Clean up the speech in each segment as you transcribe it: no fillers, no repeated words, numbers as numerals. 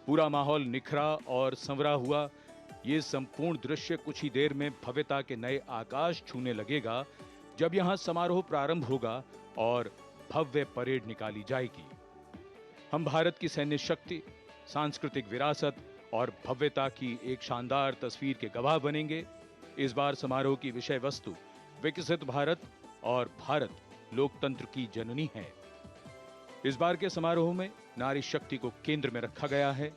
पूरा माहौल निखरा और संवरा हुआ। ये संपूर्ण दृश्य कुछ ही देर में भव्यता के नए आकाश छूने लगेगा, जब यहां समारोह प्रारंभ होगा और भव्य परेड निकाली जाएगी। हम भारत की सैन्य शक्ति, सांस्कृतिक विरासत और भव्यता की एक शानदार तस्वीर के गवाह बनेंगे। इस बार समारोह की विषय वस्तु विकसित भारत और भारत लोकतंत्र की जननी है। इस बार के समारोह में नारी शक्ति को केंद्र में रखा गया है।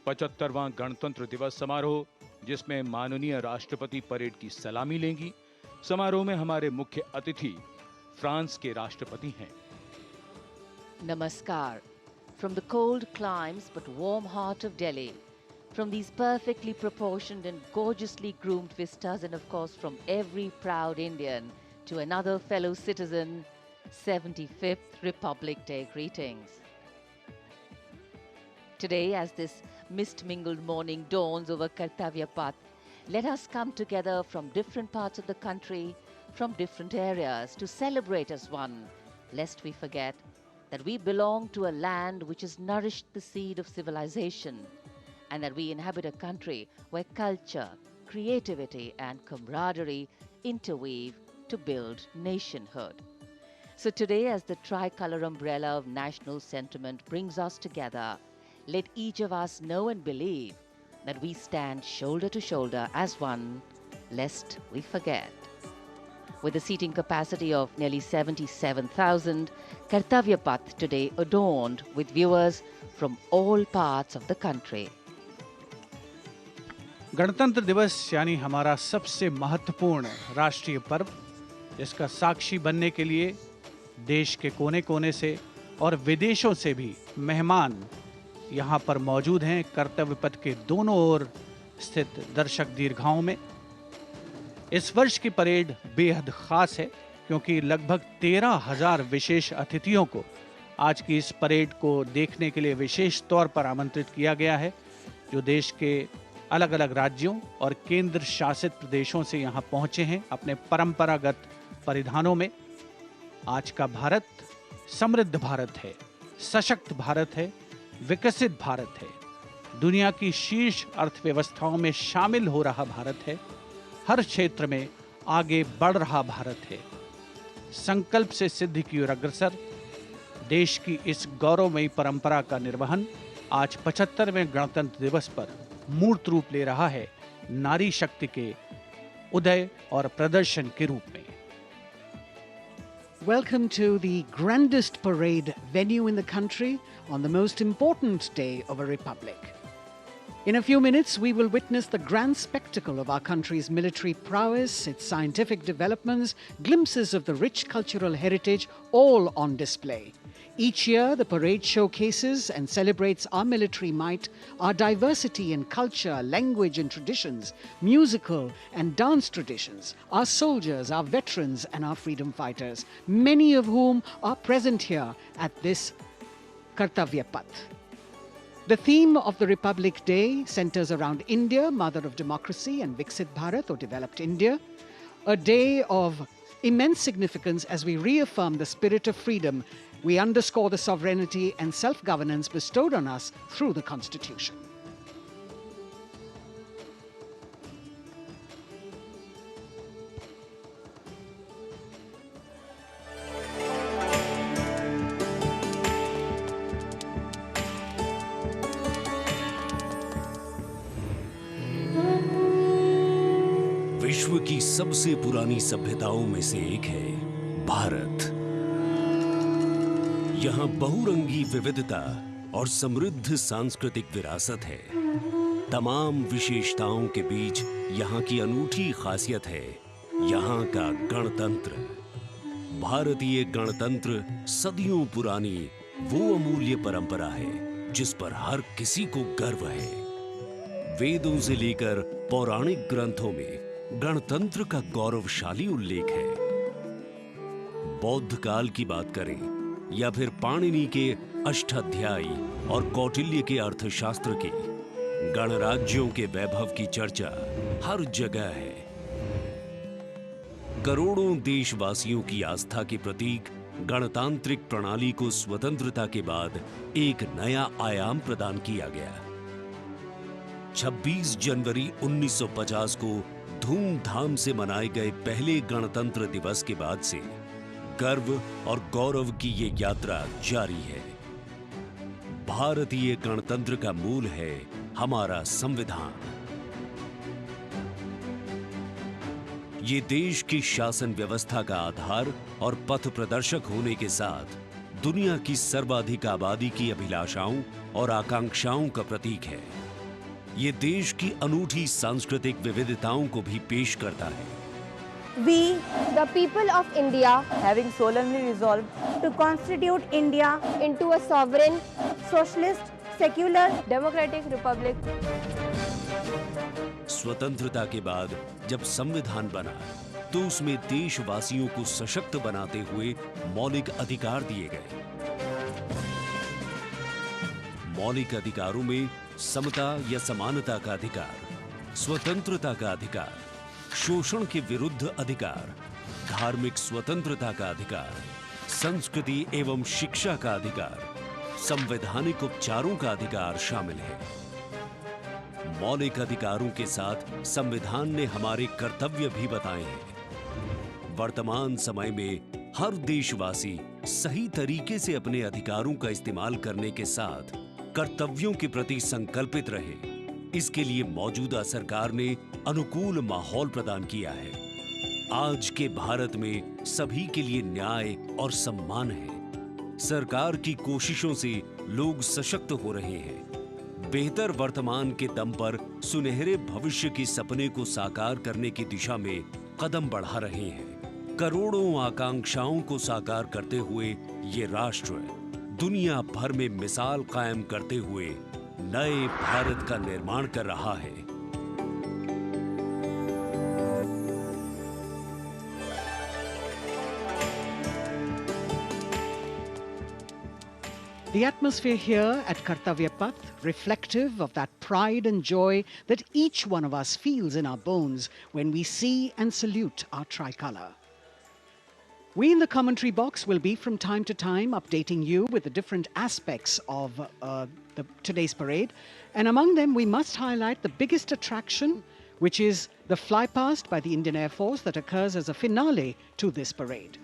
75वां गणतंत्र दिवस समारोह, जिसमें माननीय राष्ट्रपति परेड की सलामी लेंगी। समारोह में हमारे मुख्य अतिथि फ्रांस के राष्ट्रपति हैं। Namaskar. From the cold climes but warm heart of Delhi, from these perfectly proportioned and gorgeously groomed vistas, and of course from every proud Indian to another fellow citizen, 75th Republic Day greetings. Today, as this mist-mingled morning dawns over Kartavya Path, let us come together from different parts of the country, from different areas, to celebrate as one, lest we forget that we belong to a land which has nourished the seed of civilization, and that we inhabit a country where culture, creativity and camaraderie interweave to build nationhood. So today, as the tricolour umbrella of national sentiment brings us together, let each of us know and believe that we stand shoulder to shoulder as one, lest we forget. With a seating capacity of nearly 77,000, Kartavya Path today adorned with viewers from all parts of the country. गणतंत्र दिवस यानी हमारा सबसे महत्वपूर्ण राष्ट्रीय पर्व, जिसका साक्षी बनने के लिए देश के कोने कोने से और विदेशों से भी मेहमान यहाँ पर मौजूद हैं। कर्तव्य पथ के दोनों ओर स्थित दर्शक दीर्घाओं में इस वर्ष की परेड बेहद खास है, क्योंकि लगभग 13,000 विशेष अतिथियों को आज की इस परेड को देखने के लिए विशेष तौर पर आमंत्रित किया गया है, जो देश के अलग अलग राज्यों और केंद्र शासित प्रदेशों से यहाँ पहुँचे हैं अपने परंपरागत परिधानों में। आज का भारत समृद्ध भारत है, सशक्त भारत है, विकसित भारत है, दुनिया की शीर्ष अर्थव्यवस्थाओं में शामिल हो रहा भारत है, हर क्षेत्र में आगे बढ़ रहा भारत है, संकल्प से सिद्धि की ओर अग्रसर। देश की इस गौरवमयी परंपरा का निर्वहन आज 75वें गणतंत्र दिवस पर मूर्त रूप ले रहा है, नारी शक्ति के उदय और प्रदर्शन के रूप में। Welcome to the grandest parade venue in the country on the most important day of a republic. In a few minutes, we will witness the grand spectacle of our country's military prowess, its scientific developments, glimpses of the rich cultural heritage, all on display. Each year, the parade showcases and celebrates our military might, our diversity in culture, language and traditions, musical and dance traditions, our soldiers, our veterans and our freedom fighters, many of whom are present here at this Kartavya Path. The theme of the Republic Day centers around India, mother of democracy, and Viksit Bharat, or developed India, a day of immense significance as we reaffirm the spirit of freedom. We underscore the sovereignty and self-governance bestowed on us through the Constitution. विश्व की सबसे पुरानी सभ्यताओं में से एक है भारत। यहाँ बहुरंगी विविधता और समृद्ध सांस्कृतिक विरासत है। तमाम विशेषताओं के बीच यहाँ की अनूठी खासियत है यहाँ का गणतंत्र। भारतीय गणतंत्र सदियों पुरानी वो अमूल्य परंपरा है जिस पर हर किसी को गर्व है। वेदों से लेकर पौराणिक ग्रंथों में गणतंत्र का गौरवशाली उल्लेख है। बौद्ध काल की बात करें या फिर पाणिनि के अष्टाध्यायी और कौटिल्य के अर्थशास्त्र की, गणराज्यों के वैभव की चर्चा हर जगह है। करोड़ों देशवासियों की आस्था के प्रतीक गणतांत्रिक प्रणाली को स्वतंत्रता के बाद एक नया आयाम प्रदान किया गया। 26 जनवरी 1950 को धूमधाम से मनाए गए पहले गणतंत्र दिवस के बाद से गर्व और गौरव की ये यात्रा जारी है। भारतीय गणतंत्र का मूल है हमारा संविधान। ये देश की शासन व्यवस्था का आधार और पथ प्रदर्शक होने के साथ दुनिया की सर्वाधिक आबादी की अभिलाषाओं और आकांक्षाओं का प्रतीक है। ये देश की अनूठी सांस्कृतिक विविधताओं को भी पेश करता है। We, the people of India, having solemnly resolved to constitute India into a sovereign, socialist, secular, democratic republic. स्वतंत्रता के बाद जब संविधान बना तो उसमें देशवासियों को सशक्त बनाते हुए मौलिक अधिकार दिए गए। मौलिक अधिकारों में समता या समानता का अधिकार, स्वतंत्रता का अधिकार, शोषण के विरुद्ध अधिकार, धार्मिक स्वतंत्रता का अधिकार, संस्कृति एवं शिक्षा का अधिकार, संवैधानिक उपचारों का अधिकार शामिल है। मौलिक अधिकारों के साथ संविधान ने हमारे कर्तव्य भी बताए हैं। वर्तमान समय में हर देशवासी सही तरीके से अपने अधिकारों का इस्तेमाल करने के साथ कर्तव्यों के प्रति संकल्पित रहे, इसके लिए मौजूदा सरकार ने अनुकूल माहौल प्रदान किया है। आज के भारत में सभी के लिए न्याय और सम्मान है। सरकार की कोशिशों से लोग सशक्त हो रहे हैं। बेहतर वर्तमान के दम पर सुनहरे भविष्य के सपने को साकार करने की दिशा में कदम बढ़ा रहे हैं। करोड़ों आकांक्षाओं को साकार करते हुए ये राष्ट्र दुनिया भर में मिसाल कायम करते हुए नए भारत का निर्माण कर रहा है। The atmosphere here at Kartavya Path, reflective of that pride and joy that each one of us feels in our bones when we see and salute our tricolour. We in the commentary box will be from time to time updating you with the different aspects of today's parade. And among them, we must highlight the biggest attraction, which is the flypast by the Indian Air Force that occurs as a finale to this parade.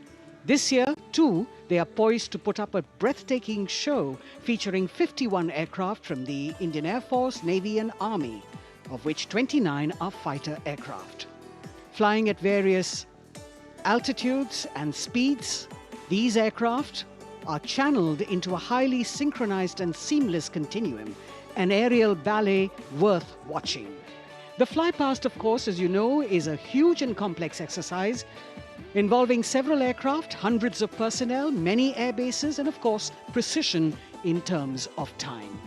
This year, too, they are poised to put up a breathtaking show featuring 51 aircraft from the Indian Air Force, Navy and Army, of which 29 are fighter aircraft. Flying at various altitudes and speeds, these aircraft are channeled into a highly synchronized and seamless continuum, an aerial ballet worth watching. The flypast, of course, as you know, is a huge and complex exercise involving several aircraft, hundreds of personnel, many air bases, and of course, precision in terms of time.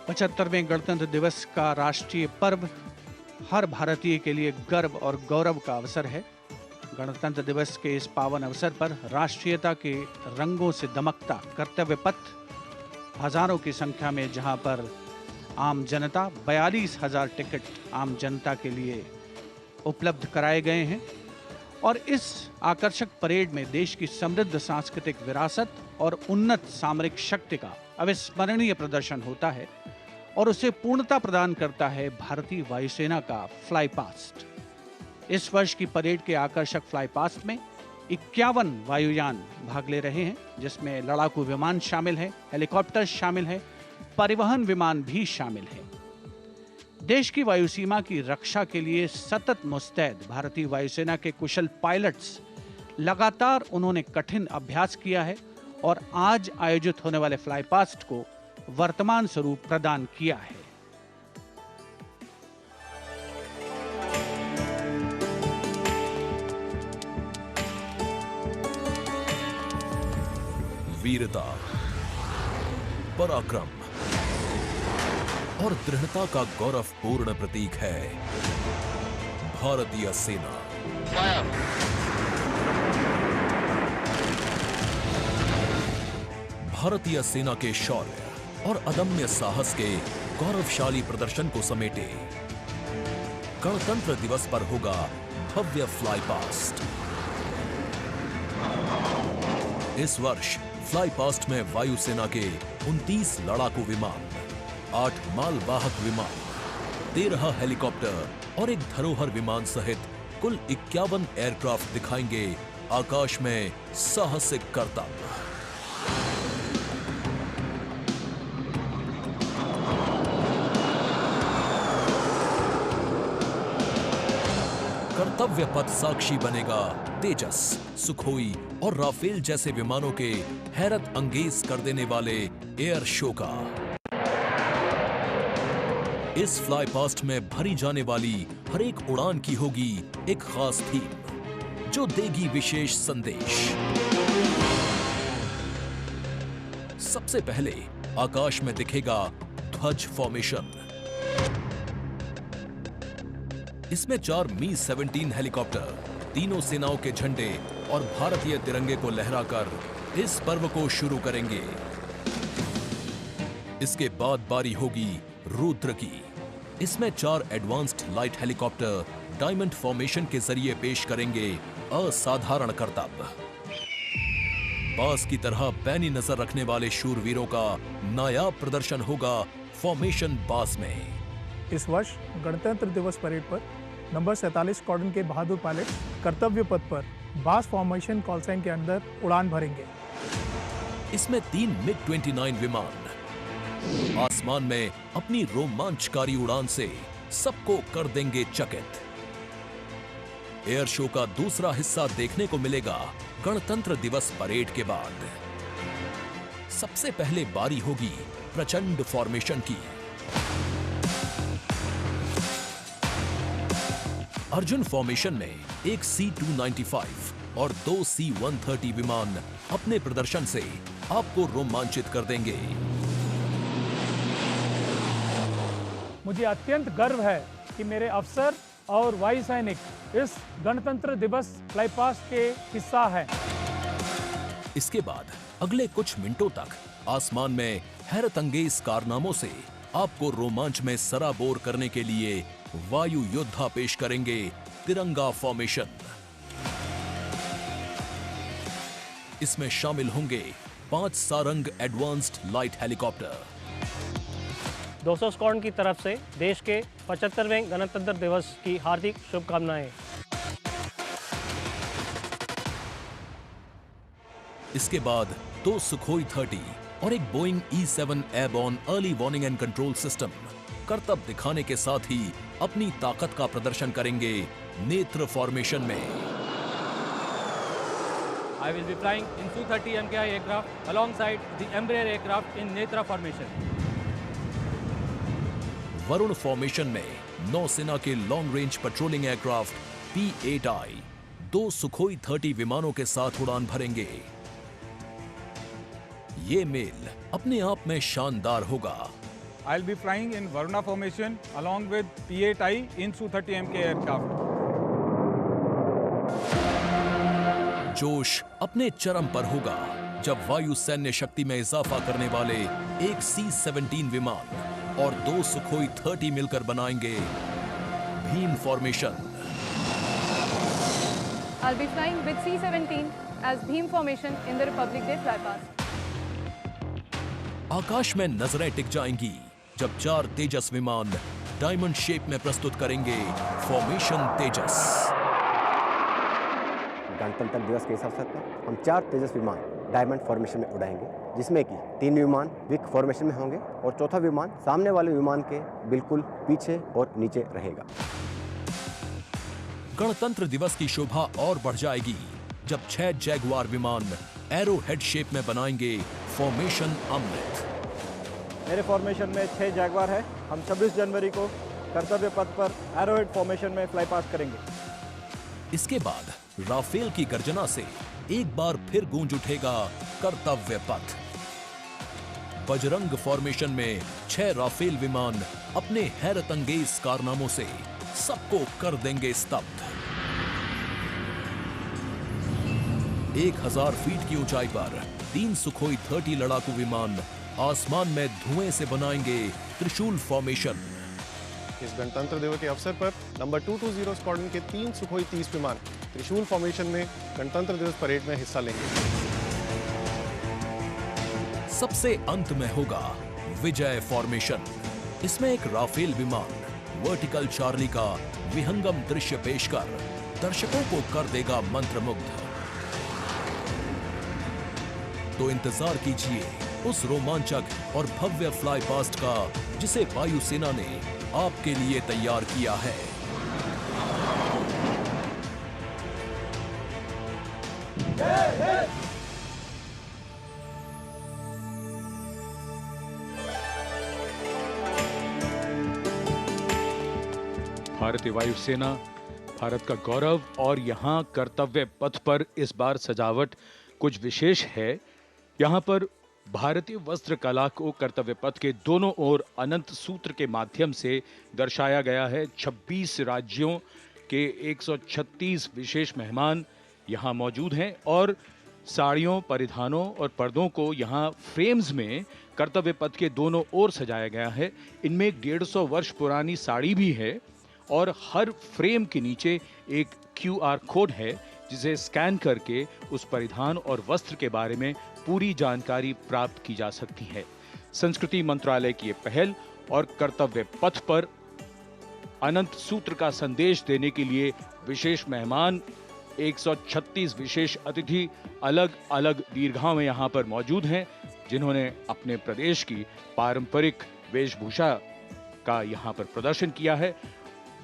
75वें गणतंत्र दिवस का राष्ट्रीय पर्व हर भारतीय के लिए गर्व और गौरव का अवसर है। गणतंत्र दिवस के इस पावन अवसर पर राष्ट्रीयता के रंगों से दमकता कर्तव्य पथ हजारों की संख्या में, जहां पर आम जनता 42,000 टिकट आम जनता के लिए उपलब्ध कराए गए हैं। और इस आकर्षक परेड में देश की समृद्ध सांस्कृतिक विरासत और उन्नत सामरिक शक्ति का अविस्मरणीय प्रदर्शन होता है और उसे पूर्णता प्रदान करता है भारतीय वायुसेना का फ्लाई पास्ट। इस वर्ष की परेड के आकर्षक फ्लाई पास्ट में 51 वायुयान भाग ले रहे हैं, जिसमें लड़ाकू विमान शामिल है, हेलीकॉप्टर शामिल है, परिवहन विमान भी शामिल है। देश की वायु सीमा की रक्षा के लिए सतत मुस्तैद भारतीय वायुसेना के कुशल पायलट्स लगातार उन्होंने कठिन अभ्यास किया है और आज आयोजित होने वाले फ्लाई पास्ट को वर्तमान स्वरूप प्रदान किया है। वीरता, पराक्रम और दृढ़ता का गौरवपूर्ण प्रतीक है भारतीय सेना। भारतीय सेना के शौर्य और अदम्य साहस के गौरवशाली प्रदर्शन को समेटे गणतंत्र दिवस पर होगा भव्य फ्लाई पास्ट। इस वर्ष फ्लाई पास्ट में वायुसेना के 29 लड़ाकू विमान, 8 मालवाहक विमान, 13 हेलीकॉप्टर और एक धरोहर विमान सहित कुल 51 एयरक्राफ्ट दिखाएंगे आकाश में साहसिक करतब। कर्तव्य पथ साक्षी बनेगा तेजस, सुखोई और राफेल जैसे विमानों के हैरत अंगेज कर देने वाले एयर शो का। इस फ्लाई पास्ट में भरी जाने वाली हर एक उड़ान की होगी एक खास थीम जो देगी विशेष संदेश। सबसे पहले आकाश में दिखेगा ध्वज फॉर्मेशन। इसमें 4 मी-17 हेलीकॉप्टर तीनों सेनाओं के झंडे और भारतीय तिरंगे को लहराकर इस पर्व को शुरू करेंगे। इसके बाद बारी होगी रुद्र की। इसमें 4 advanced light helicopter diamond formation के जरिए पेश करेंगे असाधारण करतब। बास की तरह पैनी नजर रखने वाले शूरवीरों का नायाब प्रदर्शन होगा फॉर्मेशन बास में। इस वर्ष गणतंत्र दिवस परेड पर नंबर 47 स्क्वाड्रन के बहादुर पायलट कर्तव्य पथ पर बास फॉर्मेशन कॉल साइन के अंदर उड़ान भरेंगे। इसमें 3 मिग-29 विमान आसमान में अपनी रोमांचकारी उड़ान से सबको कर देंगे चकित। एयर शो का दूसरा हिस्सा देखने को मिलेगा गणतंत्र दिवस परेड के बाद। सबसे पहले बारी होगी प्रचंड फॉर्मेशन की। अर्जुन फॉर्मेशन में एक C-295 और 2 C-130 विमान अपने प्रदर्शन से आपको रोमांचित कर देंगे। मुझे अत्यंत गर्व है कि मेरे अफसर और वायु सैनिक इस गणतंत्र दिवस फ्लाई पास्ट के हिस्सा हैं। इसके बाद अगले कुछ मिनटों तक आसमान में हैरत अंगेज कारनामों से आपको रोमांच में सराबोर करने के लिए वायु योद्धा पेश करेंगे तिरंगा फॉर्मेशन। इसमें शामिल होंगे 5 Sarang advanced light helicopter. 200 squadron की तरफ से देश के 75वें गणतंत्र दिवस की हार्दिक शुभकामनाएं। इसके बाद 2 सुखोई 30 और एक Boeing E-7 airborne early warning and control system करतब दिखाने के साथ ही अपनी ताकत का प्रदर्शन करेंगे नेत्र फॉर्मेशन में। I will be flying in Su-30 MKI aircraft alongside the Embraer aircraft in Netra formation. Varun formation में नौसेना के long range patrolling aircraft P-8I 2 Sukhoi 30 विमानों के साथ उड़ान भरेंगे। ये मेल अपने आप में शानदार होगा। I'll be flying in Varuna formation along with P-8I in Su-30 MK aircraft. जोश अपने चरम पर होगा जब वायु सैन्य शक्ति में इजाफा करने वाले एक C-17 विमान और 2 सुखोई 30 मिलकर बनाएंगे Bhim formation. I'll be flying with C-17 as Bhim formation in the Republic Day flypast. आकाश में नजरें टिक जाएंगी जब 4 तेजस विमान डायमंड शेप में प्रस्तुत करेंगे फॉर्मेशन तेजस। गणतंत्र दिवस के इस अवसर पर हम 4 तेजस विमान डायमंड फॉर्मेशन में उड़ाएंगे, जिसमें कि 3 विमान विक फॉर्मेशन में होंगे और चौथा विमान सामने वाले विमान के बिल्कुल पीछे और नीचे रहेगा। गणतंत्र दिवस की शोभा और बढ़ जाएगी जब 6 जैगुआर विमान एरो हेड शेप में बनाएंगे फॉर्मेशन अमृत। मेरे फॉर्मेशन में 6 जैगुआर है। हम 26 जनवरी को कर्तव्य पथ पर एरोहेड फॉर्मेशन में फ्लाई पास्ट करेंगे। इसके बाद राफेल की गर्जना से एक बार फिर गूंज उठेगा कर्तव्य पथ। बजरंग फॉर्मेशन में 6 राफेल विमान अपने हैरत अंगेज कारनामों से सबको कर देंगे स्तब्ध। 1000 फीट की ऊंचाई पर 3 सुखोई 30 लड़ाकू विमान आसमान में धुएं से बनाएंगे त्रिशूल फॉर्मेशन। इस गणतंत्र दिवस के अवसर पर नंबर 220 स्क्वाड्रन के 3 सुखोई 30 विमान त्रिशूल फॉर्मेशन में गणतंत्र दिवस परेड में हिस्सा लेंगे। सबसे अंत में होगा विजय फॉर्मेशन। इसमें एक राफेल विमान वर्टिकल चार्ली का विहंगम दृश्य पेश कर दर्शकों को कर देगा मंत्रमुग्ध। तो इंतजार कीजिए उस रोमांचक और भव्य फ्लाई पास्ट का जिसे वायुसेना ने आपके लिए तैयार किया है। भारतीय वायुसेना भारत का गौरव, और यहाँ कर्तव्य पथ पर इस बार सजावट कुछ विशेष है। यहाँ पर भारतीय वस्त्र कला को कर्तव्य पथ के दोनों ओर अनंत सूत्र के माध्यम से दर्शाया गया है। 26 राज्यों के 136 विशेष मेहमान यहाँ मौजूद हैं और साड़ियों, परिधानों और पर्दों को यहाँ फ्रेम्स में कर्तव्य पथ के दोनों ओर सजाया गया है। इनमें 150 वर्ष पुरानी साड़ी भी है और हर फ्रेम के नीचे एक QR कोड है जिसे स्कैन करके उस परिधान और वस्त्र के बारे में पूरी जानकारी प्राप्त की जा सकती है। संस्कृति मंत्रालय की ये पहल और कर्तव्य पथ पर अनंत सूत्र का संदेश देने के लिए विशेष मेहमान 136 विशेष अतिथि अलग अलग दीर्घाओं में यहाँ पर मौजूद हैं, जिन्होंने अपने प्रदेश की पारंपरिक वेशभूषा का यहाँ पर प्रदर्शन किया है।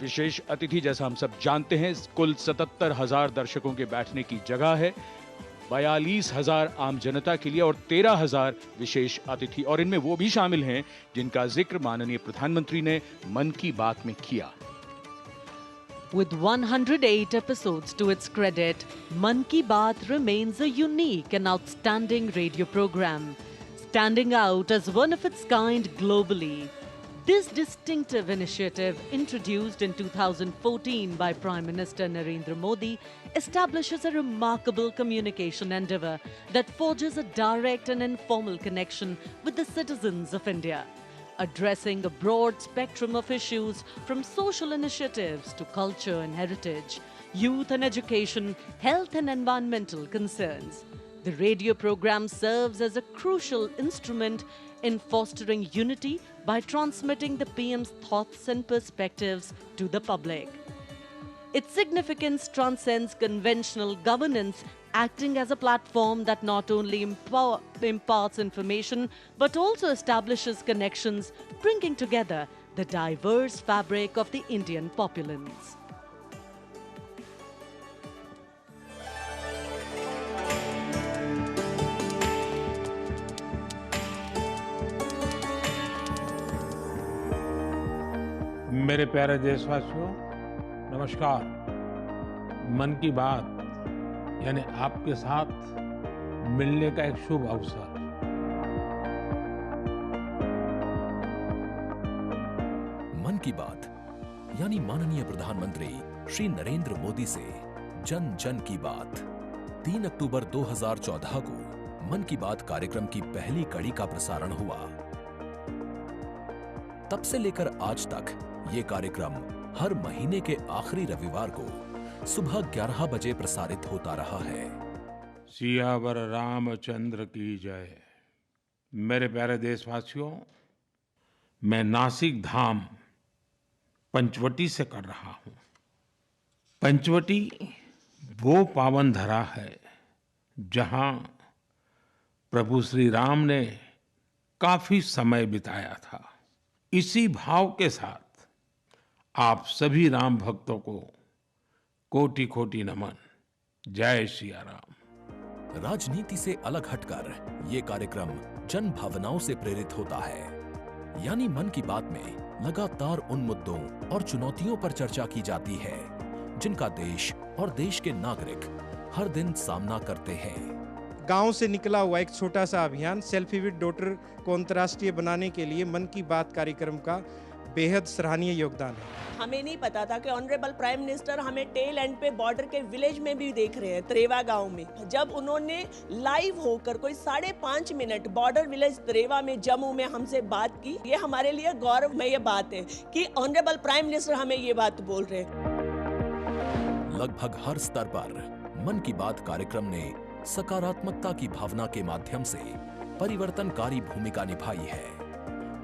विशेष अतिथि, जैसा हम सब जानते हैं, कुल 77,000 दर्शकों के बैठने की जगह है, 42,000 आम जनता के लिए और 13,000 विशेष अतिथि, और इनमें वो भी शामिल हैं जिनका जिक्र माननीय प्रधानमंत्री ने मन की बात में किया। With 108 episodes to its credit, Mann Ki Baat remains a unique and outstanding radio program, standing out as one of its kind globally. This distinctive initiative, introduced in 2014 by Prime Minister Narendra Modi, establishes a remarkable communication endeavour that forges a direct and informal connection with the citizens of India, addressing a broad spectrum of issues from social initiatives to culture and heritage, youth and education, health and environmental concerns. The radio program serves as a crucial instrument in fostering unity by transmitting the PM's thoughts and perspectives to the public. Its significance transcends conventional governance, acting as a platform that not only imparts information but also establishes connections, bringing together the diverse fabric of the Indian populace. मेरे प्यारे देशवासियों, नमस्कार। मन की बात यानी आपके साथ मिलने का एक शुभ अवसर। मन की बात यानी माननीय प्रधानमंत्री श्री नरेंद्र मोदी से जन जन की बात। 3 अक्टूबर 2014 को मन की बात कार्यक्रम की पहली कड़ी का प्रसारण हुआ। तब से लेकर आज तक ये कार्यक्रम हर महीने के आखिरी रविवार को सुबह 11 बजे प्रसारित होता रहा है। सियावर रामचंद्र की जय। मेरे प्यारे देशवासियों, मैं नासिक धाम पंचवटी से कर रहा हूं। पंचवटी वो पावन धरा है जहां प्रभु श्री राम ने काफी समय बिताया था। इसी भाव के साथ आप सभी राम भक्तों को कोटि कोटि नमन। जय सिया राम। राजनीति से अलग हटकर ये कार्यक्रम जन भावनाओं से प्रेरित होता है, यानी मन की बात में लगातार उन मुद्दों और चुनौतियों पर चर्चा की जाती है जिनका देश और देश के नागरिक हर दिन सामना करते हैं। गांव से निकला हुआ एक छोटा सा अभियान सेल्फी विद डॉटर को अंतर्राष्ट्रीय बनाने के लिए मन की बात कार्यक्रम का बेहद सराहनीय योगदान है। हमें नहीं पता था कि ऑनरेबल प्राइम मिनिस्टर हमें टेल एंड पे बॉर्डर के विलेज में भी देख रहे हैं, त्रेवा गांव में। जब उन्होंने लाइव होकर कोई 5.5 मिनट बॉर्डर विलेज त्रेवा में जम्मू में हमसे बात की, ये हमारे लिए गौरवमय बात है कि ऑनरेबल प्राइम मिनिस्टर हमें ये बात बोल रहे हैं। लगभग हर स्तर पर मन की बात कार्यक्रम ने सकारात्मकता की भावना के माध्यम से परिवर्तनकारी भूमिका निभाई है।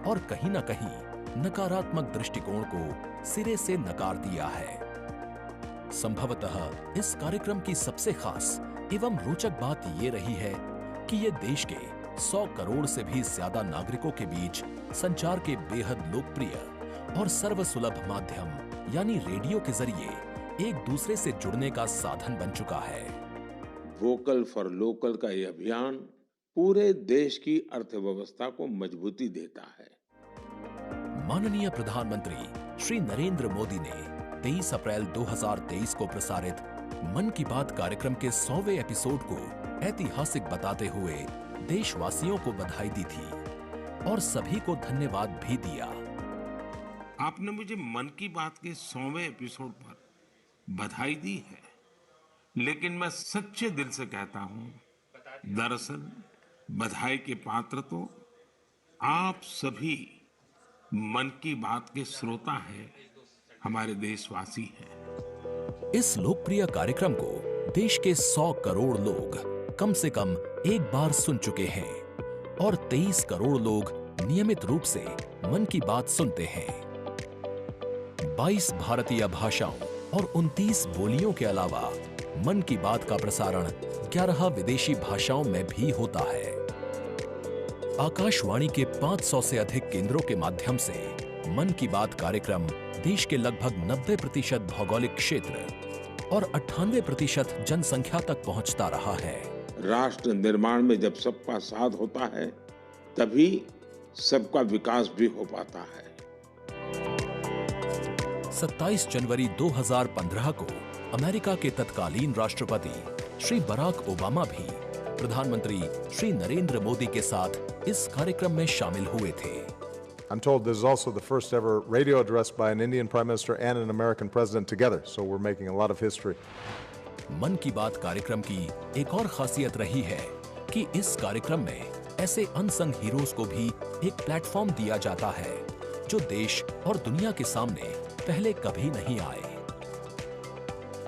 और कहीं न कहीं नकारात्मक दृष्टिकोण को सिरे से नकार दिया है। संभवतः इस कार्यक्रम की सबसे खास एवं रोचक बात ये रही है कि ये देश के 100 करोड़ से भी ज्यादा नागरिकों के बीच संचार के बेहद लोकप्रिय और सर्वसुलभ माध्यम यानी रेडियो के जरिए एक दूसरे से जुड़ने का साधन बन चुका है। वोकल फॉर लोकल का यह अभियान पूरे देश की अर्थव्यवस्था को मजबूती देता है। माननीय प्रधानमंत्री श्री नरेंद्र मोदी ने 23 अप्रैल 2023 को प्रसारित मन की बात कार्यक्रम के 100वें एपिसोड को ऐतिहासिक बताते हुए देशवासियों को बधाई दी थी और सभी को धन्यवाद भी दिया। आपने मुझे मन की बात के 100वें एपिसोड पर बधाई दी है, लेकिन मैं सच्चे दिल से कहता हूं, दरअसल बधाई के पात्र तो आप सभी मन की बात के श्रोता हैं, हमारे देशवासी हैं। इस लोकप्रिय कार्यक्रम को देश के 100 करोड़ लोग कम से कम एक बार सुन चुके हैं और 23 करोड़ लोग नियमित रूप से मन की बात सुनते हैं। 22 भारतीय भाषाओं और 29 बोलियों के अलावा मन की बात का प्रसारण 11 विदेशी भाषाओं में भी होता है। आकाशवाणी के 500 से अधिक केंद्रों के माध्यम से मन की बात कार्यक्रम देश के लगभग 90% भौगोलिक क्षेत्र और 98% जनसंख्या तक पहुंचता रहा है। राष्ट्र निर्माण में जब सबका साथ होता है, तभी सबका विकास भी हो पाता है। 27 जनवरी 2015 को अमेरिका के तत्कालीन राष्ट्रपति श्री बराक ओबामा भी प्रधानमंत्री श्री नरेंद्र मोदी के साथ इस कार्यक्रम में शामिल हुए थे। I'm told this is also the first ever radio address by an Indian Prime Minister and an American President together, so we're making a lot of history. मन की बात कार्यक्रम की एक और खासियत रही है कि इस कार्यक्रम में ऐसे अनसंग हीरोज को भी एक प्लेटफॉर्म दिया जाता है जो देश और दुनिया के सामने पहले कभी नहीं आए।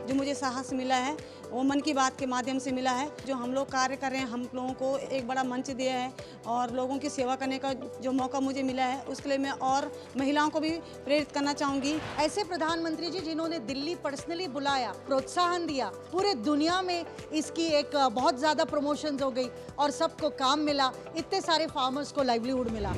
जो मुझे साहस मिला है वो मन की बात के माध्यम से मिला है। जो हम लोग कार्य कर रहे हैं, हम लोगों को एक बड़ा मंच दिया है और लोगों की सेवा करने का जो मौका मुझे मिला है, उसके लिए मैं और महिलाओं को भी प्रेरित करना चाहूँगी। ऐसे प्रधानमंत्री जी जिन्होंने दिल्ली पर्सनली बुलाया, प्रोत्साहन दिया, पूरे दुनिया में इसकी एक बहुत ज़्यादा प्रमोशन हो गई और सबको काम मिला, इतने सारे फार्मर्स को लाइवलीहुड मिला।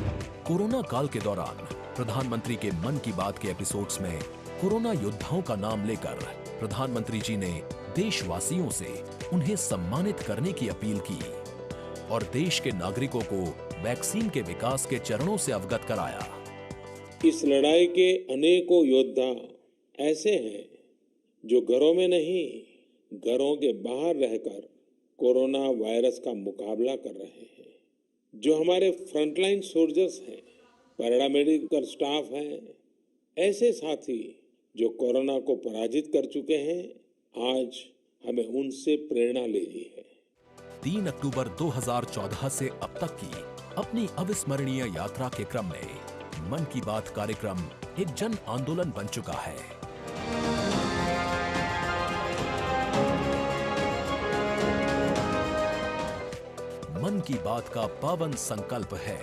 कोरोना काल के दौरान प्रधानमंत्री के मन की बात के एपिसोड्स में कोरोना योद्धाओं का नाम लेकर प्रधानमंत्री जी ने देशवासियों से उन्हें सम्मानित करने की अपील की और देश के नागरिकों को वैक्सीन के विकास के चरणों से अवगत कराया। इस लड़ाई के अनेकों योद्धा ऐसे हैं जो घरों में नहीं, घरों के बाहर रहकर कोरोना वायरस का मुकाबला कर रहे हैं। जो हमारे फ्रंटलाइन सोल्जर्स हैं, पैरामेडिकल स्टाफ हैं, ऐसे साथी जो कोरोना को पराजित कर चुके हैं, आज हमें उनसे प्रेरणा लेनी है। 3 अक्टूबर 2014 से अब तक की अपनी अविस्मरणीय यात्रा के क्रम में मन की बात कार्यक्रम एक जन आंदोलन बन चुका है। मन की बात का पावन संकल्प है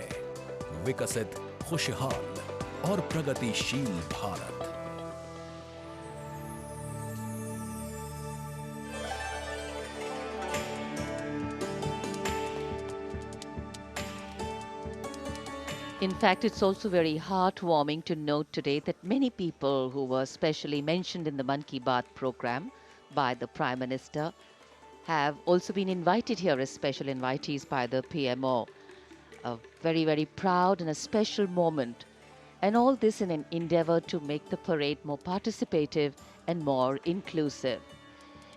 विकसित, खुशहाल और प्रगतिशील Bharat. In fact, it's also very heartwarming to note today that many people who were specially mentioned in the Man Ki Baat program by the Prime Minister have also been invited here as special invitees by the PMO. A very, very proud and a special moment. And all this in an endeavor to make the parade more participative and more inclusive.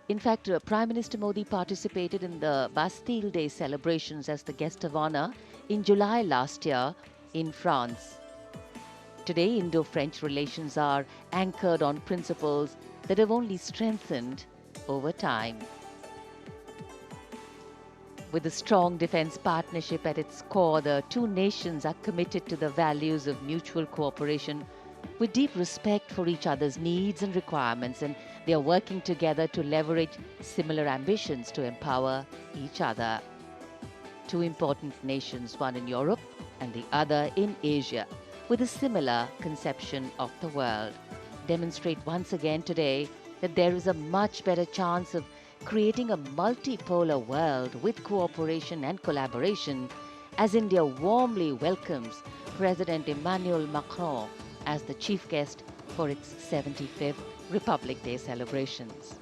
In fact, Prime Minister Modi participated in the Bastille Day celebrations as the guest of honor in July last year in France. Today, Indo-French relations are anchored on principles that have only strengthened over time. With a strong defense partnership at its core, the two nations are committed to the values of mutual cooperation with deep respect for each other's needs and requirements, and they are working together to leverage similar ambitions to empower each other. Two important nations, one in Europe and and the other in Asia, with a similar conception of the world, demonstrate once again today that there is a much better chance of creating a multipolar world with cooperation and collaboration, as India warmly welcomes President Emmanuel Macron as the chief guest for its 75th Republic Day celebrations.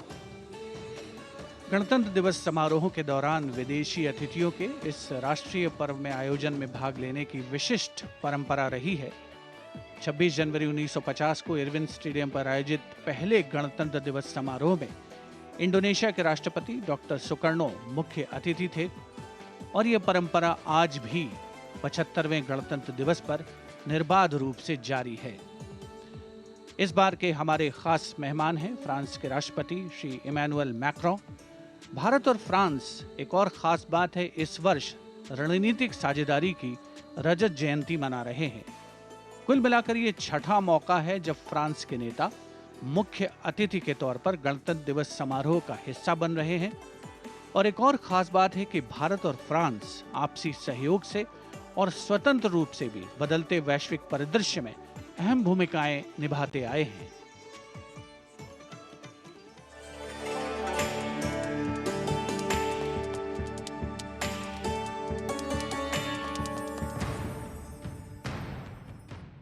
गणतंत्र दिवस समारोहों के दौरान विदेशी अतिथियों के इस राष्ट्रीय पर्व में आयोजन में भाग लेने की विशिष्ट परंपरा रही है। 26 जनवरी 1950 को इरविन स्टेडियम पर आयोजित पहले गणतंत्र दिवस समारोह में इंडोनेशिया के राष्ट्रपति डॉक्टर सुकर्णो मुख्य अतिथि थे और यह परंपरा आज भी 75वें गणतंत्र दिवस पर निर्बाध रूप से जारी है। इस बार के हमारे खास मेहमान हैं फ्रांस के राष्ट्रपति श्री इमैनुअल मैक्रों। भारत और फ्रांस, एक और खास बात है, इस वर्ष रणनीतिक साझेदारी की रजत जयंती मना रहे हैं। कुल मिलाकर ये छठा मौका है जब फ्रांस के नेता मुख्य अतिथि के तौर पर गणतंत्र दिवस समारोह का हिस्सा बन रहे हैं। और एक और खास बात है कि भारत और फ्रांस आपसी सहयोग से और स्वतंत्र रूप से भी बदलते वैश्विक परिदृश्य में अहम भूमिकाएं निभाते आए हैं।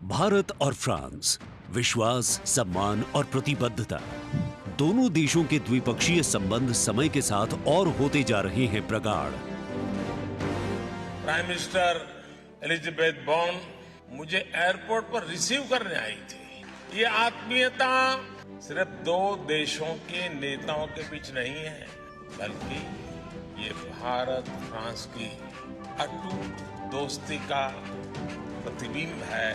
भारत और फ्रांस, विश्वास, सम्मान और प्रतिबद्धता, दोनों देशों के द्विपक्षीय संबंध समय के साथ और होते जा रहे हैं प्रगाढ़। प्राइम मिनिस्टर एलिजाबेथ बॉर्न मुझे एयरपोर्ट पर रिसीव करने आई थी। ये आत्मीयता सिर्फ दो देशों के नेताओं के बीच नहीं है, बल्कि ये भारत फ्रांस की अटूट दोस्ती का प्रतिबिंब है।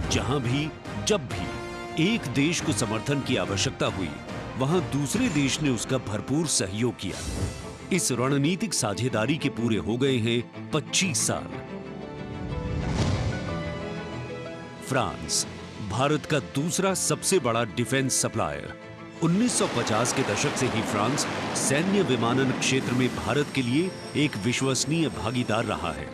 जहां भी जब भी एक देश को समर्थन की आवश्यकता हुई, वहां दूसरे देश ने उसका भरपूर सहयोग किया। इस रणनीतिक साझेदारी के पूरे हो गए हैं 25 साल। फ्रांस, भारत का दूसरा सबसे बड़ा डिफेंस सप्लायर। 1950 के दशक से ही फ्रांस सैन्य विमानन क्षेत्र में भारत के लिए एक विश्वसनीय भागीदार रहा है।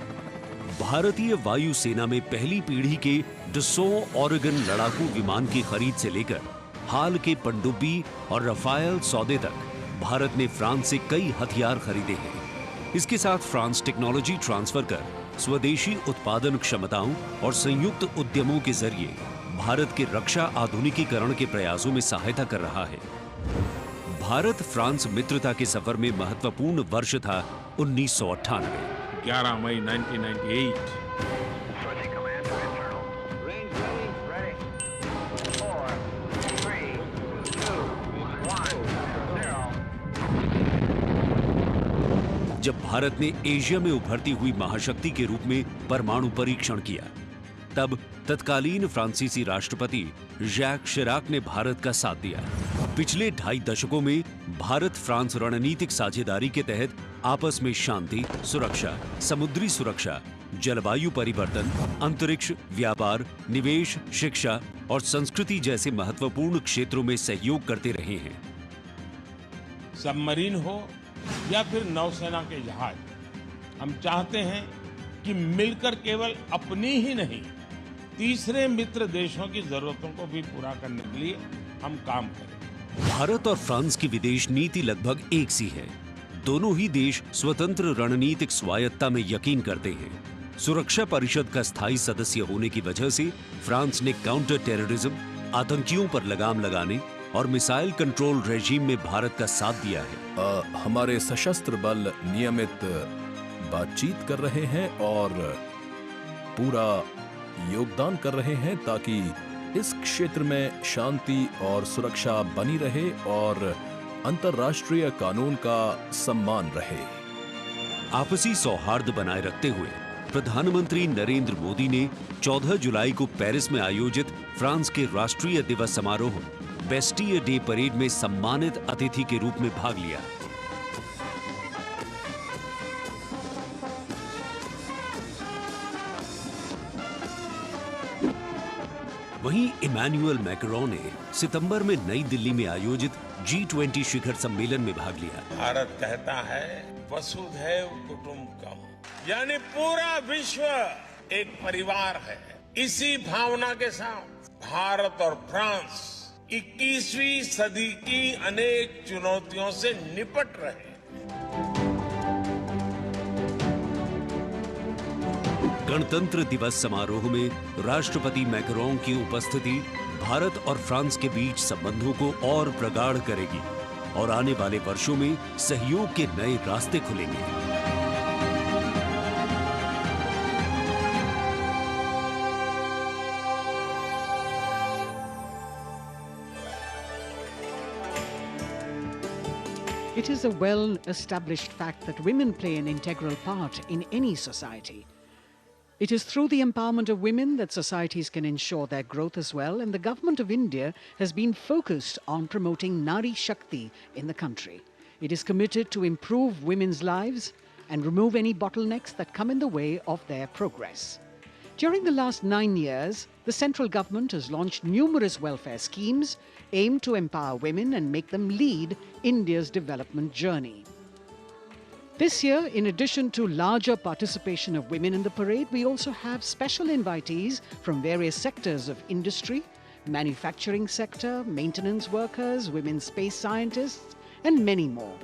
भारतीय वायुसेना में पहली पीढ़ी के डसो ओरेगन लड़ाकू विमान की खरीद से लेकर हाल के पनडुब्बी और रफाएल सौदे तक भारत ने फ्रांस से कई हथियार खरीदे हैं। इसके साथ फ्रांस टेक्नोलॉजी ट्रांसफर कर स्वदेशी उत्पादन क्षमताओं और संयुक्त उद्यमों के जरिए भारत के रक्षा आधुनिकीकरण के प्रयासों में सहायता कर रहा है। भारत फ्रांस मित्रता के सफर में महत्वपूर्ण वर्ष था 1998। 11 मई 1998। जब भारत ने एशिया में उभरती हुई महाशक्ति के रूप में परमाणु परीक्षण किया, तब तत्कालीन फ्रांसीसी राष्ट्रपति जैक शिराक ने भारत का साथ दिया। पिछले 2.5 दशकों में भारत फ्रांस रणनीतिक साझेदारी के तहत आपस में शांति, सुरक्षा, समुद्री सुरक्षा, जलवायु परिवर्तन, अंतरिक्ष, व्यापार, निवेश, शिक्षा और संस्कृति जैसे महत्वपूर्ण क्षेत्रों में सहयोग करते रहे हैं। सबमरीन हो या फिर नौसेना के जहाज, हम चाहते हैं कि मिलकर केवल अपनी ही नहीं, तीसरे मित्र देशों की जरूरतों को भी पूरा करने के लिए हम काम करें। भारत और फ्रांस की विदेश नीति लगभग एक सी है। दोनों ही देश स्वतंत्र रणनीतिक स्वायत्ता में यकीन करते हैं। सुरक्षा परिषद का स्थायी सदस्य होने की वजह से फ्रांस ने काउंटर टेररिज्म, आतंकियों पर लगाम लगाने और मिसाइल कंट्रोल रेजीम में भारत का साथ दिया है। हमारे सशस्त्र बल नियमित बातचीत कर रहे हैं और पूरा योगदान कर रहे हैं ताकि इस क्षेत्र में शांति और सुरक्षा बनी रहे और अंतर्राष्ट्रीय कानून का सम्मान रहे। आपसी सौहार्द बनाए रखते हुए प्रधानमंत्री नरेंद्र मोदी ने 14 जुलाई को पेरिस में आयोजित फ्रांस के राष्ट्रीय दिवस समारोह बेस्टियर डे परेड में सम्मानित अतिथि के रूप में भाग लिया। वहीं इमैनुअल मैक्रों ने सितंबर में नई दिल्ली में आयोजित G20 शिखर सम्मेलन में भाग लिया। भारत कहता है वसुधैव कुटुंबकम, यानी पूरा विश्व एक परिवार है। इसी भावना के साथ भारत और फ्रांस 21वीं सदी की अनेक चुनौतियों से निपट रहे हैं। गणतंत्र दिवस समारोह में राष्ट्रपति मैक्रोन की उपस्थिति भारत और फ्रांस के बीच संबंधों को और प्रगाढ़ करेगी और आने वाले वर्षों में सहयोग के नए रास्ते खुलेंगे। It is a well-established fact that women play an integral part in any society. It is through the empowerment of women that societies can ensure their growth as well, and the Government of India has been focused on promoting Nari Shakti in the country. It is committed to improve women's lives and remove any bottlenecks that come in the way of their progress. During the last 9 years, the central government has launched numerous welfare schemes aimed to empower women and make them lead India's development journey. This year, in addition to larger participation of women in the parade, we also have special invitees from various sectors of industry, manufacturing sector, maintenance workers, women space scientists, and many more.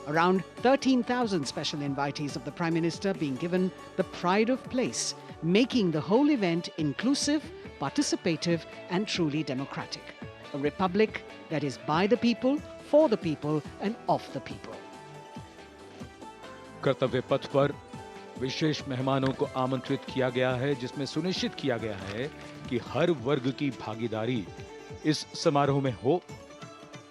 Around 13,000 special invitees of the Prime Minister being given the pride of place, making the whole event inclusive, participative, and truly democratic. A republic that is by the people, for the people, and of the people. कर्तव्य पथ पर विशेष मेहमानों को आमंत्रित किया गया है, जिसमें सुनिश्चित किया गया है कि हर वर्ग की भागीदारी इस समारोह में हो।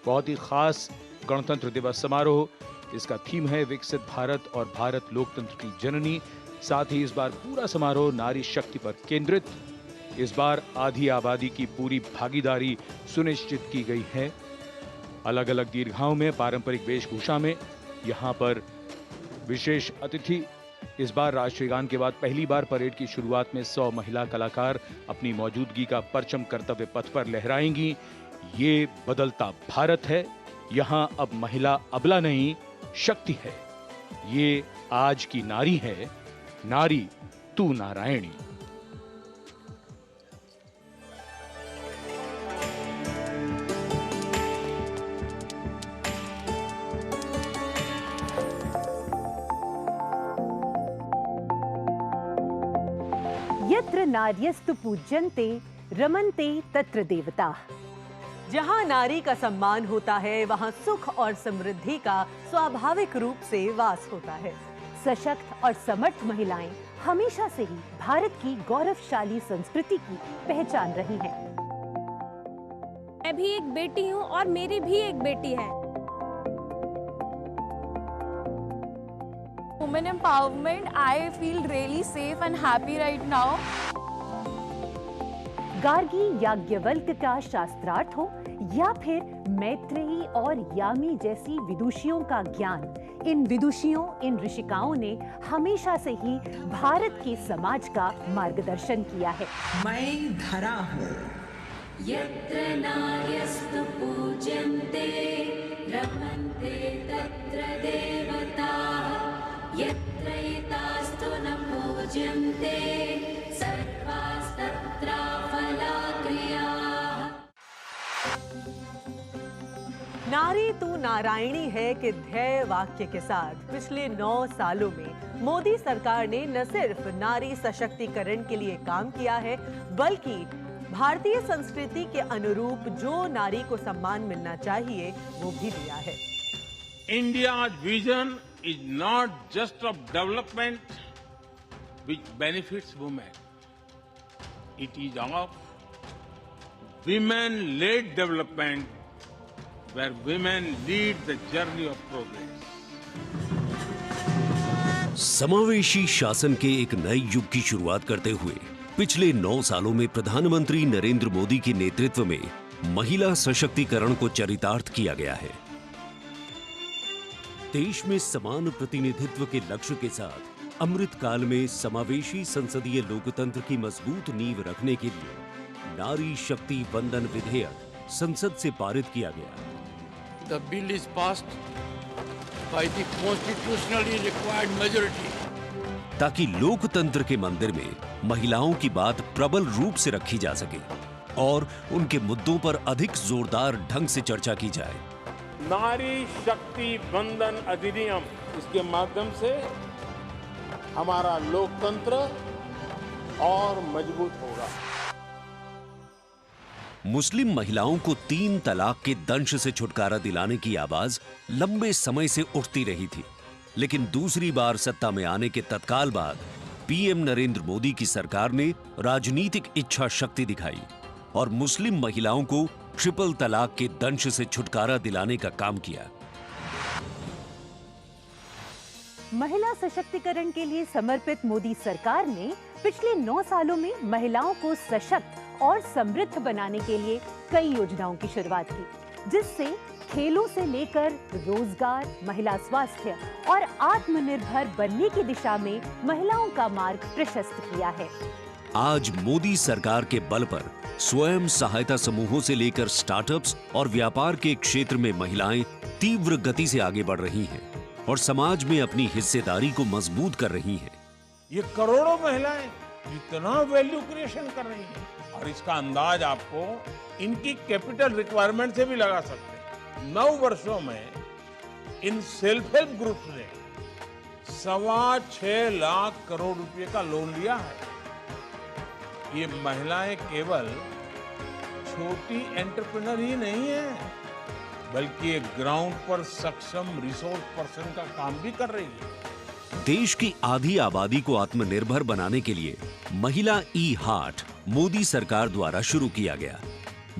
बहुत ही खास गणतंत्र दिवस समारोह, इसका थीम है विकसित भारत और भारत लोकतंत्र की जननी। साथ ही इस बार पूरा समारोह नारी शक्ति पर केंद्रित। इस बार आधी आबादी की पूरी भागीदारी सुनिश्चित की गई है। अलग अलग दीर्घाओं में पारंपरिक वेशभूषा में यहाँ पर विशेष अतिथि। इस बार राष्ट्रीय गान के बाद पहली बार परेड की शुरुआत में 100 महिला कलाकार अपनी मौजूदगी का परचम कर्तव्य पथ पर लहराएंगी। ये बदलता भारत है, यहाँ अब महिला अबला नहीं, शक्ति है। ये आज की नारी है, नारी तू नारायणी। यत्र नार्यस्तु पूज्यन्ते रमन्ते तत्र देवताः। जहाँ नारी का सम्मान होता है, वहाँ सुख और समृद्धि का स्वाभाविक रूप से वास होता है। सशक्त और समर्थ महिलाएं हमेशा से ही भारत की गौरवशाली संस्कृति की पहचान रही हैं। मैं भी एक बेटी हूँ और मेरी भी एक बेटी है। Women empowerment, I feel really safe and happy right now. Gargi Yajnavalkya का शास्त्रार्थ हो या फिर मैत्रेयी और यामी जैसी विदुषियों का ज्ञान, इन विदुषियों, इन ऋषिकाओं ने हमेशा से ही भारत के समाज का मार्गदर्शन किया है। मैं धरा हूँ। यत्र नार्यस्तु पूज्यन्ते रमन्ते तत्र देवताः, यत्र एतास्तु न पूज्यन्ते सर्वास्तत्र फलाक्रियाः। नारी तू नारायणी है के ध्येय वाक्य के साथ पिछले 9 सालों में मोदी सरकार ने न सिर्फ नारी सशक्तिकरण के लिए काम किया है, बल्कि भारतीय संस्कृति के अनुरूप जो नारी को सम्मान मिलना चाहिए वो भी दिया है। India's vision is not just of development which benefits women. It is of women-led development where women lead the journey of progress. समावेशी शासन के एक नए युग की शुरुआत करते हुए पिछले 9 सालों में प्रधानमंत्री नरेंद्र मोदी के नेतृत्व में महिला सशक्तिकरण को चरितार्थ किया गया है। देश में समान प्रतिनिधित्व के लक्ष्य के साथ अमृत काल में समावेशी संसदीय लोकतंत्र की मजबूत नींव रखने के लिए नारी शक्ति वंदन विधेयक संसद से पारित किया गया। The bill is passed by the constitutionally required majority. ताकि लोकतंत्र के मंदिर में महिलाओं की बात प्रबल रूप से रखी जा सके और उनके मुद्दों पर अधिक जोरदार ढंग से चर्चा की जाए। नारी शक्ति बंधन अधिनियम, इसके माध्यम से हमारा लोकतंत्र और मजबूत होगा। मुस्लिम महिलाओं को 3 तलाक के दंश से छुटकारा दिलाने की आवाज लंबे समय से उठती रही थी, लेकिन दूसरी बार सत्ता में आने के तत्काल बाद पीएम नरेंद्र मोदी की सरकार ने राजनीतिक इच्छा शक्ति दिखाई और मुस्लिम महिलाओं को ट्रिपल तलाक के दंश से छुटकारा दिलाने का काम किया। महिला सशक्तिकरण के लिए समर्पित मोदी सरकार ने पिछले 9 सालों में महिलाओं को सशक्त और समृद्ध बनाने के लिए कई योजनाओं की शुरुआत की, जिससे खेलों से लेकर रोजगार, महिला स्वास्थ्य और आत्मनिर्भर बनने की दिशा में महिलाओं का मार्ग प्रशस्त किया है। आज मोदी सरकार के बल पर स्वयं सहायता समूहों से लेकर स्टार्टअप्स और व्यापार के क्षेत्र में महिलाएं तीव्र गति से आगे बढ़ रही हैं और समाज में अपनी हिस्सेदारी को मजबूत कर रही हैं। ये करोड़ों महिलाएं इतना वैल्यू क्रिएशन कर रही हैं और इसका अंदाज आपको इनकी कैपिटल रिक्वायरमेंट से भी लगा सकते हैं। 9 वर्षों में इन सेल्फ हेल्प ग्रुप्स ने 6.25 लाख करोड़ रुपए का लोन लिया है। ये महिलाएं केवल छोटी एंटरप्रेन्योर ही नहीं है, बल्कि एक ग्राउंड पर सक्षम रिसोर्स पर्सन का काम भी कर रही है। देश की आधी आबादी को आत्मनिर्भर बनाने के लिए महिला ई हाट मोदी सरकार द्वारा शुरू किया गया।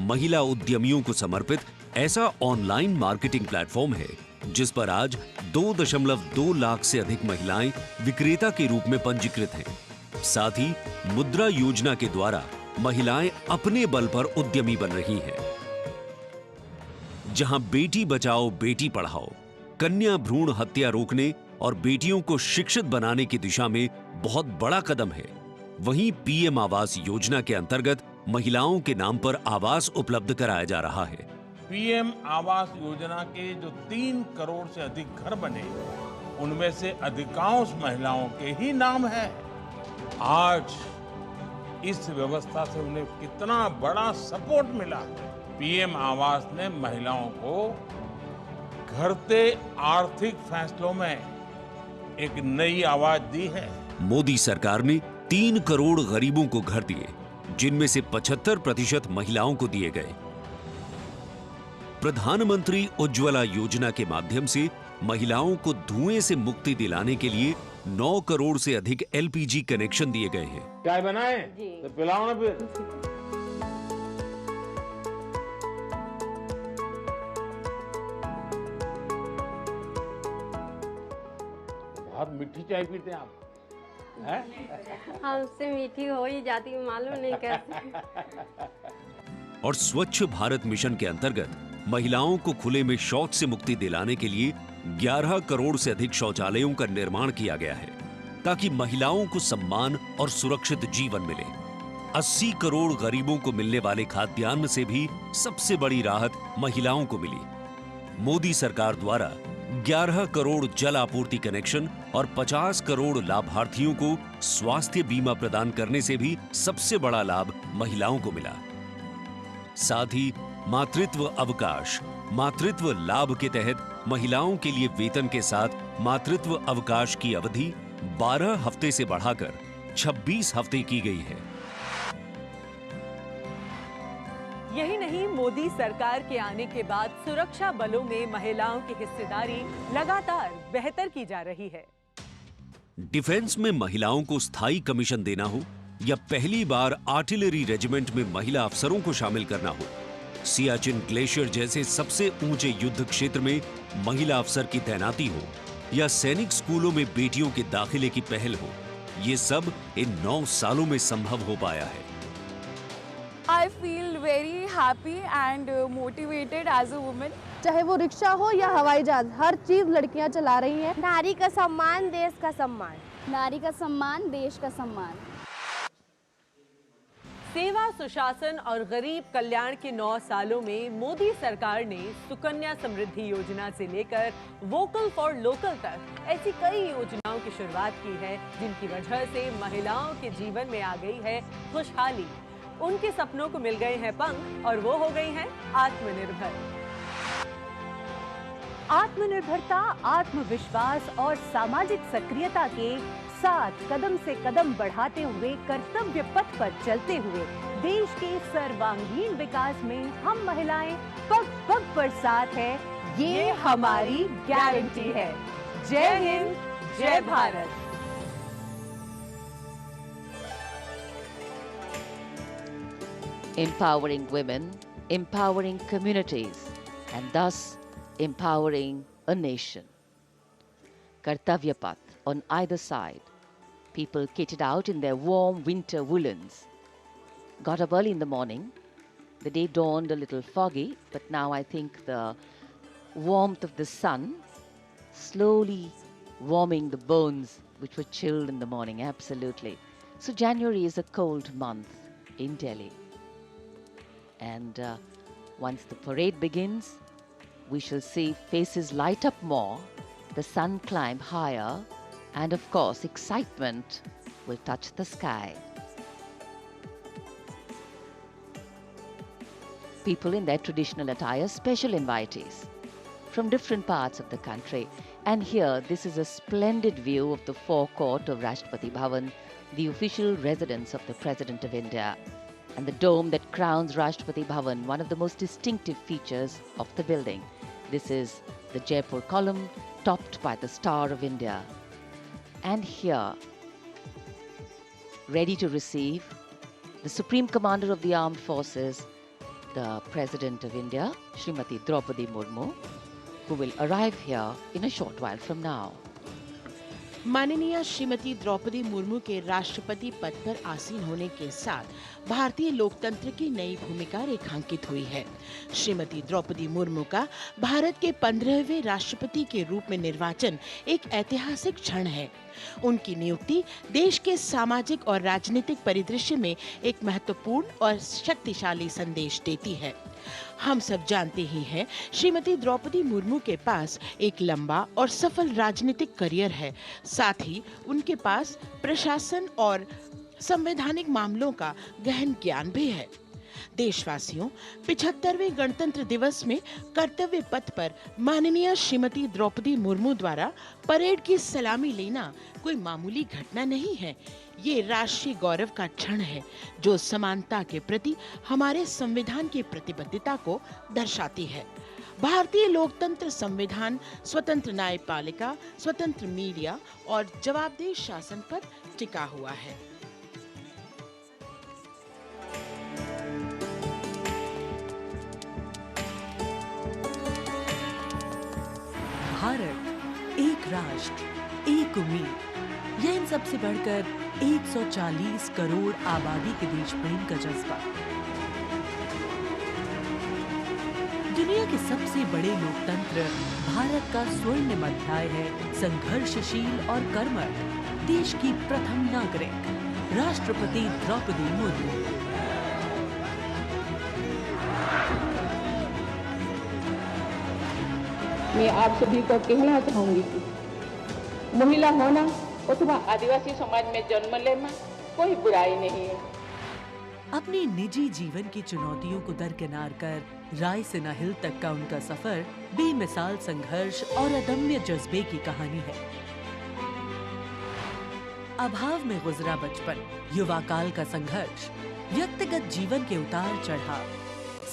महिला उद्यमियों को समर्पित ऐसा ऑनलाइन मार्केटिंग प्लेटफॉर्म है जिस पर आज 2.2 लाख से अधिक महिलाएं विक्रेता के रूप में पंजीकृत हैं। साथ ही मुद्रा योजना के द्वारा महिलाएं अपने बल पर उद्यमी बन रही हैं। जहां बेटी बचाओ बेटी पढ़ाओ, कन्या भ्रूण हत्या रोकने और बेटियों को शिक्षित बनाने की दिशा में बहुत बड़ा कदम है, वहीं पीएम आवास योजना के अंतर्गत महिलाओं के नाम पर आवास उपलब्ध कराया जा रहा है। पीएम आवास योजना के जो 3 करोड़ से अधिक घर बने, उनमें से अधिकांश महिलाओं के ही नाम है। आज इस व्यवस्था से उन्हें कितना बड़ा सपोर्ट मिला। पीएम आवास ने महिलाओं को घरते आर्थिक फैसलों में एक नई आवाज दी है। मोदी सरकार ने 3 करोड़ गरीबों को घर दिए, जिनमें से 75% महिलाओं को दिए गए। प्रधानमंत्री उज्ज्वला योजना के माध्यम से महिलाओं को धुएं से मुक्ति दिलाने के लिए 9 करोड़ से अधिक एलपीजी कनेक्शन दिए गए हैं। चाय बनाए तो पिलाओ ना फिर। बहुत मीठी चाय पीते हैं आप, हैं? हमसे मीठी हो ही जाती, मालूम नहीं कैसे। और स्वच्छ भारत मिशन के अंतर्गत महिलाओं को खुले में शौच से मुक्ति दिलाने के लिए 11 करोड़ से अधिक शौचालयों का निर्माण किया गया है, ताकि महिलाओं को सम्मान और सुरक्षित जीवन मिले। 80 करोड़ गरीबों को मिलने वाले खाद्यान्न से भी सबसे बड़ी राहत महिलाओं को मिली। मोदी सरकार द्वारा 11 करोड़ जल आपूर्ति कनेक्शन और 50 करोड़ लाभार्थियों को स्वास्थ्य बीमा प्रदान करने से भी सबसे बड़ा लाभ महिलाओं को मिला। साथ ही मातृत्व अवकाश, मातृत्व लाभ के तहत महिलाओं के लिए वेतन के साथ मातृत्व अवकाश की अवधि 12 हफ्ते से बढ़ाकर 26 हफ्ते की गई है। यही नहीं, मोदी सरकार के आने के बाद सुरक्षा बलों में महिलाओं की हिस्सेदारी लगातार बेहतर की जा रही है। डिफेंस में महिलाओं को स्थायी कमीशन देना हो या पहली बार आर्टिलरी रेजिमेंट में महिला अफसरों को शामिल करना हो, सियाचिन ग्लेशियर जैसे सबसे ऊंचे युद्ध क्षेत्र में महिला अफसर की तैनाती हो या सैनिक स्कूलों में बेटियों के दाखिले की पहल हो, ये सब इन 9 सालों में संभव हो पाया है। I feel very happy and motivated as a woman. चाहे वो रिक्शा हो या हवाई जहाज, हर चीज लड़कियां चला रही हैं। नारी का सम्मान, देश का सम्मान। नारी का सम्मान, देश का सम्मान। सेवा, सुशासन और गरीब कल्याण के 9 सालों में मोदी सरकार ने सुकन्या समृद्धि योजना से लेकर वोकल फॉर लोकल तक ऐसी कई योजनाओं की शुरुआत की है, जिनकी वजह से महिलाओं के जीवन में आ गई है खुशहाली। उनके सपनों को मिल गए हैं पंख और वो हो गई हैं आत्मनिर्भर। आत्मनिर्भरता, आत्मविश्वास और सामाजिक सक्रियता के साथ कदम से कदम बढ़ाते हुए कर्तव्य पथ पर चलते हुए देश के सर्वांगीण विकास में हम महिलाएं पग पग पर साथ है, ये हमारी गारंटी है। जय हिंद, जय Bharat. Empowering women, empowering communities, and thus empowering a nation. Kartavya Path on either side. People kitted out in their warm winter woolens. Got up early in the morning. The day dawned a little foggy, but now I think the warmth of the sun slowly warming the bones which were chilled in the morning, absolutely. So January is a cold month in Delhi. And once the parade begins, we shall see faces light up more, the sun climb higher, and of course, excitement will touch the sky. People in their traditional attire, special invitees from different parts of the country. And here, this is a splendid view of the forecourt of Rashtrapati Bhavan, the official residence of the President of India, and the dome that crowns Rashtrapati Bhavan, one of the most distinctive features of the building. This is the Jaipur column, topped by the Star of India. And here, ready to receive the Supreme Commander of the Armed Forces, the President of India, Srimati Draupadi Murmu, who will arrive here in a short while from now. माननीय श्रीमती द्रौपदी मुर्मू के राष्ट्रपति पद पर आसीन होने के साथ भारतीय लोकतंत्र की नई भूमिका रेखांकित हुई है। श्रीमती द्रौपदी मुर्मू का भारत के 15वें राष्ट्रपति के रूप में निर्वाचन एक ऐतिहासिक क्षण है। उनकी नियुक्ति देश के सामाजिक और राजनीतिक परिदृश्य में एक महत्वपूर्ण और शक्तिशाली संदेश देती है। हम सब जानते ही हैं, श्रीमती द्रौपदी मुर्मू के पास एक लंबा और सफल राजनीतिक करियर है। साथ ही उनके पास प्रशासन और संवैधानिक मामलों का गहन ज्ञान भी है। देशवासियों, 75वें गणतंत्र दिवस में कर्तव्य पथ पर माननीय श्रीमती द्रौपदी मुर्मू द्वारा परेड की सलामी लेना कोई मामूली घटना नहीं है। ये राष्ट्रीय गौरव का क्षण है, जो समानता के प्रति हमारे संविधान की प्रतिबद्धता को दर्शाती है। भारतीय लोकतंत्र संविधान स्वतंत्र न्यायपालिका, स्वतंत्र मीडिया और जवाबदेह शासन पर टिका हुआ है। भारत, एक राष्ट्र, एक उम्मीद, यह इन सबसे बढ़कर 140 करोड़ आबादी के देश प्रेम का जज्बा। दुनिया के सबसे बड़े लोकतंत्र भारत का स्वर्णिम अध्याय है। संघर्षशील और कर्मठ देश की प्रथम नागरिक राष्ट्रपति द्रौपदी मुर्मू। मैं आप सभी को कहना चाहूंगी कि महिला होना अथवा आदिवासी समाज में जन्म लेना कोई बुराई नहीं है। अपने निजी जीवन की चुनौतियों को दरकिनार कर रायसीना हिल तक का उनका सफर बेमिसाल संघर्ष और अदम्य जज्बे की कहानी है। अभाव में गुजरा बचपन, युवा काल का संघर्ष, व्यक्तिगत जीवन के उतार चढ़ाव,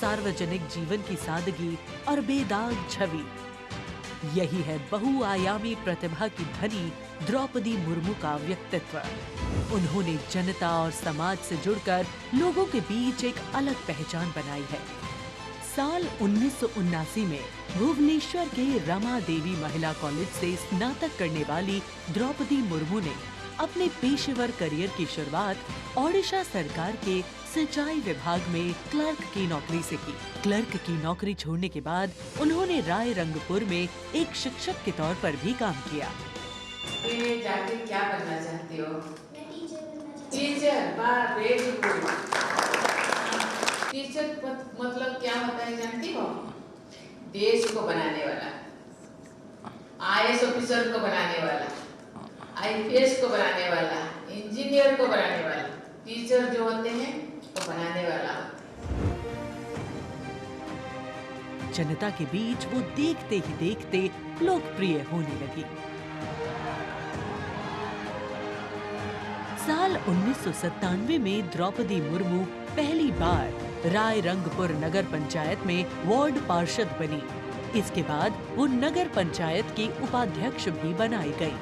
सार्वजनिक जीवन की सादगी और बेदाग छवि, यही है बहुआयामी प्रतिभा की धनी द्रौपदी मुर्मू का व्यक्तित्व। उन्होंने जनता और समाज से जुड़कर लोगों के बीच एक अलग पहचान बनाई है। साल 1979 में भुवनेश्वर के रमा देवी महिला कॉलेज से स्नातक करने वाली द्रौपदी मुर्मू ने अपने पेशेवर करियर की शुरुआत ओडिशा सरकार के सिंचाई विभाग में क्लर्क की नौकरी से की। क्लर्क की नौकरी छोड़ने के बाद उन्होंने रायरंगपुर में एक शिक्षक के तौर पर भी काम किया। जाके क्या बनना चाहती हो? टीचर। Very good. टीचर मतलब क्या होता है जानती हो? देश को बनाने वाला, IAS ऑफिसर को बनाने वाला, IPS को बनाने वाला, इंजीनियर को बनाने वाला। टीचर जो होते हैं वो बनाने वाला। जनता के बीच वो देखते ही देखते लोकप्रिय होने लगी। साल 1997 में द्रौपदी मुर्मू पहली बार रायरंगपुर नगर पंचायत में वार्ड पार्षद बनी। इसके बाद वो नगर पंचायत की उपाध्यक्ष भी बनाई गई।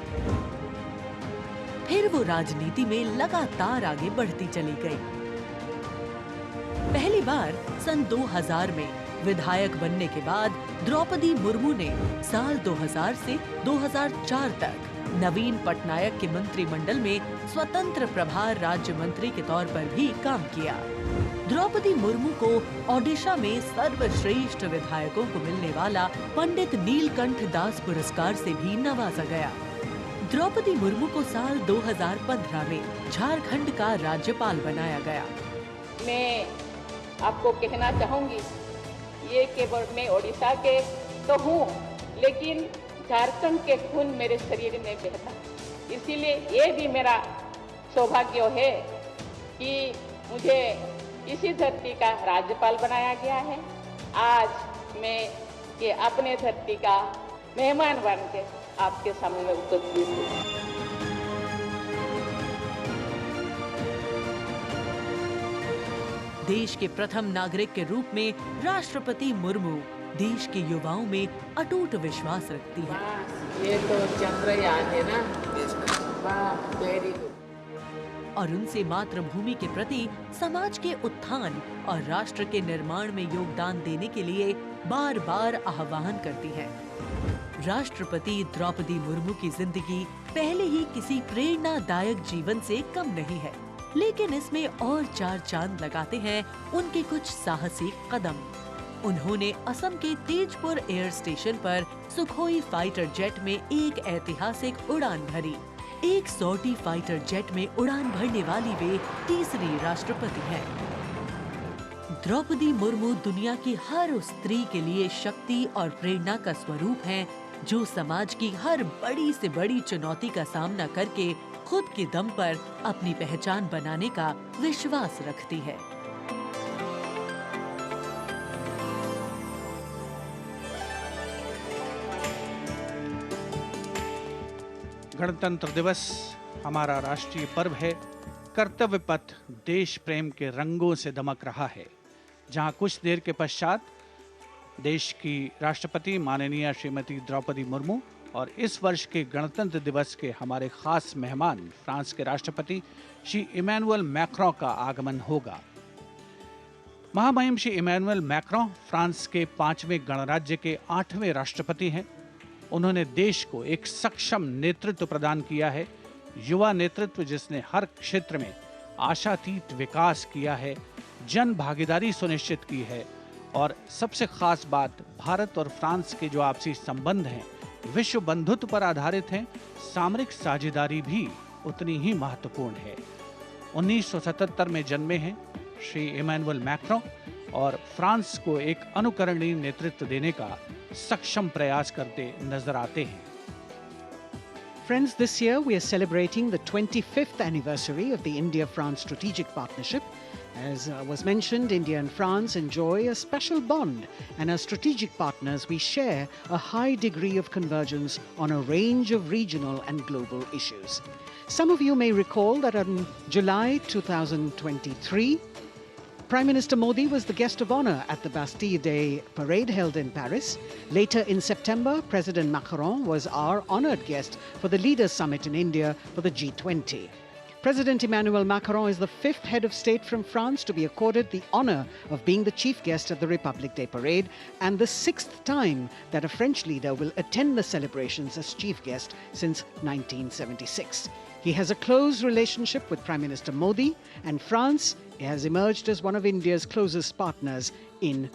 फिर वो राजनीति में लगातार आगे बढ़ती चली गई। पहली बार सन 2000 में विधायक बनने के बाद द्रौपदी मुर्मू ने साल 2000 से 2004 तक नवीन पटनायक के मंत्रिमंडल में स्वतंत्र प्रभार राज्य मंत्री के तौर पर भी काम किया। द्रौपदी मुर्मू को ओडिशा में सर्वश्रेष्ठ विधायकों को मिलने वाला पंडित नीलकंठ दास पुरस्कार से भी नवाजा गया। द्रौपदी मुर्मू को साल 2015 में झारखंड का राज्यपाल बनाया गया। मैं आपको कहना चाहूंगी, ये केवल मैं ओडिशा के तो हूँ, लेकिन झारखंड के खून मेरे शरीर में बहता। इसीलिए ये भी मेरा सौभाग्य है कि मुझे इसी धरती का राज्यपाल बनाया गया है। आज मैं ये अपने धरती का मेहमान बन के आपके सामने उपस्थित हूँ। देश के प्रथम नागरिक के रूप में राष्ट्रपति मुर्मू देश के युवाओं में अटूट विश्वास रखती है। ये तो चंद्रयान है ना, वाह, वेरी गुड। और उनसे मातृभूमि के प्रति समाज के उत्थान और राष्ट्र के निर्माण में योगदान देने के लिए बार बार आह्वान करती है। राष्ट्रपति द्रौपदी मुर्मू की जिंदगी पहले ही किसी प्रेरणादायक जीवन से कम नहीं है, लेकिन इसमें और चार चांद लगाते हैं उनके कुछ साहसिक कदम। उन्होंने असम के तेजपुर एयर स्टेशन पर सुखोई फाइटर जेट में एक ऐतिहासिक उड़ान भरी। एक सॉर्टी फाइटर जेट में उड़ान भरने वाली वे तीसरी राष्ट्रपति हैं। द्रौपदी मुर्मू दुनिया की हर उस स्त्री के लिए शक्ति और प्रेरणा का स्वरूप हैं, जो समाज की हर बड़ी से बड़ी चुनौती का सामना करके खुद के दम पर अपनी पहचान बनाने का विश्वास रखती है। गणतंत्र दिवस हमारा राष्ट्रीय पर्व है। कर्तव्य पथ देश प्रेम के रंगों से दमक रहा है, जहां कुछ देर के पश्चात देश की राष्ट्रपति माननीय श्रीमती द्रौपदी मुर्मू और इस वर्ष के गणतंत्र दिवस के हमारे खास मेहमान फ्रांस के राष्ट्रपति श्री इमैनुअल मैक्रों का आगमन होगा। महामहिम श्री इमैनुअल मैक्रों फ्रांस के 5वें गणराज्य के 8वें राष्ट्रपति हैं। उन्होंने देश को एक सक्षम नेतृत्व प्रदान किया है, युवा नेतृत्व जिसने हर क्षेत्र में आशातीत विकास किया है, जन भागीदारी सुनिश्चित की है और सबसे खास बात, भारत और फ्रांस के जो आपसी संबंध हैं विश्व बंधुत्व पर आधारित हैं। सामरिक साझेदारी भी उतनी ही महत्वपूर्ण है। 1977 में जन्मे हैं श्री इमैनुअल मैक्रों और फ्रांस को एक अनुकरणीय नेतृत्व देने का सक्षम प्रयास करते नजर आते हैं। Friends, this year we are celebrating the 25th anniversary of the India-France Strategic Partnership. As was mentioned, India and France enjoy a special bond, and as strategic partners we share a high degree of convergence on a range of regional and global issues. Some of you may recall that on July 2023, Prime Minister Modi was the guest of honor at the Bastille Day parade held in Paris. Later in September, President Macron was our honored guest for the Leaders Summit in India for the G20. President Emmanuel Macron is the 5th head of state from France to be accorded the honor of being the chief guest at the Republic Day parade, and the 6th time that a French leader will attend the celebrations as chief guest since 1976. He has a close relationship with Prime Minister Modi, and France has emerged as one of India's closest partners in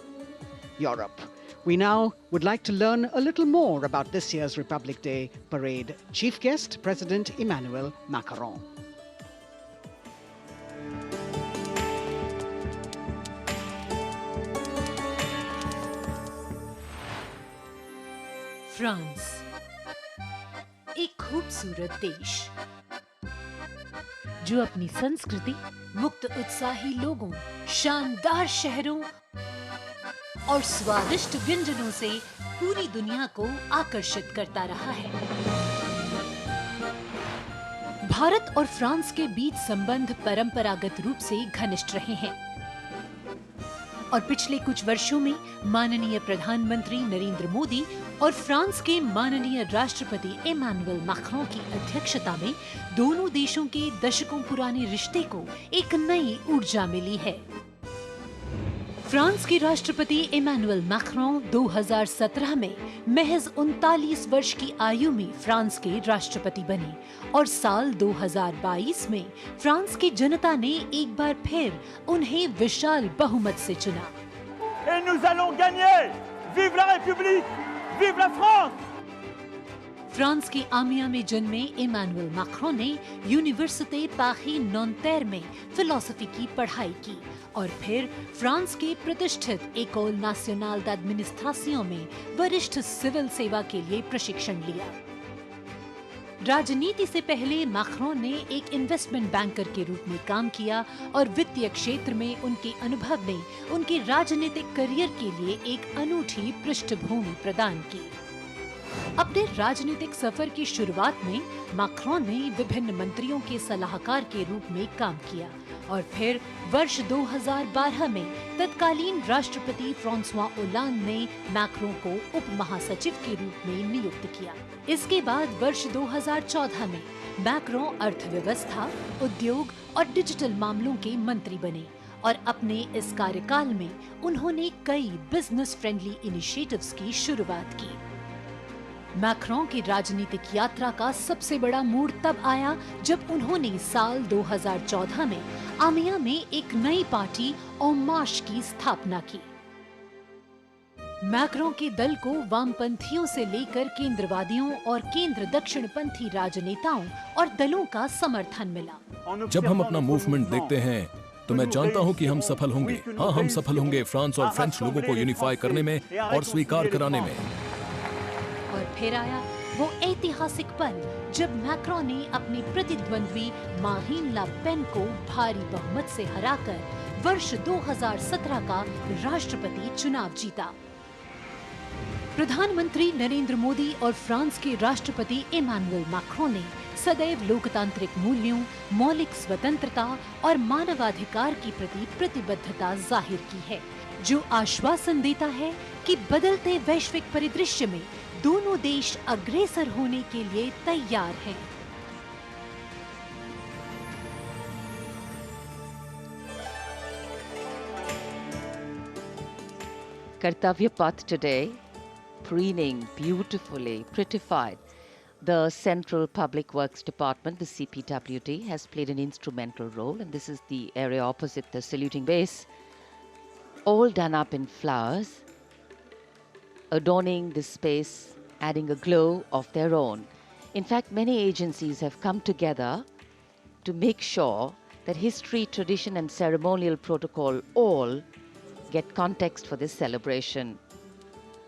Europe. We now would like to learn a little more about this year's Republic Day parade. Chief guest, President Emmanuel Macron. France, एक खूबसूरत देश जो अपनी संस्कृति, मुक्त उत्साही लोगों, शानदार शहरों और स्वादिष्ट व्यंजनों से पूरी दुनिया को आकर्षित करता रहा है। भारत और फ्रांस के बीच संबंध परंपरागत रूप से घनिष्ठ रहे हैं और पिछले कुछ वर्षों में माननीय प्रधानमंत्री नरेंद्र मोदी और फ्रांस के माननीय राष्ट्रपति इमैनुअल मैक्रों की अध्यक्षता में दोनों देशों के दशकों पुराने रिश्ते को एक नई ऊर्जा मिली है। फ्रांस के राष्ट्रपति इमैनुअल मैक्रों 2017 में महज 39 वर्ष की आयु में फ्रांस के राष्ट्रपति बने और साल 2022 में फ्रांस की जनता ने एक बार फिर उन्हें विशाल बहुमत से चुना। Et nous allons gagner! Vive la République! Vive la France! France के आमिया में जन्मे इमैनुअल मैक्रों ने यूनिवर्सिटी पारी नॉन्तेर में फिलॉसफी की पढ़ाई की और फिर फ्रांस के प्रतिष्ठित एकोल नेशनल d'administration में वरिष्ठ सिविल सेवा के लिए प्रशिक्षण लिया। राजनीति से पहले मैक्रों ने एक इन्वेस्टमेंट बैंकर के रूप में काम किया और वित्तीय क्षेत्र में उनके अनुभव ने उनके राजनीतिक करियर के लिए एक अनूठी पृष्ठभूमि प्रदान की। अपने राजनीतिक सफर की शुरुआत में मैक्रों ने विभिन्न मंत्रियों के सलाहकार के रूप में काम किया और फिर वर्ष 2012 में तत्कालीन राष्ट्रपति फ्रांसवा ओलांद ने मैक्रों को उप महासचिव के रूप में नियुक्त किया। इसके बाद वर्ष 2014 में मैक्रों अर्थव्यवस्था, उद्योग और डिजिटल मामलों के मंत्री बने और अपने इस कार्यकाल में उन्होंने कई बिजनेस फ्रेंडली इनिशिएटिव्स की शुरुआत की। मैक्रों की राजनीतिक यात्रा का सबसे बड़ा मोड़ तब आया जब उन्होंने साल 2014 में आमिया में एक नई पार्टी En Marche की स्थापना की। मैक्रों के दल को वामपंथियों से लेकर केंद्रवादियों और केंद्र दक्षिणपंथी राजनेताओं और दलों का समर्थन मिला। जब हम अपना मूवमेंट देखते हैं तो मैं जानता हूं कि हम सफल होंगे। हाँ, हम सफल होंगे फ्रांस और फ्रेंच लोगों को यूनिफाई करने में और स्वीकार कराने में। और फिर आया वो ऐतिहासिक पल जब मैक्रों ने अपनी प्रतिद्वंद्वी मारीन ला पेन को भारी बहुमत से हराकर वर्ष 2017 का राष्ट्रपति चुनाव जीता। प्रधानमंत्री नरेंद्र मोदी और फ्रांस के राष्ट्रपति इमैनुअल मैक्रों ने सदैव लोकतांत्रिक मूल्यों, मौलिक स्वतंत्रता और मानवाधिकार के प्रति प्रतिबद्धता जाहिर की है, जो आश्वासन देता है कि बदलते वैश्विक परिदृश्य में दोनों देश अग्रसर होने के लिए तैयार हैं। Kartavya Path today, preening beautifully, prettified. The Central Public Works Department, the CPWD, has played an instrumental role, and this is the area opposite the saluting base, all done up in flowers, adorning this space, adding a glow of their own. In fact, many agencies have come together to make sure that history, tradition and ceremonial protocol all get context for this celebration,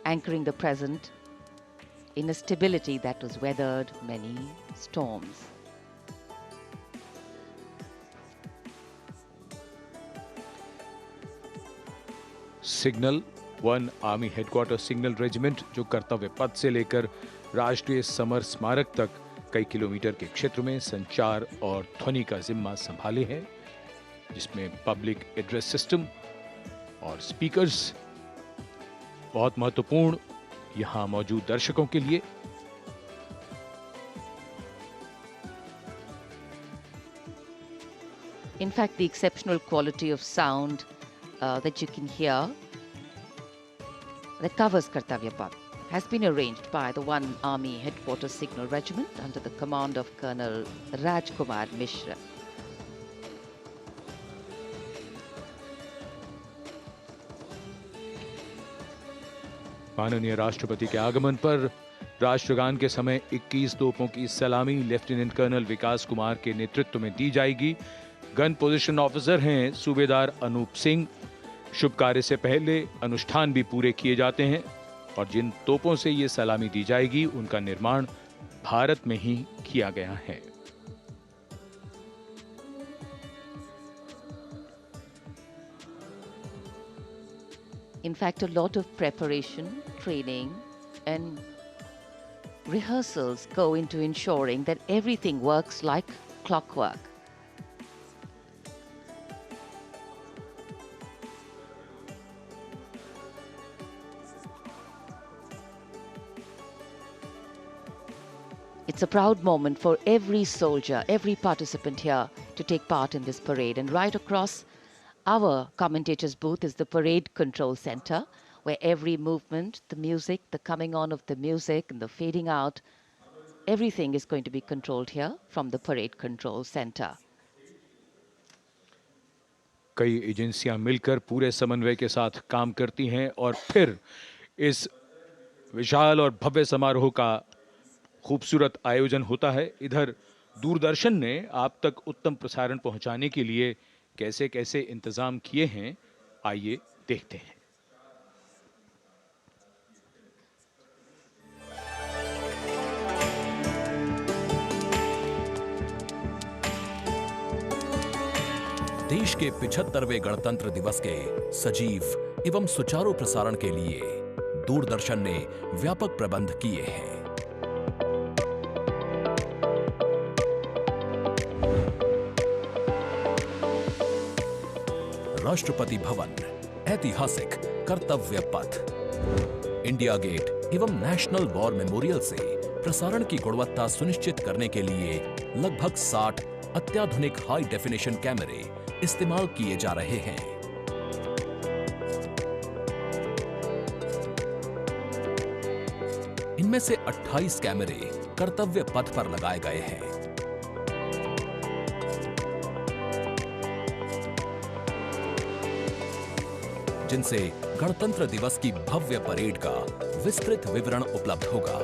anchoring the present in a stability that was weathered many storms. Signal 1 army headquarter signal regiment, जो कर्तव्य पथ से लेकर राष्ट्रीय summer स्मारक तक कई kilometre के क्षेत्र में संचार और ध्वनि का जिम्मा संभाले हैं, जिसमें पब्लिक एड्रेस सिस्टम और स्पीकर्स बहुत महत्वपूर्ण यहां मौजूद दर्शकों के लिए। In fact, the exceptional quality of sound that you can hear that covers Kartavya Path has been arranged by the 1 Army Headquarters Signal Regiment under the command of Colonel Rajkumar Mishra. माननीय राष्ट्रपति के आगमन पर राष्ट्रगान के समय 21 तोपों की सलामी लेफ्टिनेंट कर्नल विकास कुमार के नेतृत्व में दी जाएगी। गन पोजीशन ऑफिसर हैं सूबेदार अनूप सिंह। शुभ कार्य से पहले अनुष्ठान भी पूरे किए जाते हैं। और जिन तोपों से ये सलामी दी जाएगी उनका निर्माण भारत में ही किया गया है। In fact, a lot of preparation, training, and rehearsals go into ensuring that everything works like clockwork. It's a proud moment for every soldier, every participant here to take part in this parade. And right across our commentator's booth is the Parade Control Center, where every movement, the music, the coming on of the music and the fading out, everything is going to be controlled here from the Parade Control Center. कई एजेंसियां मिलकर पूरे समन्वय के साथ काम करती हैं और फिर इस विशाल और भव्य समारोह का खूबसूरत आयोजन होता है। इधर दूरदर्शन ने आप तक उत्तम प्रसारण पहुंचाने के लिए कैसे कैसे इंतजाम किए हैं, आइए देखते हैं। देश के 75वें गणतंत्र दिवस के सजीव एवं सुचारू प्रसारण के लिए दूरदर्शन ने व्यापक प्रबंध किए हैं। राष्ट्रपति भवन, ऐतिहासिक कर्तव्य पथ, इंडिया गेट एवं नेशनल वॉर मेमोरियल से प्रसारण की गुणवत्ता सुनिश्चित करने के लिए लगभग 60 अत्याधुनिक हाई डेफिनेशन कैमरे इस्तेमाल किए जा रहे हैं। इनमें से 28 कैमरे कर्तव्य पथ पर लगाए गए हैं। जिनसे गणतंत्र दिवस की भव्य परेड का विस्तृत विवरण उपलब्ध होगा।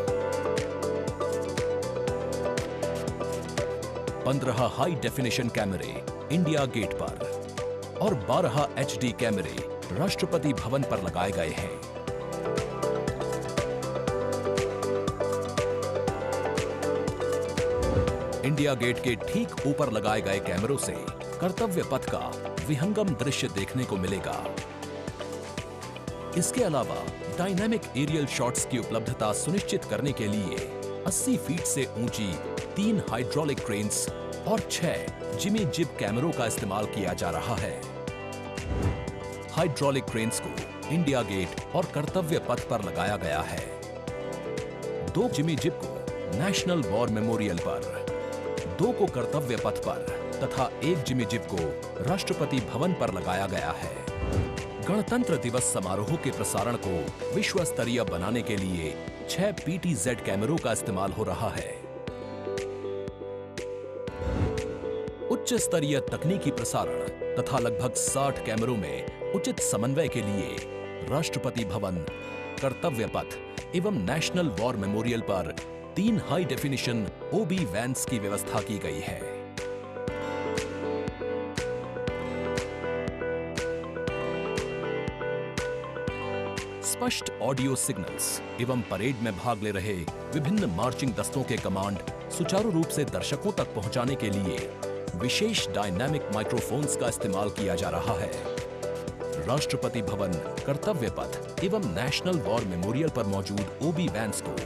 15 हाई डेफिनेशन कैमरे इंडिया गेट पर और 12 HD कैमरे राष्ट्रपति भवन पर लगाए गए हैं। इंडिया गेट के ठीक ऊपर लगाए गए कैमरों से कर्तव्य पथ का विहंगम दृश्य देखने को मिलेगा। इसके अलावा डायनामिक एरियल शॉट्स की उपलब्धता सुनिश्चित करने के लिए 80 फीट से ऊंची 3 हाइड्रोलिक क्रेन्स और 6 जिमी जिब कैमरों का इस्तेमाल किया जा रहा है। हाइड्रोलिक क्रेन्स को इंडिया गेट और कर्तव्य पथ पर लगाया गया है। 2 जिमी जिब को नेशनल वॉर मेमोरियल पर, 2 को कर्तव्य पथ पर तथा 1 जिमी जिब को राष्ट्रपति भवन पर लगाया गया है। गणतंत्र दिवस समारोह के प्रसारण को विश्व स्तरीय बनाने के लिए 6 PTZ कैमरों का इस्तेमाल हो रहा है। उच्च स्तरीय तकनीकी प्रसारण तथा लगभग 60 कैमरों में उचित समन्वय के लिए राष्ट्रपति भवन, कर्तव्य पथ एवं नेशनल वॉर मेमोरियल पर 3 हाई डेफिनेशन OB वैन्स की व्यवस्था की गई है। स्पष्ट ऑडियो सिग्नल्स एवं परेड में भाग ले रहे विभिन्न मार्चिंग दस्तों के कमांड सुचारू रूप से दर्शकों तक पहुंचाने के लिए विशेष डायनामिक माइक्रोफोन्स का इस्तेमाल किया जा रहा है। राष्ट्रपति भवन, कर्तव्य पथ एवं नेशनल वॉर मेमोरियल पर मौजूद OB वैन्स को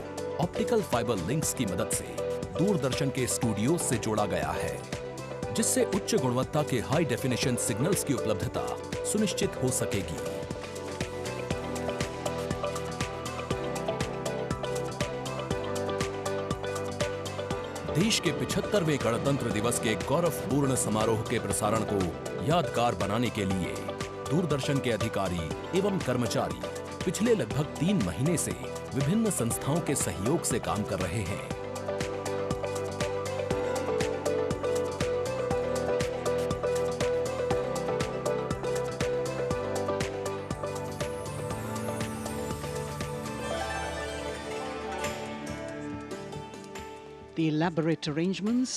ऑप्टिकल फाइबर लिंक्स की मदद से दूरदर्शन के स्टूडियो से जोड़ा गया है, जिससे उच्च गुणवत्ता के हाई डेफिनेशन सिग्नल्स की उपलब्धता सुनिश्चित हो सकेगी। देश के 75वें गणतंत्र दिवस के गौरवपूर्ण समारोह के प्रसारण को यादगार बनाने के लिए दूरदर्शन के अधिकारी एवं कर्मचारी पिछले लगभग 3 महीने से विभिन्न संस्थाओं के सहयोग से काम कर रहे हैं। The elaborate arrangements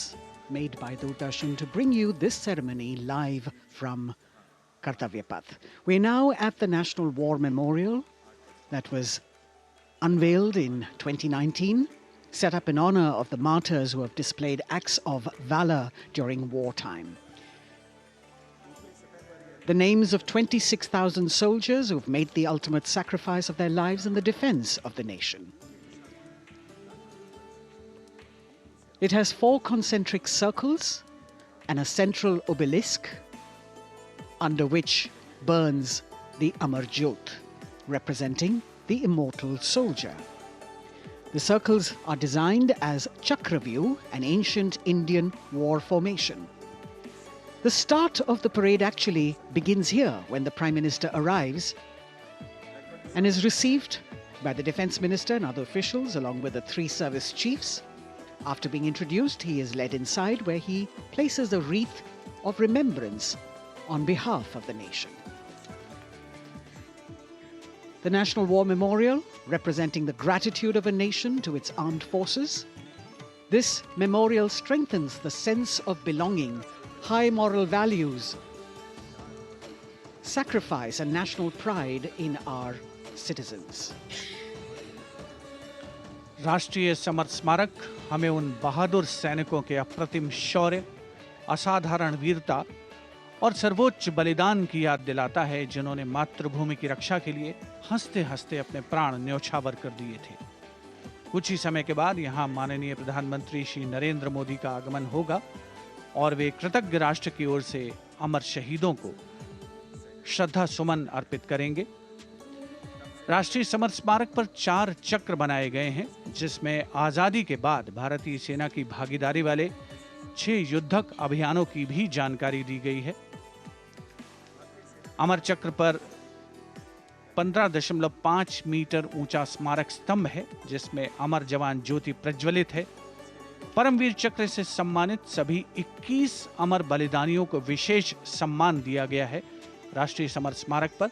made by Doordarshan to bring you this ceremony live from Kartavya Path. We're now at the National War Memorial that was unveiled in 2019, set up in honor of the martyrs who have displayed acts of valor during wartime. The names of 26,000 soldiers who've made the ultimate sacrifice of their lives in the defense of the nation. It has 4 concentric circles and a central obelisk under which burns the Amar Jyot, representing the immortal soldier. The circles are designed as Chakravyu, an ancient Indian war formation. The start of the parade actually begins here when the Prime Minister arrives and is received by the Defence Minister and other officials along with the 3 service chiefs. After being introduced, he is led inside where he places a wreath of remembrance on behalf of the nation. The National War Memorial, representing the gratitude of a nation to its armed forces. This memorial strengthens the sense of belonging, high moral values, sacrifice and national pride in our citizens. राष्ट्रीय summer स्मारक हमें उन बहादुर सैनिकों के अप्रतिम शौर्य, असाधारण वीरता और सर्वोच्च बलिदान की याद दिलाता है जिन्होंने मातृभूमि की रक्षा के लिए हंसते हंसते अपने प्राण न्योछावर कर दिए थे। कुछ ही समय के बाद यहाँ माननीय प्रधानमंत्री श्री नरेंद्र मोदी का आगमन होगा और वे कृतज्ञ राष्ट्र की ओर से अमर शहीदों को श्रद्धा सुमन अर्पित करेंगे। राष्ट्रीय समर स्मारक पर 4 चक्र बनाए गए हैं जिसमें आजादी के बाद भारतीय सेना की भागीदारी वाले 6 युद्धक अभियानों की भी जानकारी दी गई है। अमर चक्र पर 15.5 मीटर ऊंचा स्मारक स्तंभ है जिसमें अमर जवान ज्योति प्रज्वलित है। परमवीर चक्र से सम्मानित सभी 21 अमर बलिदानियों को विशेष सम्मान दिया गया है राष्ट्रीय समर स्मारक पर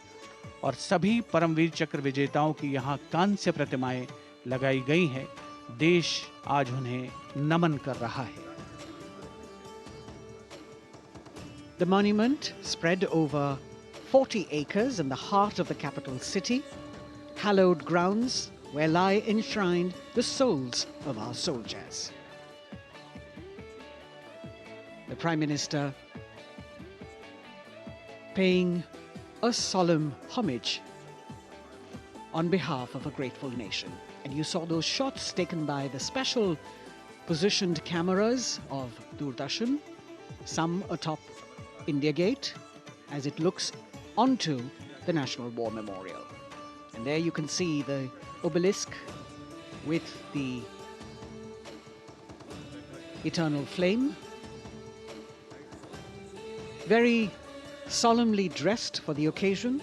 और सभी परमवीर चक्र विजेताओं की यहाँ कांस्य प्रतिमाएं लगाई गई हैं। देश आज उन्हें नमन कर रहा है। The monument, spread over 40 acres in the heart of the capital city, hallowed grounds where lie enshrined the souls of our soldiers. The Prime Minister paying a solemn homage on behalf of a grateful nation. And you saw those shots taken by the special positioned cameras of Doordarshan, some atop India Gate, as it looks onto the National War Memorial. And there you can see the obelisk with the eternal flame, very solemnly dressed for the occasion.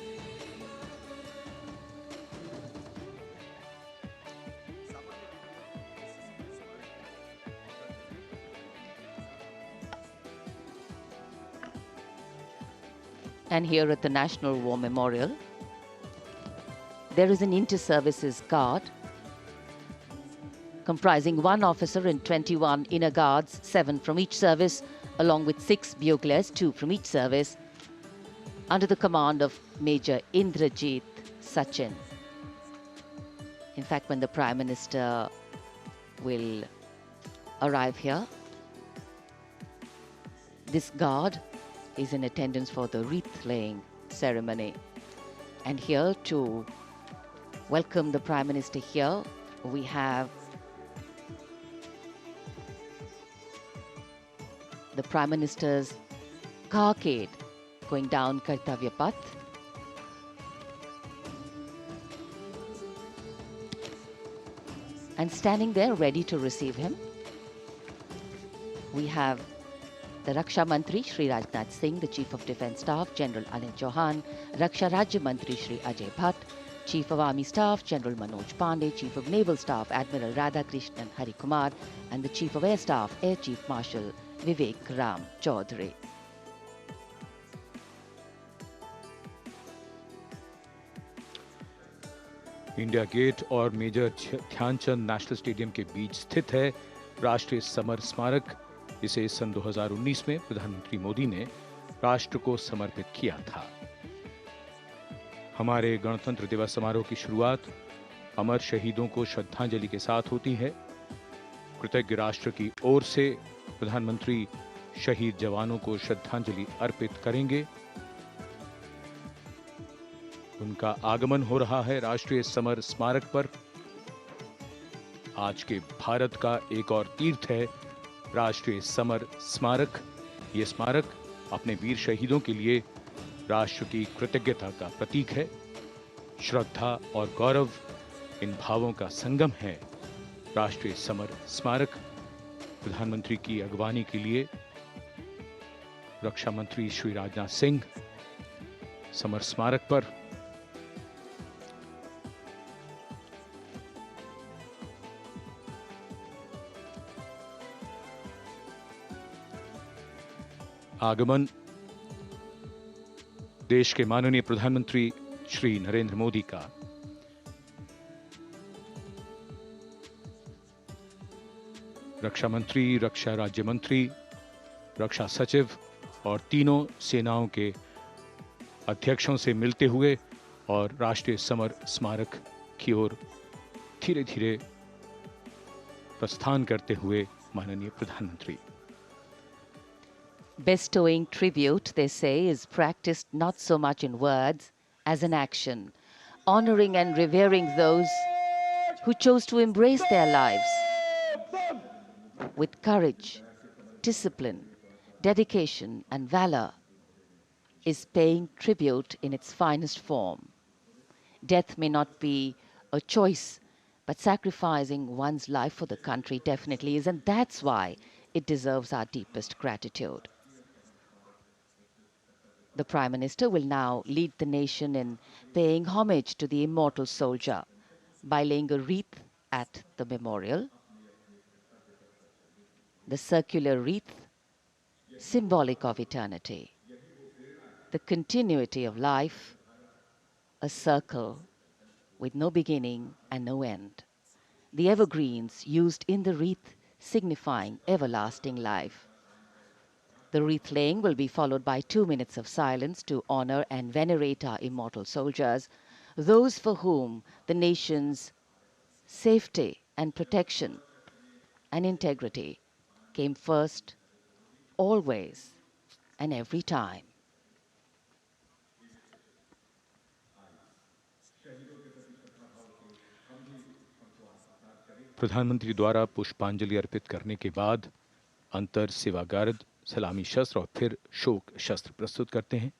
And here at the National War Memorial, there is an inter-services guard comprising 1 officer and 21 inner guards, 7 from each service, along with 6 buglers, 2 from each service, under the command of Major Indrajit Sachin. In fact, when the Prime Minister will arrive here, this guard is in attendance for the wreath-laying ceremony. And here to welcome the Prime Minister here, we have the Prime Minister's carcade going down Kartavya Path. And standing there ready to receive him, we have the Raksha Mantri Shri Rajnath Singh, the Chief of Defence Staff General Anil Chauhan, Raksha Rajya Mantri Shri Ajay Bhatt, Chief of Army Staff General Manoj Pandey, Chief of Naval Staff Admiral Radhakrishnan Hari Kumar, and the Chief of Air Staff Air Chief Marshal Vivek Ram Chaudhary. India gate और major Dhyan Chand national stadium के बीच स्थित है राष्ट्रीय summer स्मारक। इसे सन 2019 में प्रधानमंत्री मोदी ने राष्ट्र को समर्पित किया था। हमारे गणतंत्र दिवस समारोह की शुरुआत अमर शहीदों को श्रद्धांजलि के साथ होती है। कृतज्ञ राष्ट्र की ओर से प्रधानमंत्री शहीद जवानों को श्रद्धांजलि अर्पित करेंगे। उनका आगमन हो रहा है राष्ट्रीय समर स्मारक पर। आज के भारत का एक और तीर्थ है राष्ट्रीय समर स्मारक। ये स्मारक अपने वीर शहीदों के लिए राष्ट्र की कृतज्ञता का प्रतीक है। श्रद्धा और गौरव, इन भावों का संगम है राष्ट्रीय समर स्मारक। प्रधानमंत्री की अगवानी के लिए रक्षा मंत्री श्री राजनाथ सिंह समर स्मारक पर। आगमन देश के माननीय प्रधानमंत्री श्री नरेंद्र मोदी का। रक्षा मंत्री, रक्षा राज्य मंत्री, रक्षा सचिव और तीनों सेनाओं के अध्यक्षों से मिलते हुए और राष्ट्रीय समर स्मारक की ओर धीरे धीरे प्रस्थान करते हुए माननीय प्रधानमंत्री। Bestowing tribute, they say, is practiced not so much in words as in action, honoring and revering those who chose to embrace their lives with courage, discipline, dedication, and valor, is paying tribute in its finest form. Death may not be a choice, but sacrificing one's life for the country definitely is, and that's why it deserves our deepest gratitude. The Prime Minister will now lead the nation in paying homage to the immortal soldier by laying a wreath at the memorial. The circular wreath, symbolic of eternity, the continuity of life, a circle with no beginning and no end. The evergreens used in the wreath signifying everlasting life. The wreath laying will be followed by 2 minutes of silence to honor and venerate our immortal soldiers, those for whom the nation's safety and protection and integrity came first, always and every time. प्रधानमंत्री द्वारा पुष्पांजलि अर्पित करने के बाद अंतर सेवा guard सलामी शस्त्र और फिर शोक शस्त्र प्रस्तुत करते हैं।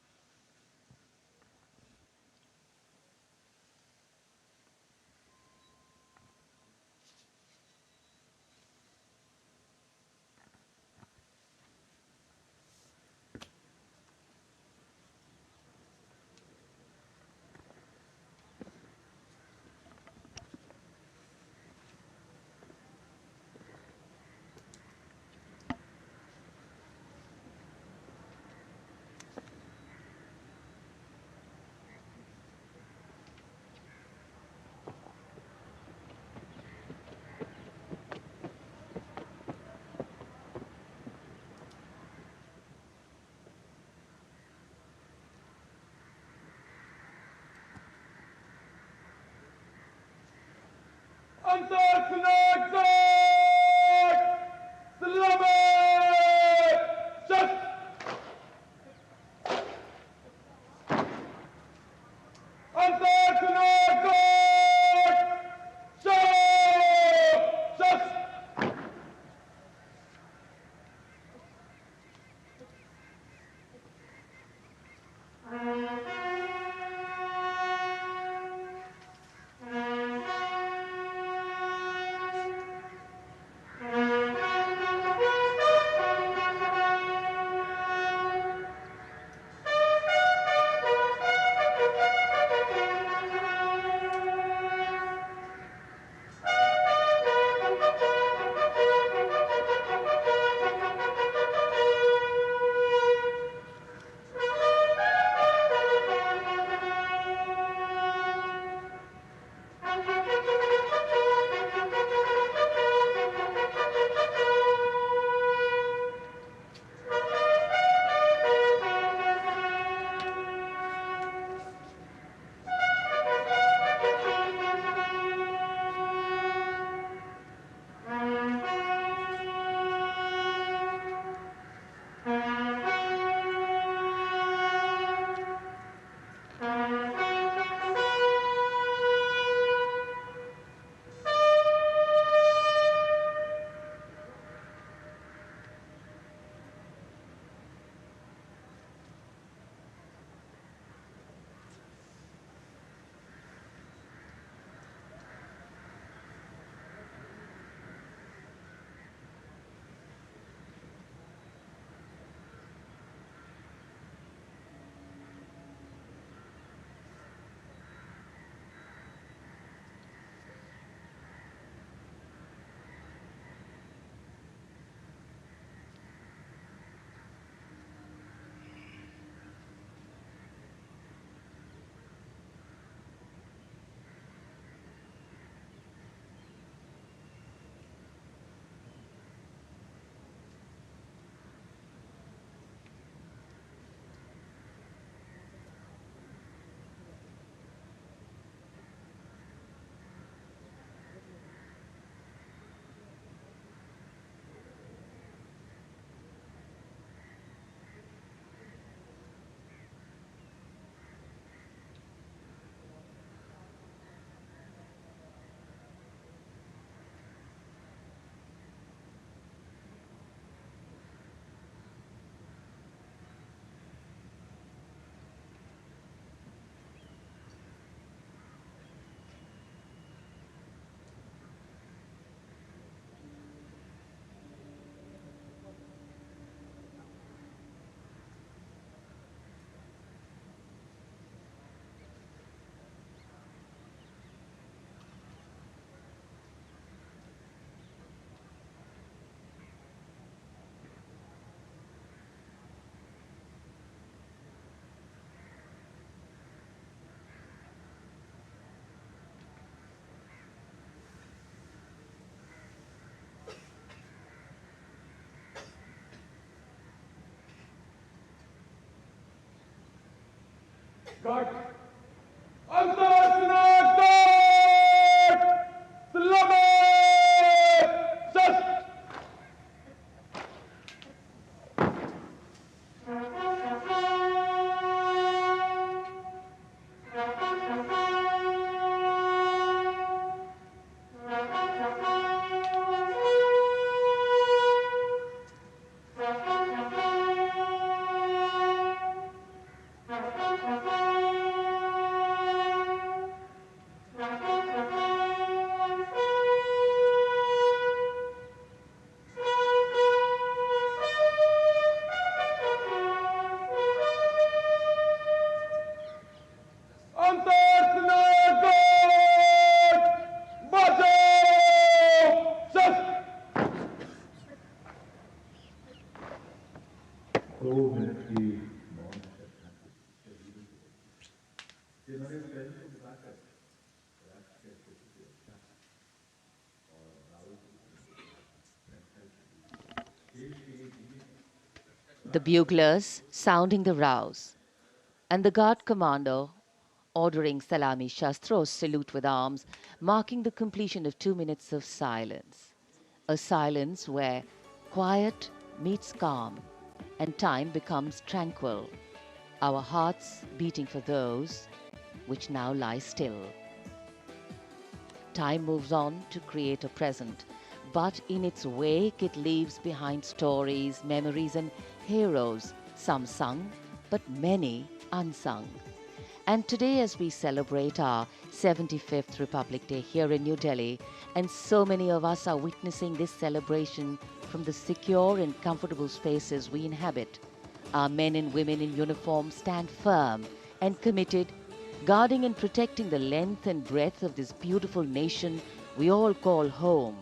The buglers sounding the rouse, and the guard commander ordering Salami Shastros salute with arms, marking the completion of 2 minutes of silence. A silence where quiet meets calm and time becomes tranquil, our hearts beating for those which now lie still. Time moves on to create a present, but in its wake it leaves behind stories, memories and heroes, some sung, but many unsung. And today, as we celebrate our 75th Republic Day here in New Delhi, and so many of us are witnessing this celebration from the secure and comfortable spaces we inhabit, our men and women in uniform stand firm and committed, guarding and protecting the length and breadth of this beautiful nation we all call home,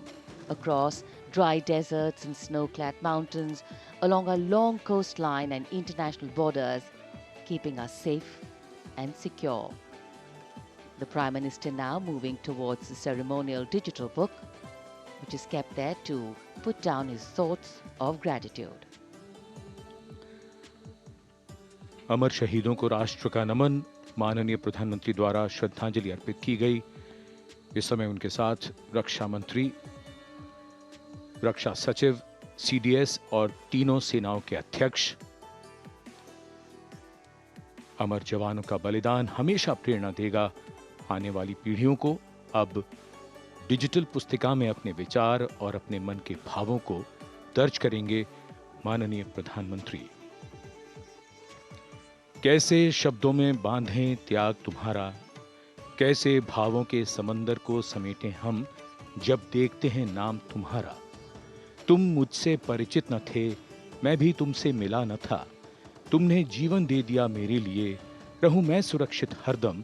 across dry deserts and snow-clad mountains, along our long coastline and international borders, keeping us safe and secure. The Prime Minister now moving towards the ceremonial digital book, which is kept there to put down his thoughts of gratitude. अमर शहीदों को राष्ट्र का नमन, माननीय प्रधानमंत्री द्वारा श्रद्धांजलि अर्पित की गई। इस समय उनके साथ रक्षा मंत्री, रक्षा सचिव, सीडीएस और तीनों सेनाओं के अध्यक्ष। अमर जवानों का बलिदान हमेशा प्रेरणा देगा आने वाली पीढ़ियों को। अब डिजिटल पुस्तिका में अपने विचार और अपने मन के भावों को दर्ज करेंगे माननीय प्रधानमंत्री। कैसे शब्दों में बांधें त्याग तुम्हारा, कैसे भावों के समंदर को समेटें हम जब देखते हैं नाम तुम्हारा। तुम मुझसे परिचित न थे, मैं भी तुमसे मिला न था, तुमने जीवन दे दिया मेरे लिए, रहूं मैं सुरक्षित हरदम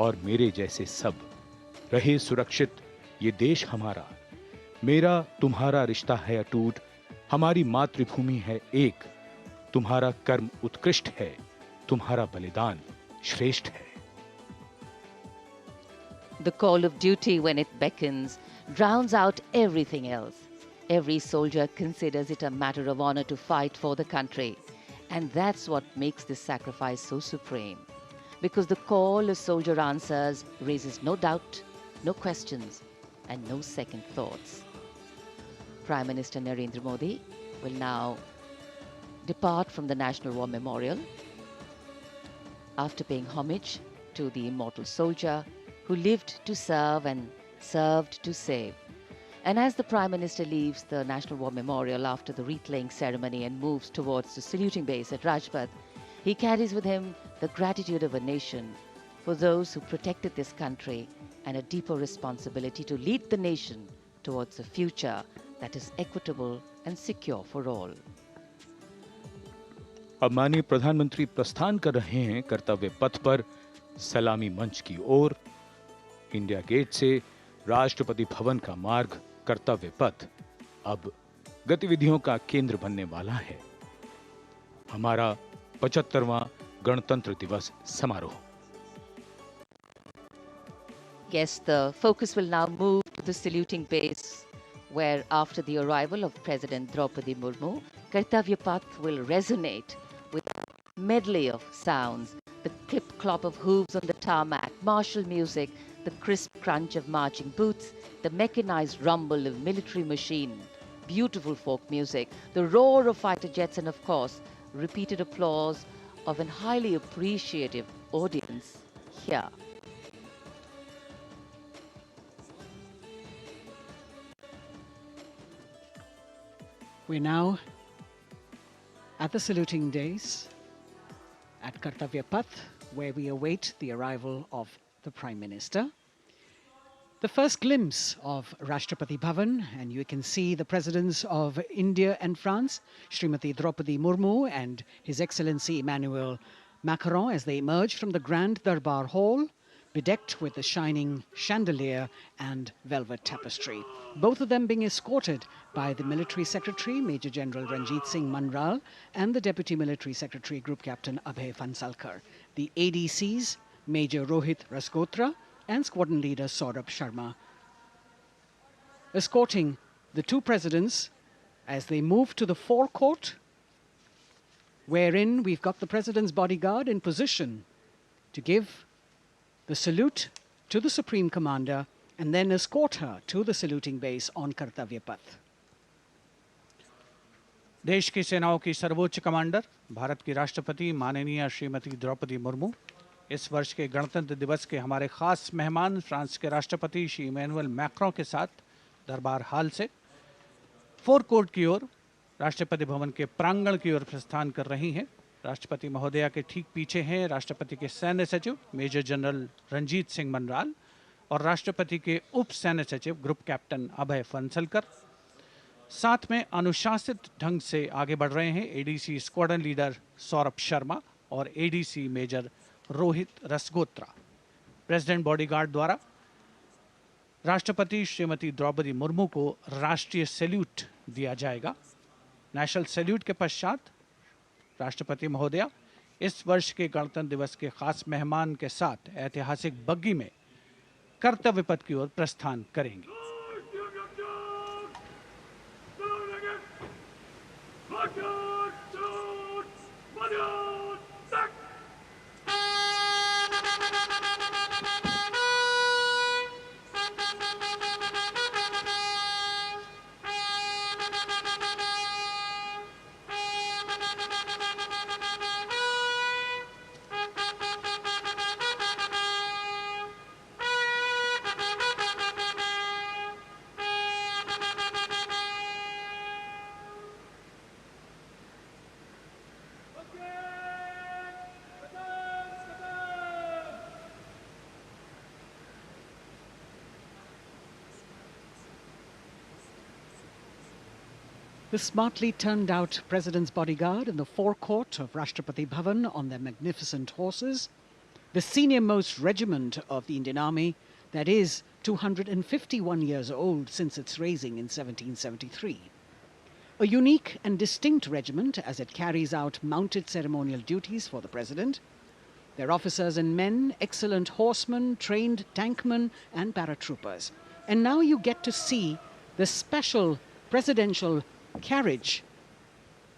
और मेरे जैसे सब रहे सुरक्षित ये देश हमारा। मेरा तुम्हारा रिश्ता है अटूट, हमारी मातृभूमि है एक, तुम्हारा कर्म उत्कृष्ट है, तुम्हारा बलिदान श्रेष्ठ है। The call of duty, when it beckons, drowns out everything else. Every soldier considers it a matter of honor to fight for the country. And that's what makes this sacrifice so supreme. Because the call a soldier answers raises no doubt, no questions, and no second thoughts. Prime Minister Narendra Modi will now depart from the National War Memorial after paying homage to the immortal soldier who lived to serve and served to save. And as the Prime Minister leaves the National War Memorial after the wreath-laying ceremony and moves towards the saluting base at Rajpath, he carries with him the gratitude of a nation for those who protected this country and a deeper responsibility to lead the nation towards a future that is equitable and secure for all. अब माननीय प्रधानमंत्री प्रस्थान कर रहे हैं कर्तव्य पथ पर सलामी मंच की ओर। इंडिया गेट से राष्ट्रपति भवन का मार्ग कर्तव्य पथ अब गतिविधियों का केंद्र बनने वाला है। हमारा 75वां गणतंत्र दिवस समारोह। Yes, the focus will now move to the saluting base, where after the arrival of President Draupadi Murmu, Kartavya Path will resonate with a medley of sounds, the clip-clop of hooves on the tarmac, martial music, the crisp crunch of marching boots, the mechanized rumble of military machine, beautiful folk music, the roar of fighter jets, and of course, repeated applause of an highly appreciative audience here. We're now at the saluting days at Kartavya Path, where we await the arrival of the Prime Minister. The first glimpse of Rashtrapati Bhavan, and you can see the presidents of India and France, Srimati Draupadi Murmu and His Excellency Emmanuel Macron, as they emerge from the Grand Darbar Hall, bedecked with the shining chandelier and velvet tapestry. Both of them being escorted by the Military Secretary, Major General Ranjit Singh Manral, and the Deputy Military Secretary, Group Captain Abhay Fansalkar. The ADCs, Major Rohit Rasgotra and Squadron Leader Saurabh Sharma, escorting the two presidents as they move to the forecourt, wherein we've got the President's bodyguard in position to give the salute to the Supreme Commander and then escort her to the saluting base on Kartavya Path. देश की सेनाओं की सर्वोच्च commander Bharat की राष्ट्रपति माननीय श्रीमती द्रौपदी मुर्मू इस वर्ष के गणतंत्र दिवस के हमारे खास मेहमान फ्रांस के राष्ट्रपति श्री इमैनुअल मैक्रों के साथ दरबार हाल से फोर कोर्ट की ओर राष्ट्रपति भवन के प्रांगण की ओर प्रस्थान कर रही हैं। राष्ट्रपति महोदया के ठीक पीछे हैं राष्ट्रपति के सैन्य सचिव मेजर जनरल रंजीत सिंह मनराल और राष्ट्रपति के उप सैन्य सचिव ग्रुप कैप्टन अभय फंसलकर। साथ में अनुशासित ढंग से आगे बढ़ रहे हैं ADC squadron leader Saurabh Sharma और ADC major Rohit Rasgotra. President bodyguard द्वारा राष्ट्रपति श्रीमती द्रौपदी मुर्मू को राष्ट्रीय सैल्यूट दिया जाएगा। नेशनल सैल्यूट के पश्चात राष्ट्रपति महोदया इस वर्ष के गणतंत्र दिवस के खास मेहमान के साथ ऐतिहासिक बग्गी में कर्तव्य पथ की ओर प्रस्थान करेंगी। The smartly turned out President's bodyguard in the forecourt of Rashtrapati Bhavan on their magnificent horses, the senior-most regiment of the Indian Army that is 251 years old since its raising in 1773. A unique and distinct regiment as it carries out mounted ceremonial duties for the President. Their officers and men, excellent horsemen, trained tankmen and paratroopers. And now you get to see the special presidential carriage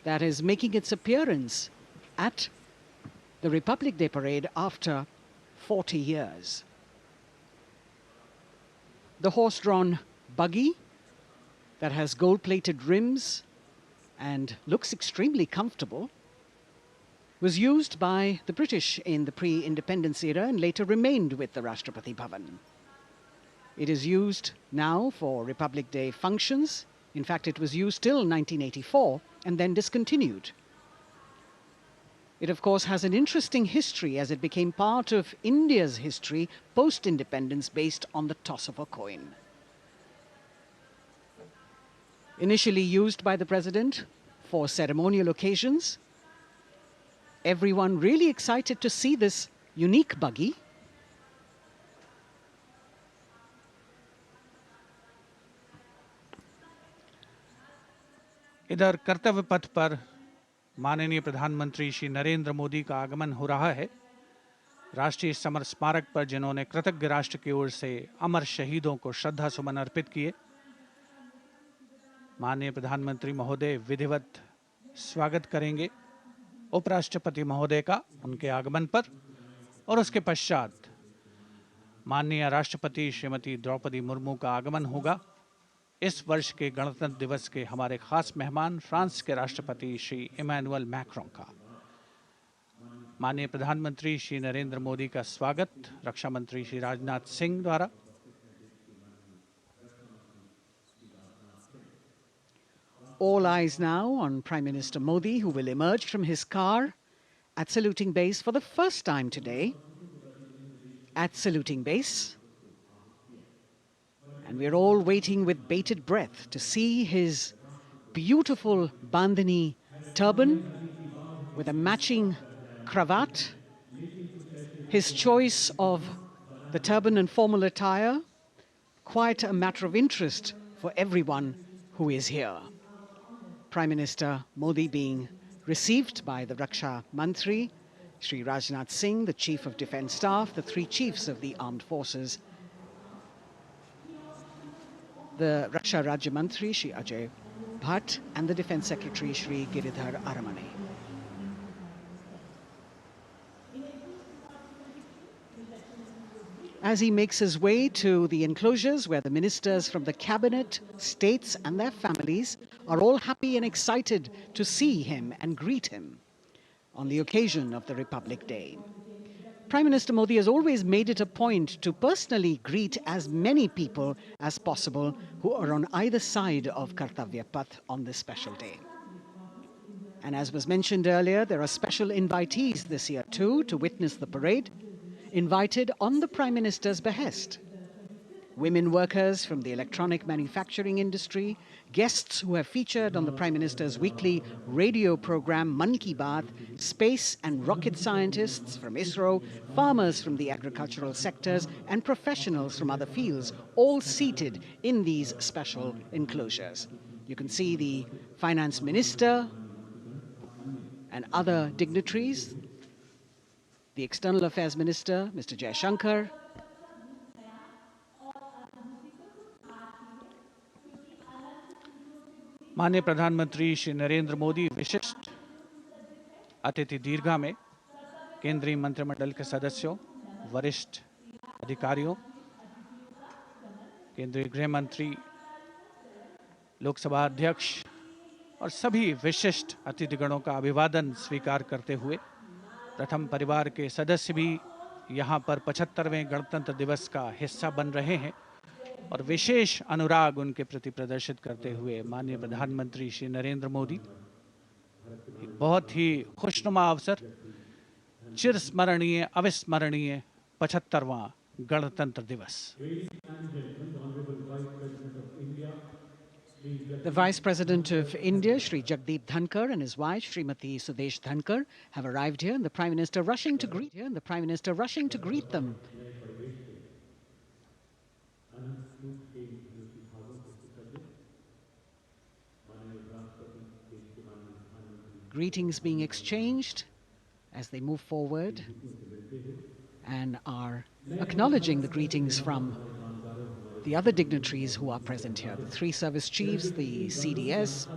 that is making its appearance at the Republic Day Parade after 40 years. The horse-drawn buggy that has gold-plated rims and looks extremely comfortable was used by the British in the pre-independence era and later remained with the Rashtrapati Bhavan. It is used now for Republic Day functions. In fact, it was used till 1984 and then discontinued. It, of course, has an interesting history as it became part of India's history post-independence based on the toss of a coin. Initially used by the President for ceremonial occasions, everyone really excited to see this unique buggy. इधर कर्तव्य पथ पर माननीय प्रधानमंत्री श्री नरेंद्र मोदी का आगमन हो रहा है। राष्ट्रीय समर स्मारक पर जिन्होंने कृतज्ञ राष्ट्र की ओर से अमर शहीदों को श्रद्धा सुमन अर्पित किए, माननीय प्रधानमंत्री महोदय विधिवत स्वागत करेंगे उपराष्ट्रपति महोदय का उनके आगमन पर और उसके पश्चात माननीय राष्ट्रपति श्रीमती द्रौपदी मुर्मू का आगमन होगा। इस वर्ष के गणतंत्र दिवस के हमारे खास मेहमान फ्रांस के राष्ट्रपति श्री इमैनुअल मैक्रों का। माननीय प्रधानमंत्री श्री नरेंद्र मोदी का स्वागत रक्षा मंत्री श्री राजनाथ सिंह द्वारा। All eyes now on Prime Minister Modi, who will emerge from his car at saluting base for the first time today. At saluting base. And we're all waiting with bated breath to see his beautiful bandhani turban with a matching cravat. His choice of the turban and formal attire, quite a matter of interest for everyone who is here. Prime Minister Modi being received by the Raksha Mantri, Shri Rajnath Singh, the Chief of Defence Staff, the three chiefs of the armed forces, the Raksha Rajya Mantri, Shri Ajay Bhatt, and the Defence Secretary, Shri Giridhar Aramane. As he makes his way to the enclosures where the ministers from the cabinet, states and their families are all happy and excited to see him and greet him on the occasion of the Republic Day. Prime Minister Modi has always made it a point to personally greet as many people as possible who are on either side of Kartavya Path on this special day. And as was mentioned earlier, there are special invitees this year too to witness the parade, invited on the Prime Minister's behest. Women workers from the electronic manufacturing industry, guests who have featured on the Prime Minister's weekly radio program Mann Ki Baat, space and rocket scientists from ISRO, farmers from the agricultural sectors and professionals from other fields, all seated in these special enclosures. You can see the Finance Minister and other dignitaries, the External Affairs Minister, Mr. Jaishankar, माननीय प्रधानमंत्री श्री नरेंद्र मोदी विशिष्ट अतिथि दीर्घा में केंद्रीय मंत्रिमंडल के सदस्यों, वरिष्ठ अधिकारियों, केंद्रीय गृह मंत्री, लोकसभा अध्यक्ष और सभी विशिष्ट अतिथिगणों का अभिवादन स्वीकार करते हुए प्रथम परिवार के सदस्य भी यहाँ पर 75वें गणतंत्र दिवस का हिस्सा बन रहे हैं और विशेष अनुराग उनके प्रति प्रदर्शित करते हुए माननीय प्रधानमंत्री श्री नरेंद्र मोदी एक बहुत ही खुशनुमा अवसर, चिरस्मरणीय अविस्मरणीय 75वां गणतंत्र दिवस। The Vice President of India, Shri Jagdeep Dhankar, and his wife, Srimati Sudesh Dhankar, have arrived here, and the Prime Minister rushing to greet them. Greetings being exchanged as they move forward and are acknowledging the greetings from the other dignitaries who are present here, the three service chiefs, the CDS.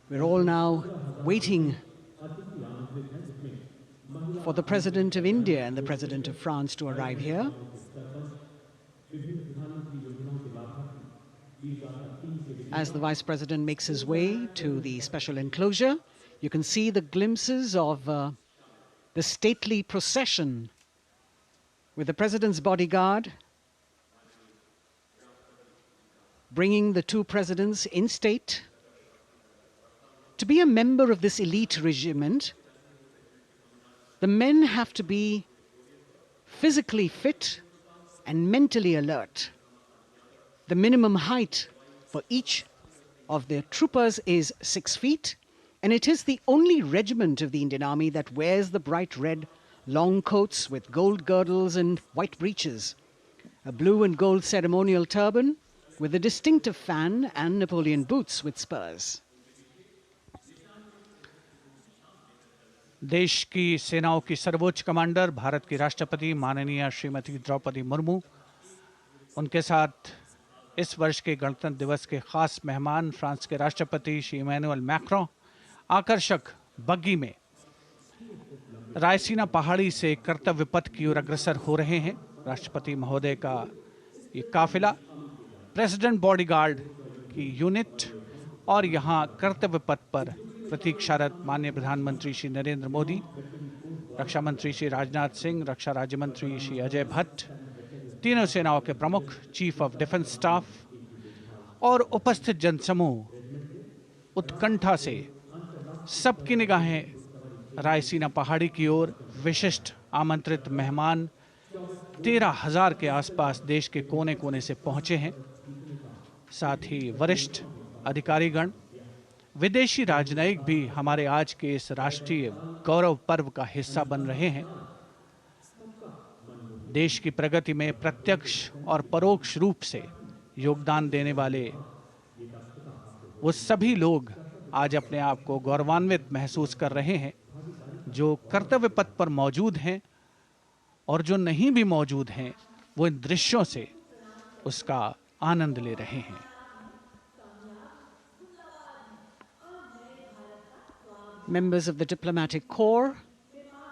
We're all now waiting for the President of India and the President of France to arrive here. As the Vice President makes his way to the special enclosure, you can see the glimpses of the stately procession with the President's bodyguard bringing the two presidents in state. To be a member of this elite regiment, the men have to be physically fit and mentally alert. The minimum height for each of the troopers is 6 feet, and it is the only regiment of the Indian Army that wears the bright red long coats with gold girdles and white breeches, a blue and gold ceremonial turban with a distinctive fan and Napoleon boots with spurs. देश की सेनाओं की सर्वोच्च commander Bharat की राष्ट्रपति माननीय श्रीमती द्रौपदी मुर्मू, उनके साथ इस वर्ष के गणतंत्र दिवस के खास मेहमान फ्रांस के राष्ट्रपति श्री इमैनुअल मैक्रों आकर्षक बग्गी में रायसीना पहाड़ी से कर्तव्य पथ की ओर अग्रसर हो रहे हैं। राष्ट्रपति महोदय का ये काफिला, प्रेसिडेंट बॉडीगार्ड की यूनिट और यहाँ कर्तव्य पथ पर प्रतीक्षारत माननीय प्रधानमंत्री श्री नरेंद्र मोदी, रक्षा मंत्री श्री राजनाथ सिंह, रक्षा राज्य मंत्री श्री अजय भट्ट, तीनों सेनाओं के प्रमुख, चीफ ऑफ डिफेंस स्टाफ और उपस्थित जनसमूह उत्कंठा से सबकी निगाहें रायसीना पहाड़ी की ओर। विशिष्ट आमंत्रित मेहमान 13,000 के आसपास देश के कोने कोने से पहुंचे हैं। साथ ही वरिष्ठ अधिकारीगण, विदेशी राजनयिक भी हमारे आज के इस राष्ट्रीय गौरव पर्व का हिस्सा बन रहे हैं। देश की प्रगति में प्रत्यक्ष और परोक्ष रूप से योगदान देने वाले वो सभी लोग आज अपने आप को गौरवान्वित महसूस कर रहे हैं, जो कर्तव्य पथ पर मौजूद हैं और जो नहीं भी मौजूद हैं, वो इन दृश्यों से उसका आनंद ले रहे हैं। Members of the diplomatic corps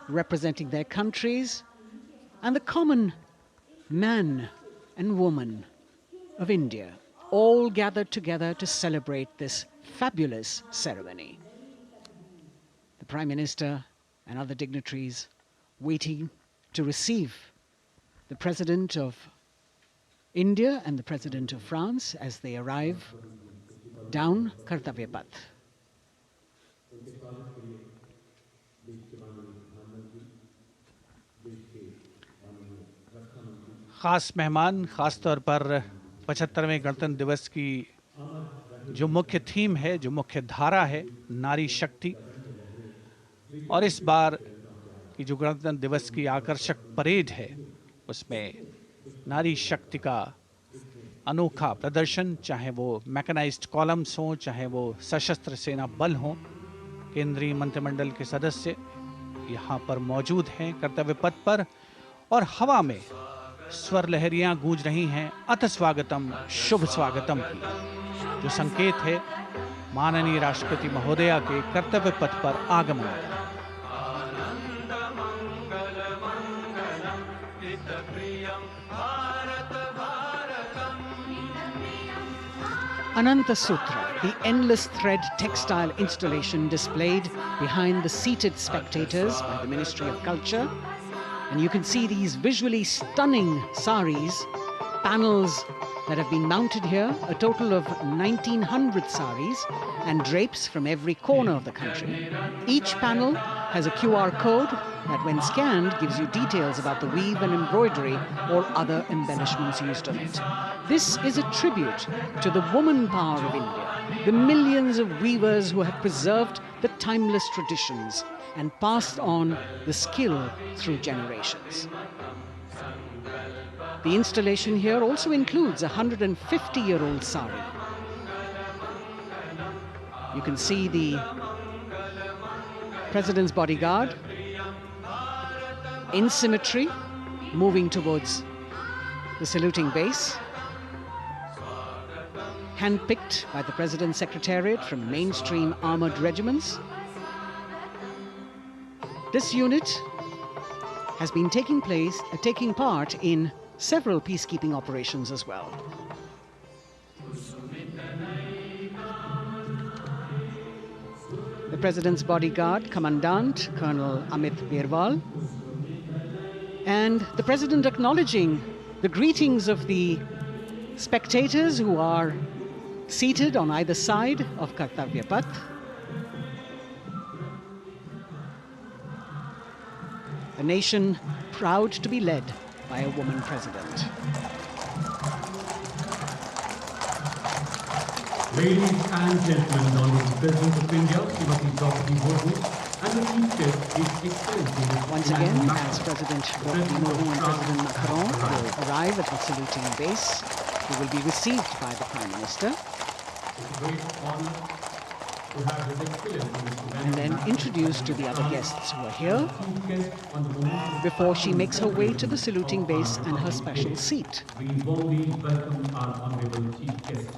representing their countries and the common man and woman of India all gathered together to celebrate this fabulous ceremony. The Prime Minister and other dignitaries waiting to receive the President of India and the President of France as they arrive down Kartavya Path. खास मेहमान, खास तौर पर 75वें गणतंत्र दिवस की जो मुख्य थीम है, जो मुख्य धारा है, नारी शक्ति, और इस बार की जो गणतंत्र दिवस की आकर्षक परेड है उसमें नारी शक्ति का अनोखा प्रदर्शन, चाहे वो मैकेनाइज्ड कॉलम्स हों, चाहे वो सशस्त्र सेना बल हों। केंद्रीय मंत्रिमंडल के सदस्य यहाँ पर मौजूद हैं कर्तव्य पथ पर, और हवा में स्वर लहरियां गूंज रही हैं अथ स्वागतम, शुभ स्वागतम की, जो संकेत है माननीय राष्ट्रपति महोदया के कर्तव्य पथ पर आगमन का। Ananta Sutra, the endless thread textile installation displayed behind the seated spectators by the Ministry of Culture. And you can see these visually stunning saris, panels that have been mounted here, a total of 1,900 saris and drapes from every corner of the country. Each panel has a QR code that when scanned gives you details about the weave and embroidery or other embellishments used on it. This is a tribute to the woman power of India, the millions of weavers who have preserved the timeless traditions and passed on the skill through generations. The installation here also includes a 150-year-old sari. You can see the President's bodyguard in symmetry moving towards the saluting base, handpicked by the President's Secretariat from mainstream armored regiments. This unit has been taking part in several peacekeeping operations as well. The President's bodyguard, Commandant Colonel Amit Birwal, and the President acknowledging the greetings of the spectators who are seated on either side of Kartavya Path. A nation proud to be led by a woman president. Ladies and gentlemen, the Honourable President of India, Srimati Draupadi Murmu, and the Chief Guest is Excellency. Once again, as President Draupadi Murmu and President Macron will arrive at the saluting base, they will be received by the Prime Minister. It's a great honour to have His Excellency and then introduced to the other guests who are here before she makes her way to the saluting base and her special seat. We warmly welcome our Honourable Chief Guest.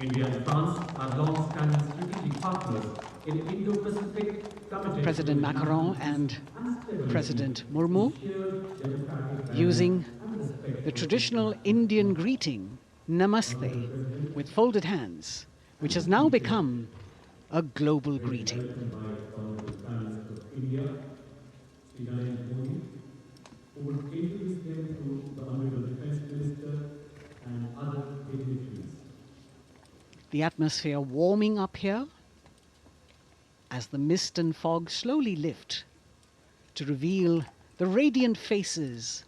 India and France are long-standing strategic partners in Indo-Pacific. President Macron and President Murmu using the traditional Indian greeting, Namaste, with folded hands, which has now become a global greeting. The atmosphere warming up here as the mist and fog slowly lift to reveal the radiant faces,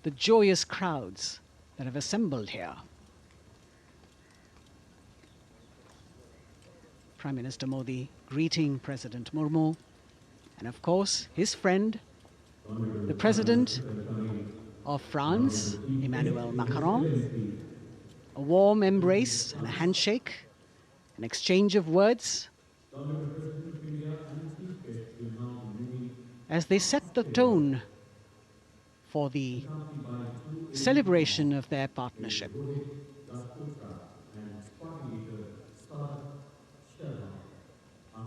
the joyous crowds that have assembled here. Prime Minister Modi greeting President Murmu, and of course his friend, the President of France, Emmanuel Macron. A warm embrace and a handshake, an exchange of words as they set the tone for the celebration of their partnership.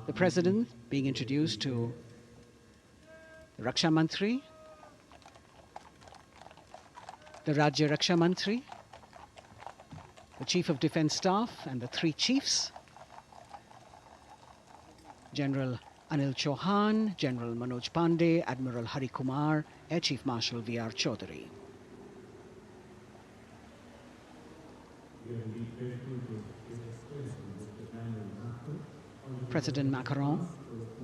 The President being introduced to the Raksha Mantri, the Rajya Raksha Mantri, the Chief of Defence Staff and the three chiefs, General Anil Chauhan, General Manoj Pandey, Admiral Hari Kumar, Air Chief Marshal V.R. Chaudhary. President Macron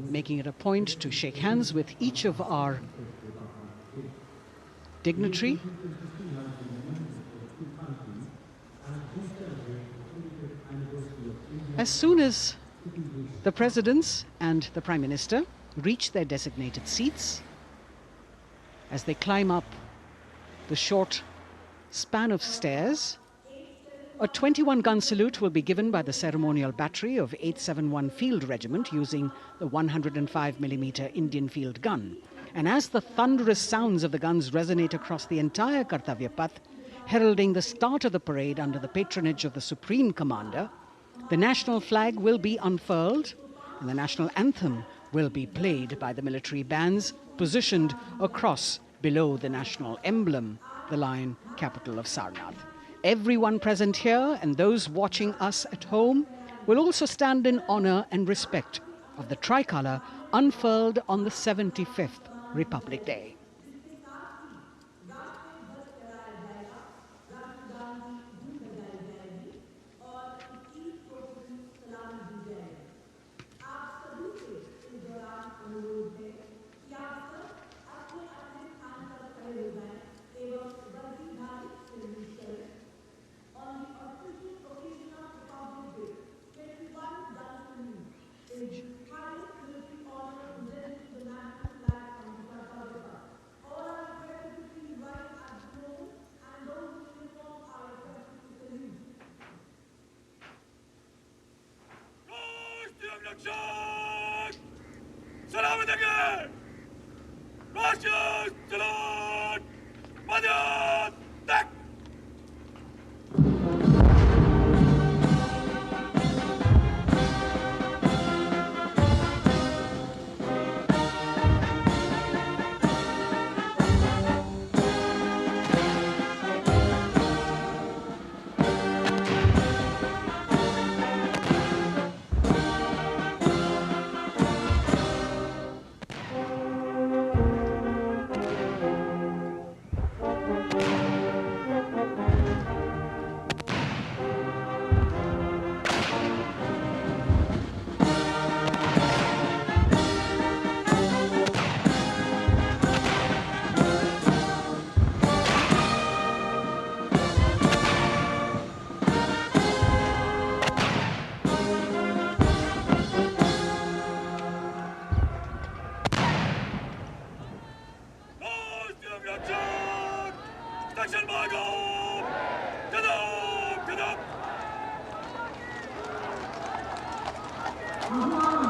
making it a point to shake hands with each of our dignitary. As soon as the presidents and the Prime Minister reach their designated seats, as they climb up the short span of stairs, a 21-gun salute will be given by the ceremonial battery of 871 Field Regiment using the 105mm Indian field gun. And as the thunderous sounds of the guns resonate across the entire Kartavya Path, heralding the start of the parade under the patronage of the Supreme Commander, the national flag will be unfurled and the national anthem will be played by the military bands positioned across below the national emblem, the lion capital of Sarnath. Everyone present here and those watching us at home will also stand in honor and respect of the tricolour unfurled on the 75th Republic Day.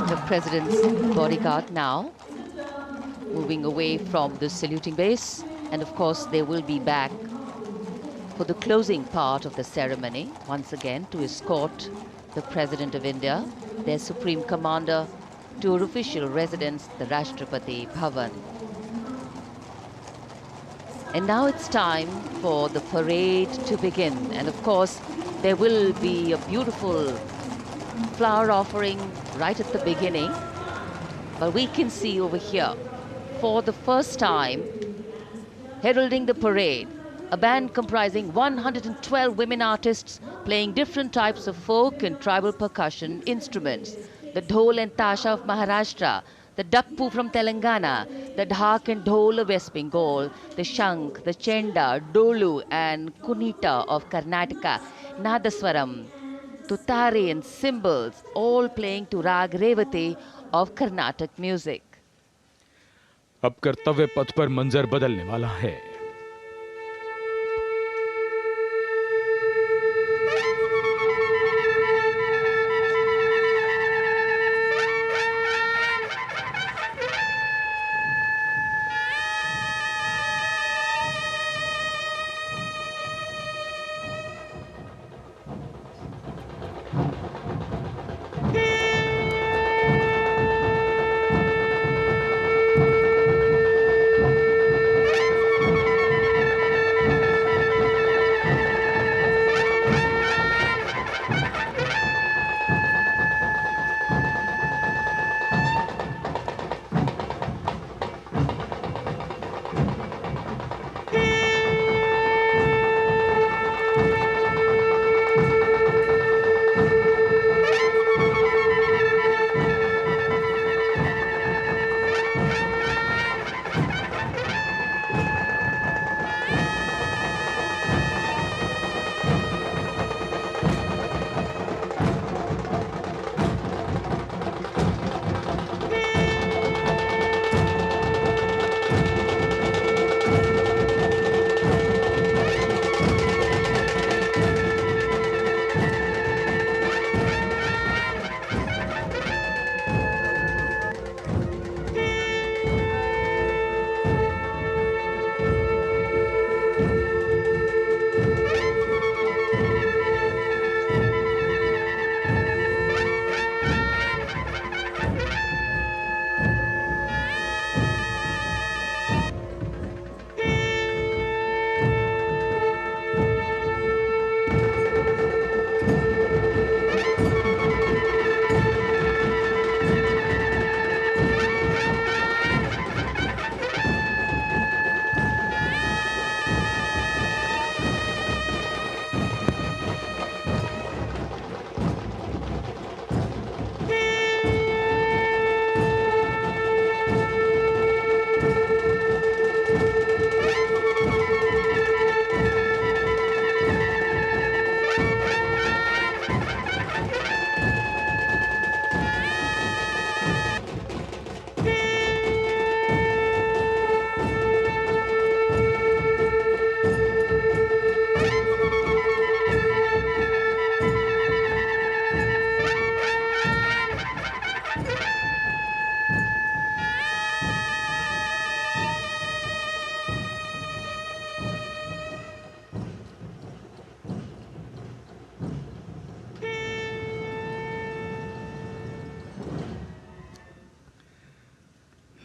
The President's bodyguard now moving away from the saluting base, and of course they will be back for the closing part of the ceremony, once again to escort the President of India, their Supreme Commander, to her official residence, the Rashtrapati Bhavan. And now it's time for the parade to begin. And of course, there will be a beautiful flower offering right at the beginning. But we can see over here, for the first time, heralding the parade, a band comprising 112 women artists playing different types of folk and tribal percussion instruments. The dhol and tasha of Maharashtra, the dakpu from Telangana, the dhak and dhol of West Bengal, the shank, the chenda, dolu and kunita of Karnataka, nadaswaram, tutari and cymbals, all playing to Rag Revati of Carnatic music. अब कर्तव्य पथ पर मंजर बदलने वाला है।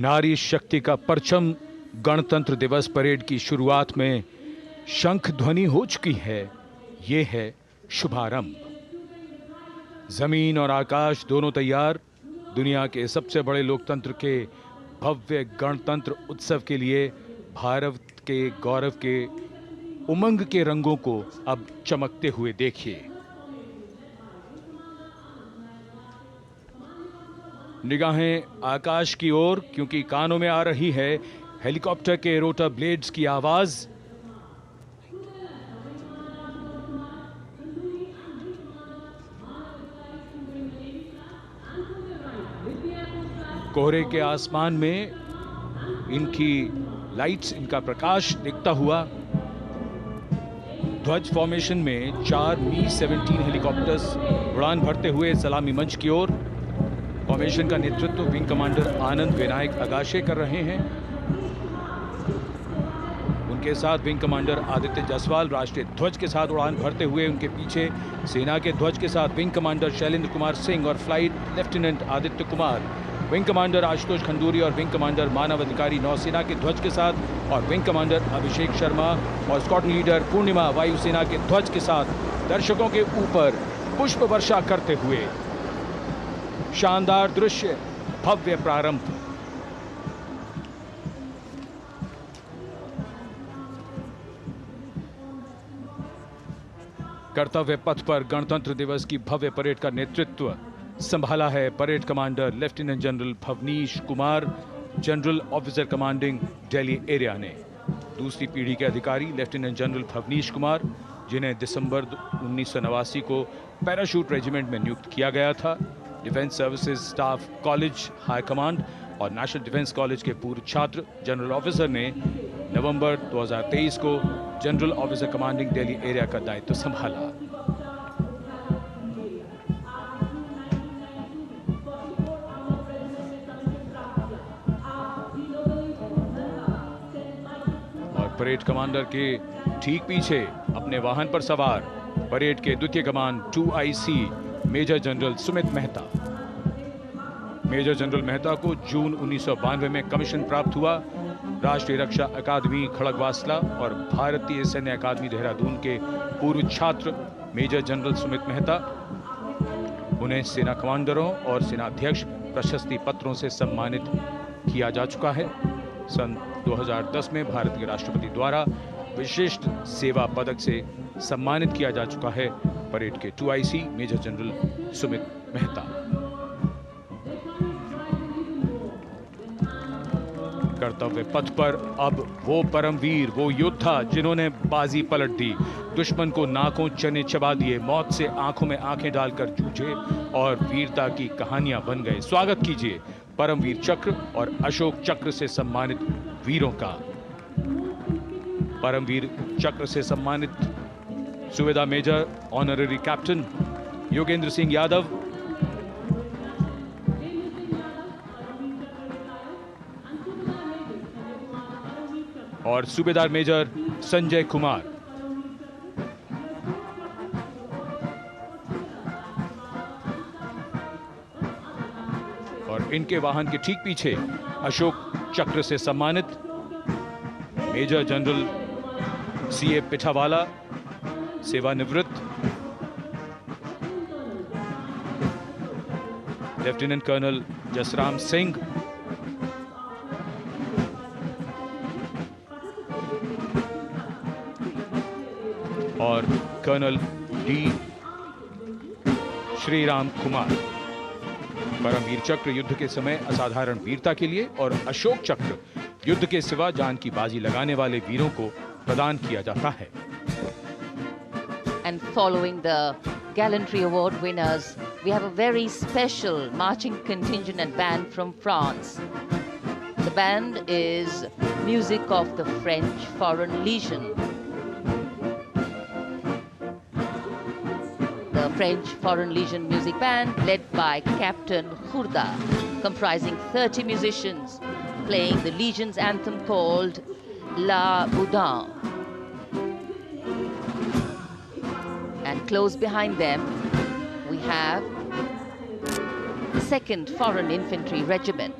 नारी शक्ति का परचम गणतंत्र दिवस परेड की शुरुआत में शंख ध्वनि हो चुकी है। ये है शुभारंभ। जमीन और आकाश दोनों तैयार। दुनिया के सबसे बड़े लोकतंत्र के भव्य गणतंत्र उत्सव के लिए भारत के गौरव के उमंग के रंगों को अब चमकते हुए देखिए। निगाहें आकाश की ओर, क्योंकि कानों में आ रही है हेलीकॉप्टर के रोटर ब्लेड्स की आवाज। कोहरे के आसमान में इनकी लाइट्स, इनका प्रकाश दिखता हुआ। ध्वज फॉर्मेशन में 4 मी-17 हेलीकॉप्टर्स उड़ान भरते हुए सलामी मंच की ओर। फॉर्मेशन का नेतृत्व विंग कमांडर आनंद विनायक अगाशे कर रहे हैं। उनके साथ विंग कमांडर आदित्य जायसवाल राष्ट्रीय ध्वज के साथ उड़ान भरते हुए उनके पीछे सेना के ध्वज के साथ विंग कमांडर शैलेंद्र कुमार सिंह और flight lieutenant Aditya Kumar, wing commander Ashutosh Khanduri और विंग कमांडर मानव अधिकारी नौसेना के ध्वज के साथ और विंग कमांडर अभिषेक शर्मा और स्क्वाड्रन लीडर पूर्णिमा वायुसेना के ध्वज के साथ दर्शकों के ऊपर पुष्प वर्षा करते हुए। शानदार दृश्य, भव्य प्रारंभ। कर्तव्य पथ पर गणतंत्र दिवस की भव्य परेड का नेतृत्व संभाला है parade commander lieutenant general Bhavnish Kumar, general officer commanding Delhi area ने। दूसरी पीढ़ी के अधिकारी लेफ्टिनेंट जनरल भवनीश कुमार, जिन्हें दिसंबर 1989 को पैराशूट रेजिमेंट में नियुक्त किया गया था, defence services staff college high command और नेशनल डिफेंस कॉलेज के पूर्व छात्र जनरल ऑफिसर ने नवंबर 2023 को general officer commanding Delhi area का दायित्व संभाला। और परेड कमांडर के ठीक पीछे अपने वाहन पर सवार परेड के द्वितीय कमान 2IC major general Sumit Mehta. Major general Mehta को जून 1992 में कमीशन प्राप्त हुआ। राष्ट्रीय रक्षा अकादमी खड़गवासला और भारतीय सैन्य अकादमी देहरादून के पूर्व छात्र मेजर जनरल सुमित मेहता। उन्हें सेना कमांडरों और सेनाध्यक्ष प्रशस्ति पत्रों से सम्मानित किया जा चुका है। सन 2010 में भारत के राष्ट्रपति द्वारा विशिष्ट सेवा पदक से सम्मानित किया जा चुका है परेड के 2IC major general Sumit Mehta. कर्तव्य पथ पर अब वो परमवीर, वो योद्धा जिन्होंने बाजी पलट दी, दुश्मन को नाकों चने चबा दिए, मौत से आंखों में आंखें डालकर जूझे और वीरता की कहानियां बन गए। स्वागत कीजिए परमवीर चक्र और अशोक चक्र से सम्मानित वीरों का। परमवीर चक्र से सम्मानित सुवेदा major honorary captain Yogendra Singh Yadav, और सूबेदार मेजर संजय कुमार। और इनके वाहन के ठीक पीछे अशोक चक्र से सम्मानित मेजर जनरल CA पिठावाला, सेवानिवृत्त, लेफ्टिनेंट कर्नल जसराम सिंह, और कर्नल D श्रीराम कुमार। परमवीर चक्र युद्ध के समय असाधारण वीरता के लिए और अशोक चक्र युद्ध के सिवा जान की बाजी लगाने वाले वीरों को प्रदान किया जाता है। And following the Gallantry Award winners, we have a very special marching contingent and band from France. The band is music of the French Foreign Legion. The French Foreign Legion music band led by Captain Khurda, comprising 30 musicians, playing the Legion's anthem called La Boudin. And close behind them, we have the 2nd Foreign Infantry Regiment.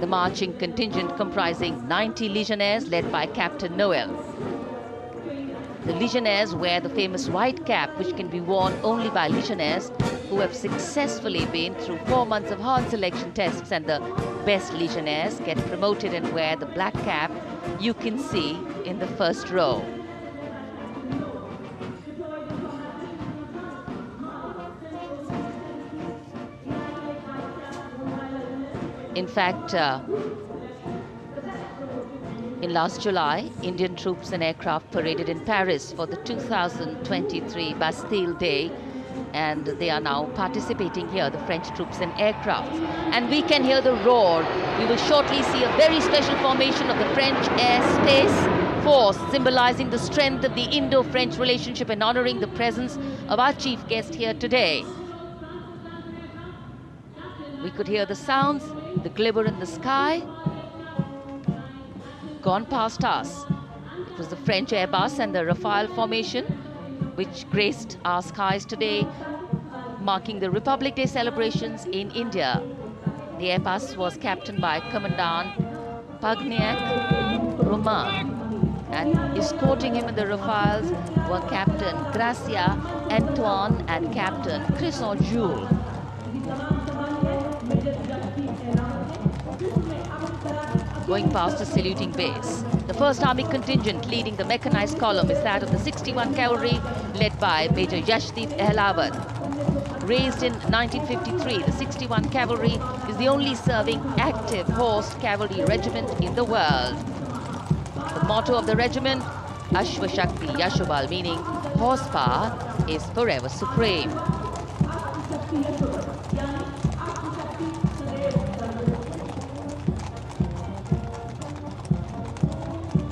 The marching contingent comprising 90 Legionnaires led by Captain Noel. The Legionnaires wear the famous white cap, which can be worn only by Legionnaires who have successfully been through 4 months of hard selection tests, and the best Legionnaires get promoted and wear the black cap you can see in the first row. In fact, in last July, Indian troops and aircraft paraded in Paris for the 2023 Bastille Day, and they are now participating here, the French troops and aircrafts. And we can hear the roar. We will shortly see a very special formation of the French Air Space Force, symbolizing the strength of the Indo-French relationship and honoring the presence of our chief guest here today. We could hear the sounds, the glimmer in the sky. gone past us. It was the French Airbus and the Rafale formation which graced our skies today, marking the Republic Day celebrations in India. The Airbus was captained by Commandant Pagniak Roman, and escorting him in the Rafales were Captain Gracia Antoine and Captain Crisson Jules. Going past the saluting base, the 1st Army contingent leading the mechanized column is that of the 61 Cavalry, led by Major Yashdeep Ehlawat. Raised in 1953, the 61 Cavalry is the only serving active horse cavalry regiment in the world. The motto of the regiment, Ashwa Shakti Yashobal, meaning horsepower is forever supreme.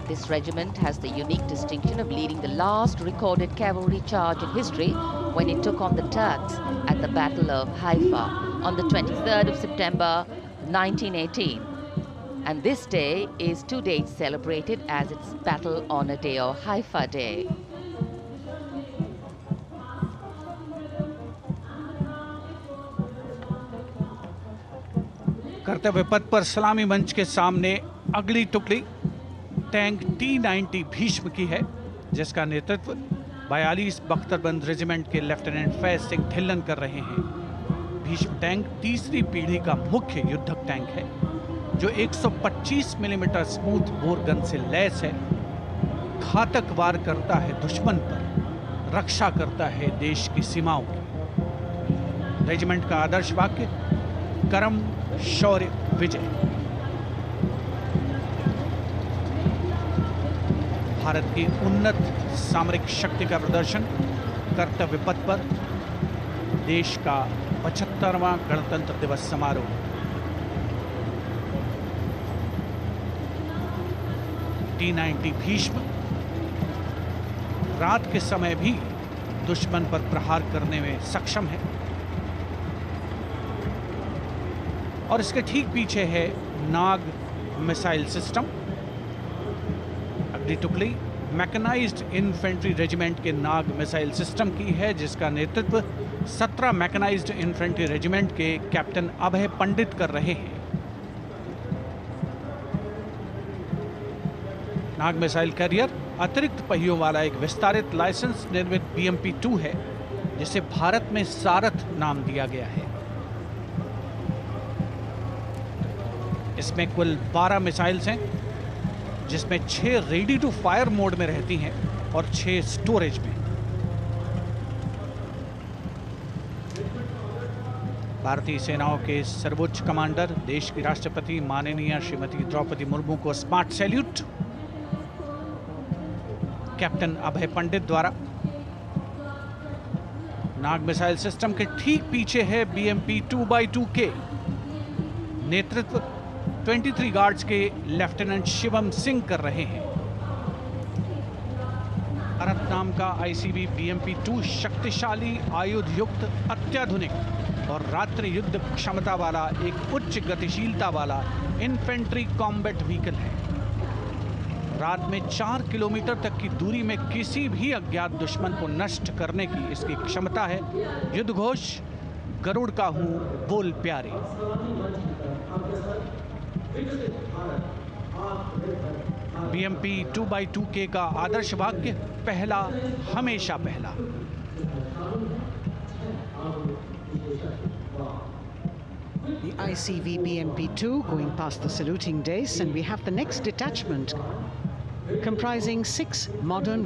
This regiment has the unique distinction of leading the last recorded cavalry charge in history when it took on the Turks at the Battle of Haifa on the 23rd of September 1918. And this day is to date celebrated as its Battle Honor Day or Haifa Day. कर्तव्य पथ पर सलामी मंच के सामने अगली टुकड़ी tank T-90 Bhishma की है, जिसका नेतृत्व 42 बख्तरबंद रेजिमेंट के लेफ्टिनेंट फैज सिंह ढिल्लन कर रहे हैं। भीष्म टैंक तीसरी पीढ़ी का मुख्य युद्धक टैंक है, जो 125 मिलीमीटर स्मूथ बोर गन से लैस है, घातक वार करता है दुश्मन पर, रक्षा करता है देश की सीमाओं की। रेजिमेंट का आदर्श वाक्य कर्म शौर्य विजय। भारत की उन्नत सामरिक शक्ति का प्रदर्शन कर्तव्य पथ पर देश का 75वां गणतंत्र दिवस समारोह। T-90 भीष्म रात के समय भी दुश्मन पर प्रहार करने में सक्षम है और इसके ठीक पीछे है नाग मिसाइल सिस्टम। अगली टुकड़ी मैकेनाइज्ड इन्फेंट्री रेजिमेंट के नाग मिसाइल सिस्टम की है, जिसका नेतृत्व 17 मैकेनाइज्ड इन्फेंट्री रेजिमेंट के कैप्टन अभय पंडित कर रहे हैं। नाग मिसाइल कैरियर अतिरिक्त पहियों वाला एक विस्तारित लाइसेंस निर्मित BMP-2 है, जिसे भारत में सारथ नाम दिया गया है। इसमें कुल 12 मिसाइल्स हैं, जिसमें 6 रेडी टू फायर मोड में रहती हैं और 6 स्टोरेज में। भारतीय सेनाओं के सर्वोच्च कमांडर देश की राष्ट्रपति माननीय श्रीमती द्रौपदी मुर्मू को स्मार्ट सैल्यूट कैप्टन अभय पंडित द्वारा। नाग मिसाइल सिस्टम के ठीक पीछे है BMP-2x2K। नेतृत्व 23 गार्ड्स के लेफ्टिनेंट शिवम सिंह कर रहे हैं। भारत नाम का ICV BMP-2 शक्तिशाली आयुध युक्त अत्याधुनिक और रात्रि युद्ध क्षमता वाला एक उच्च गतिशीलता वाला इन्फेंट्री कॉम्बैट व्हीकल है। रात में 4 किलोमीटर तक की दूरी में किसी भी अज्ञात दुश्मन को नष्ट करने की इसकी क्षमता है। युद्ध घोष गरुड़ का हूं बोल प्यारे। BMP-2x2K का आदर्श वाक्य पहला हमेशा पहला। The ICV BMP-2 going past the saluting days, and we have the next detachment comprising 6 modern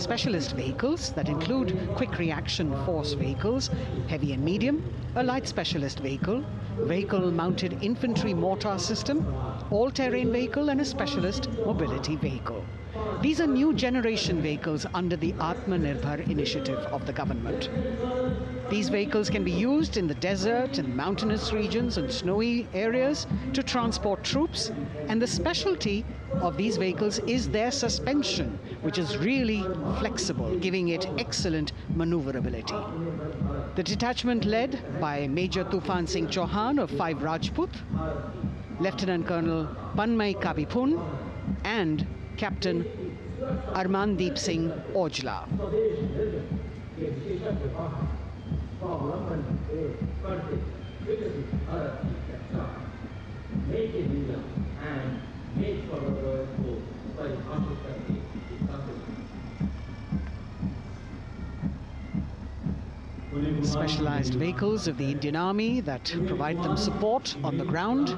specialist vehicles that include quick reaction force vehicles, heavy and medium, a light specialist vehicle, vehicle-mounted infantry mortar system, all-terrain vehicle, and a specialist mobility vehicle. These are new generation vehicles under the Atmanirbhar initiative of the government. These vehicles can be used in the desert and mountainous regions and snowy areas to transport troops, and the specialty of these vehicles is their suspension, which is really flexible, giving it excellent maneuverability. The detachment led by Major Tufan Singh Chauhan of 5 Rajput, Lieutenant Colonel Panmay Kabipun, and Captain Armandeep Singh Ojla. Specialized vehicles of the Indian Army that provide them support on the ground.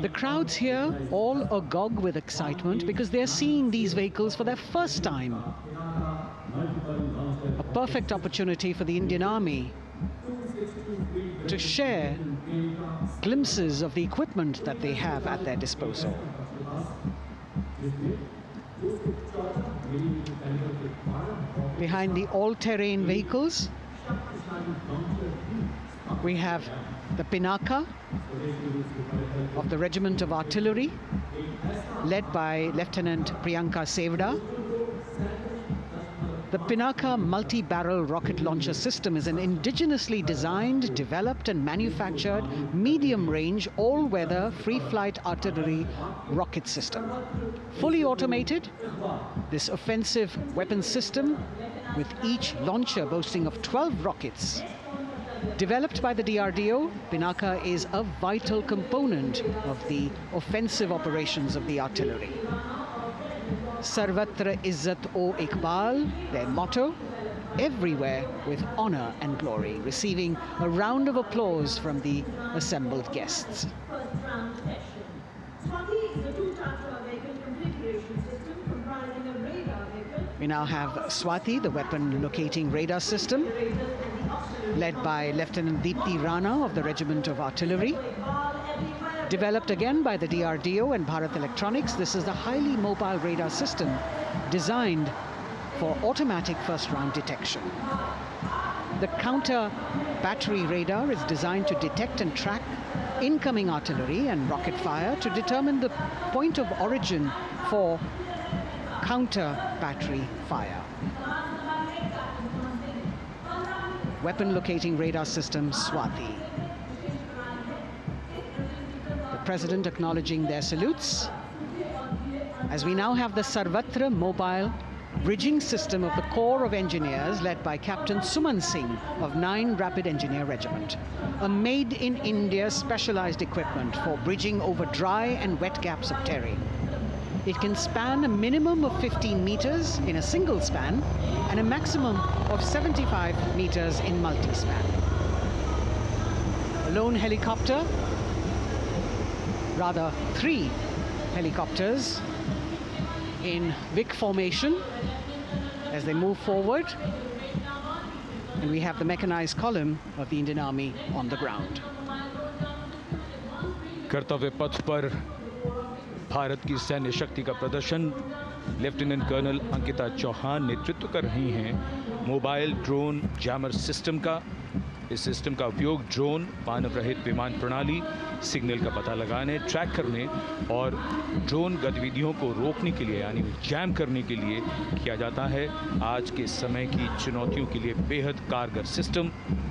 The crowds here all agog with excitement because they're seeing these vehicles for their first time. A perfect opportunity for the Indian Army to share glimpses of the equipment that they have at their disposal. Behind the all-terrain vehicles, we have the Pinaka of the Regiment of Artillery, led by Lieutenant Priyanka Sevda. The Pinaka multi-barrel rocket launcher system is an indigenously designed, developed and manufactured medium-range, all-weather, free-flight artillery rocket system. Fully automated, this offensive weapon system, with each launcher boasting of 12 rockets, developed by the DRDO, Pinaka is a vital component of the offensive operations of the artillery. Sarvatra Izzat-o Iqbal, their motto, everywhere with honor and glory, receiving a round of applause from the assembled guests. We now have Swati, the weapon locating radar system, led by Lieutenant Deepti Rana of the Regiment of Artillery. Developed again by the DRDO and Bharat Electronics, this is a highly mobile radar system designed for automatic first-round detection. The counter battery radar is designed to detect and track incoming artillery and rocket fire to determine the point of origin for counter battery fire. Weapon locating radar system Swati. President acknowledging their salutes, as we now have the Sarvatra mobile bridging system of the Corps of Engineers, led by Captain Suman Singh of 9 Rapid Engineer Regiment, a made-in-India specialized equipment for bridging over dry and wet gaps of terrain. It can span a minimum of 15 meters in a single span and a maximum of 75 meters in multi-span. A lone helicopter, rather 3 helicopters in Vic formation as they move forward, and we have the mechanized column of the Indian Army on the ground. कर्तव्य पथ पर भारत की सैन्य शक्ति का प्रदर्शन lieutenant colonel Ankita Chauhan नेतृत्व कर रही हैं मोबाइल ड्रोन जैमर सिस्टम का। इस सिस्टम का उपयोग ड्रोन, मानव रहित विमान प्रणाली, सिग्नल का पता लगाने, ट्रैक करने और ड्रोन गतिविधियों को रोकने के लिए यानी जैम करने के लिए किया जाता है। आज के समय की चुनौतियों के लिए बेहद कारगर सिस्टम।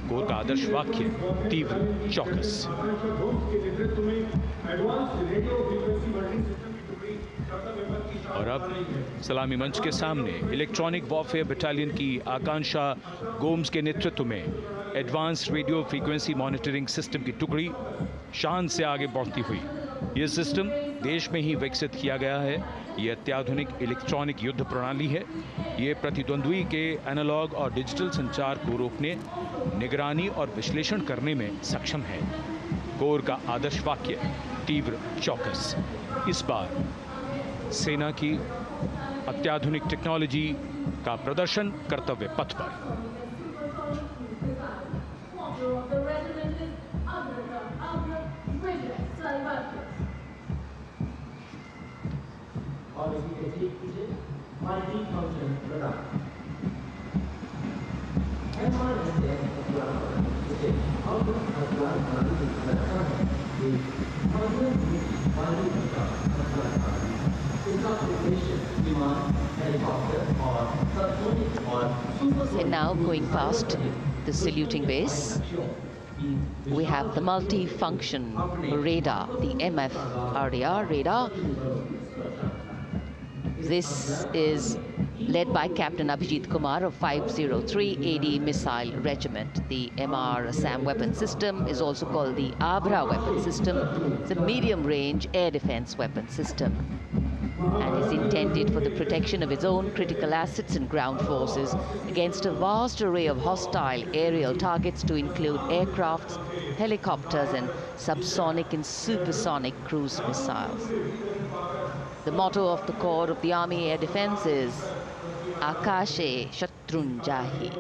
कोर का आदर्श वाक्य तीव्र चौकस। और अब सलामी मंच के सामने इलेक्ट्रॉनिक वॉरफेयर बटालियन की आकांक्षा गोम्स के नेतृत्व में advance radio frequency monitoring system की टुकड़ी शान से आगे बढ़ती हुई। यह सिस्टम देश में ही विकसित किया गया है। यह अत्याधुनिक इलेक्ट्रॉनिक युद्ध प्रणाली है। ये प्रतिद्वंद्वी के एनालॉग और डिजिटल संचार को रोकने, निगरानी और विश्लेषण करने में सक्षम है। कोर का आदर्श वाक्य तीव्र चौकस। इस बार सेना की अत्याधुनिक टेक्नोलॉजी का प्रदर्शन कर्तव्य पथ पर। Demand And now going past the saluting base, we have the multi-function radar, the MFRDR radar. This is led by Captain Abhijit Kumar of 503 AD Missile Regiment. The MR Assam weapon system is also called the Abra weapon system. It's a medium-range air defense weapon system and is intended for the protection of its own critical assets and ground forces against a vast array of hostile aerial targets to include aircrafts, helicopters, and subsonic and supersonic cruise missiles. The motto of the Corps of the Army Air Defense is Akashe Shatrun Jahi.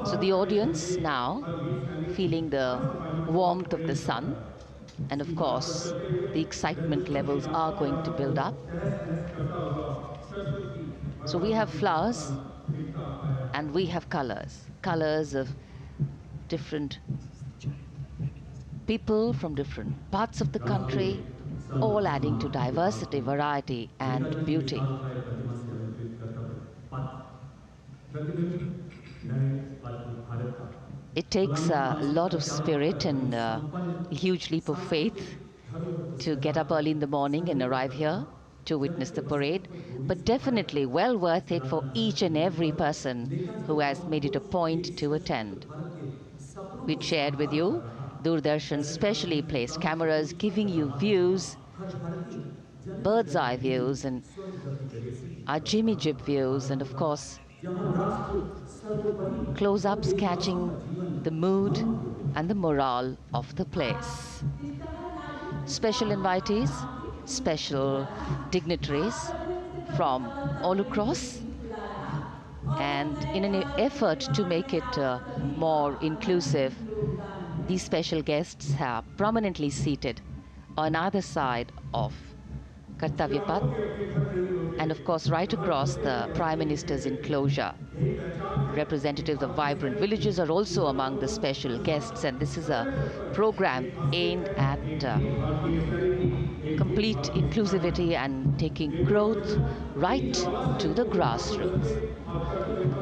So the audience now feeling the warmth of the sun, and of course the excitement levels are going to build up. So we have flowers and we have colors of different people from different parts of the country, all adding to diversity, variety, and beauty. It takes a lot of spirit and a huge leap of faith to get up early in the morning and arrive here to witness the parade, but definitely well worth it for each and every person who has made it a point to attend. We shared with you Doordarshan's specially placed cameras giving you views, bird's eye views, and our Jimmy Jib views, and of course close-ups catching the mood and the morale of the place. Special invitees, special dignitaries from all across, and in an effort to make it more inclusive, these special guests are prominently seated on either side of Kartavya Path, and of course right across the Prime Minister's enclosure. Representatives of vibrant villages are also among the special guests, and this is a program aimed at complete inclusivity and taking growth right to the grassroots.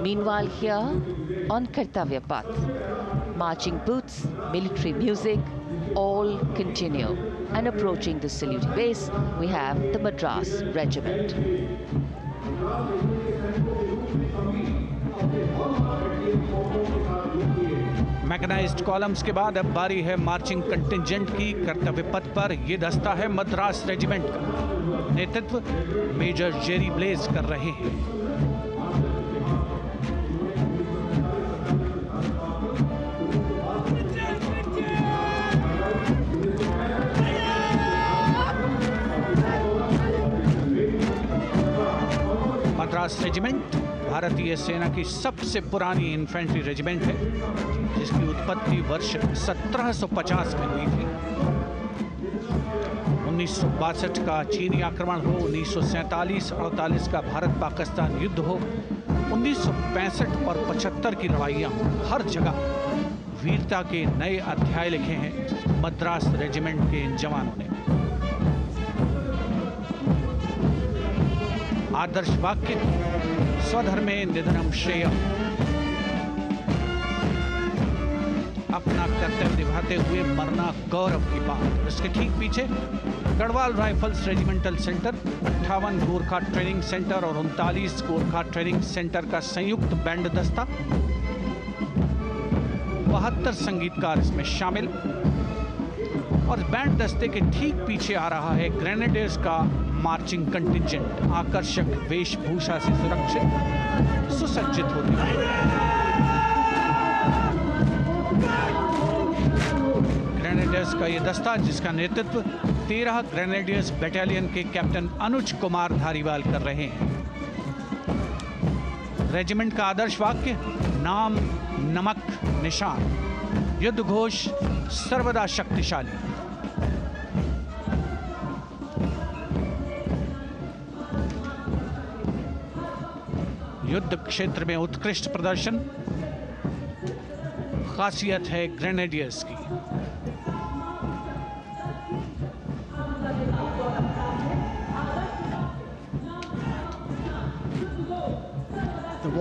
Meanwhile, here on Kartavya Path, marching boots, military music, all continue. And approaching the saluting base, we have the Madras Regiment. Mechanised columns के बाद अब बारी है marching contingent की। कर्तव्य पथ पर ये दस्ता है मद्रास रेजिमेंट का। नेतृत्व मेजर जेरी ब्लेज कर रहे हैं। मद्रास रेजिमेंट भारतीय सेना की सबसे पुरानी इन्फेंट्री रेजिमेंट है, जिसकी उत्पत्ति वर्ष 1750 में हुई थी। 1962 का चीनी आक्रमण हो, 1947-48 का भारत पाकिस्तान युद्ध हो, 1965 और 75 की लड़ाइयाँ हो, हर जगह वीरता के नए अध्याय लिखे हैं मद्रास रेजिमेंट के इन जवानों ने। आदर्श वाक्य स्वधर्मे निधनम श्रेयः, अपना कर्तव्य निभाते हुए मरना गौरव की बात। इसके ठीक पीछे Garhwal rifles regimental centre, 58 Gorkha training centre और 39 गोरखा ट्रेनिंग सेंटर का संयुक्त बैंड दस्ता, 72 संगीतकार इसमें शामिल। और बैंड दस्ते के ठीक पीछे आ रहा है ग्रेनेडियर्स का मार्चिंग कंटिंजेंट, आकर्षक वेशभूषा से सुरक्षित सुसज्जित होते हुए। ग्रेनेडियर्स का ये दस्ता, जिसका नेतृत्व 13 ग्रेनेडियर्स बटालियन के कैप्टन अनुज कुमार धारीवाल कर रहे हैं। रेजिमेंट का आदर्श वाक्य नाम नमक निशान, युद्ध घोष सर्वदा शक्तिशाली। युद्ध क्षेत्र में उत्कृष्ट प्रदर्शन खासियत है ग्रेनेडियर्स की।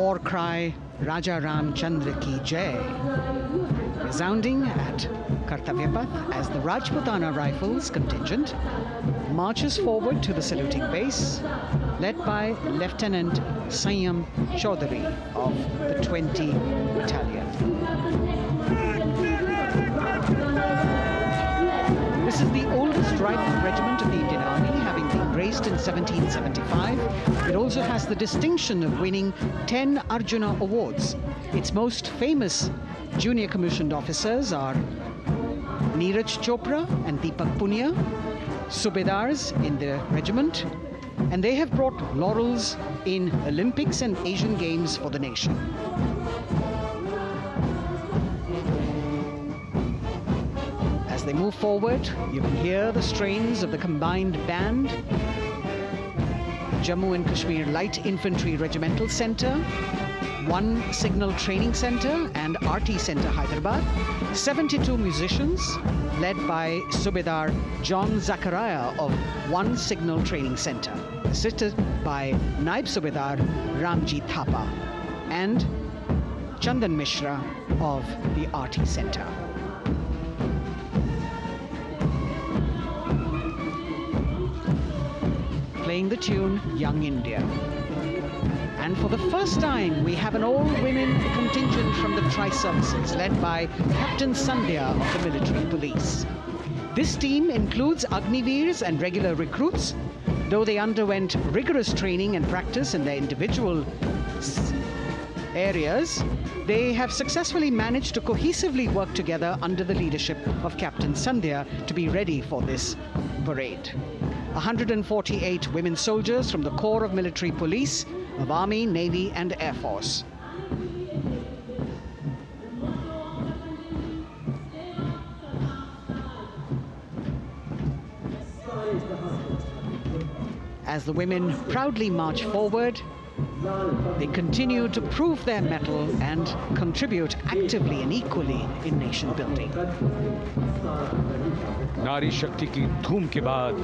war cry Raja Ramchandra Ki Jai, resounding at Kartavya Path as the Rajputana Rifles contingent marches forward to the saluting base, led by Lieutenant Sanyam Chaudhary of the 20 Battalion. This is the oldest rifle regiment of the Indian Army, having been raised in 1775. It also has the distinction of winning 10 Arjuna Awards. Its most famous junior commissioned officers are Neeraj Chopra and Deepak Punia, Subedars in the regiment, and they have brought laurels in Olympics and Asian Games for the nation. As they move forward, you can hear the strains of the combined band, Jammu and Kashmir Light Infantry Regimental Centre, 1 Signal Training Centre and RT Centre Hyderabad, 72 musicians led by Subedar John Zachariah of 1 Signal Training Centre, assisted by Naib Subedar Ramji Thapa and Chandan Mishra of the RT Centre. Playing the tune Young India. And for the first time, we have an all-women contingent from the Tri-Services, led by Captain Sandhya of the Military Police. This team includes Agniveers and regular recruits. Though they underwent rigorous training and practice in their individual areas, they have successfully managed to cohesively work together under the leadership of Captain Sandhya to be ready for this parade. 148 women soldiers from the Corps of Military Police of Army, Navy and Air Force. As the women proudly march forward, they continue to prove their mettle and contribute actively and equally in nation building. नारी शक्ति की धूम के बाद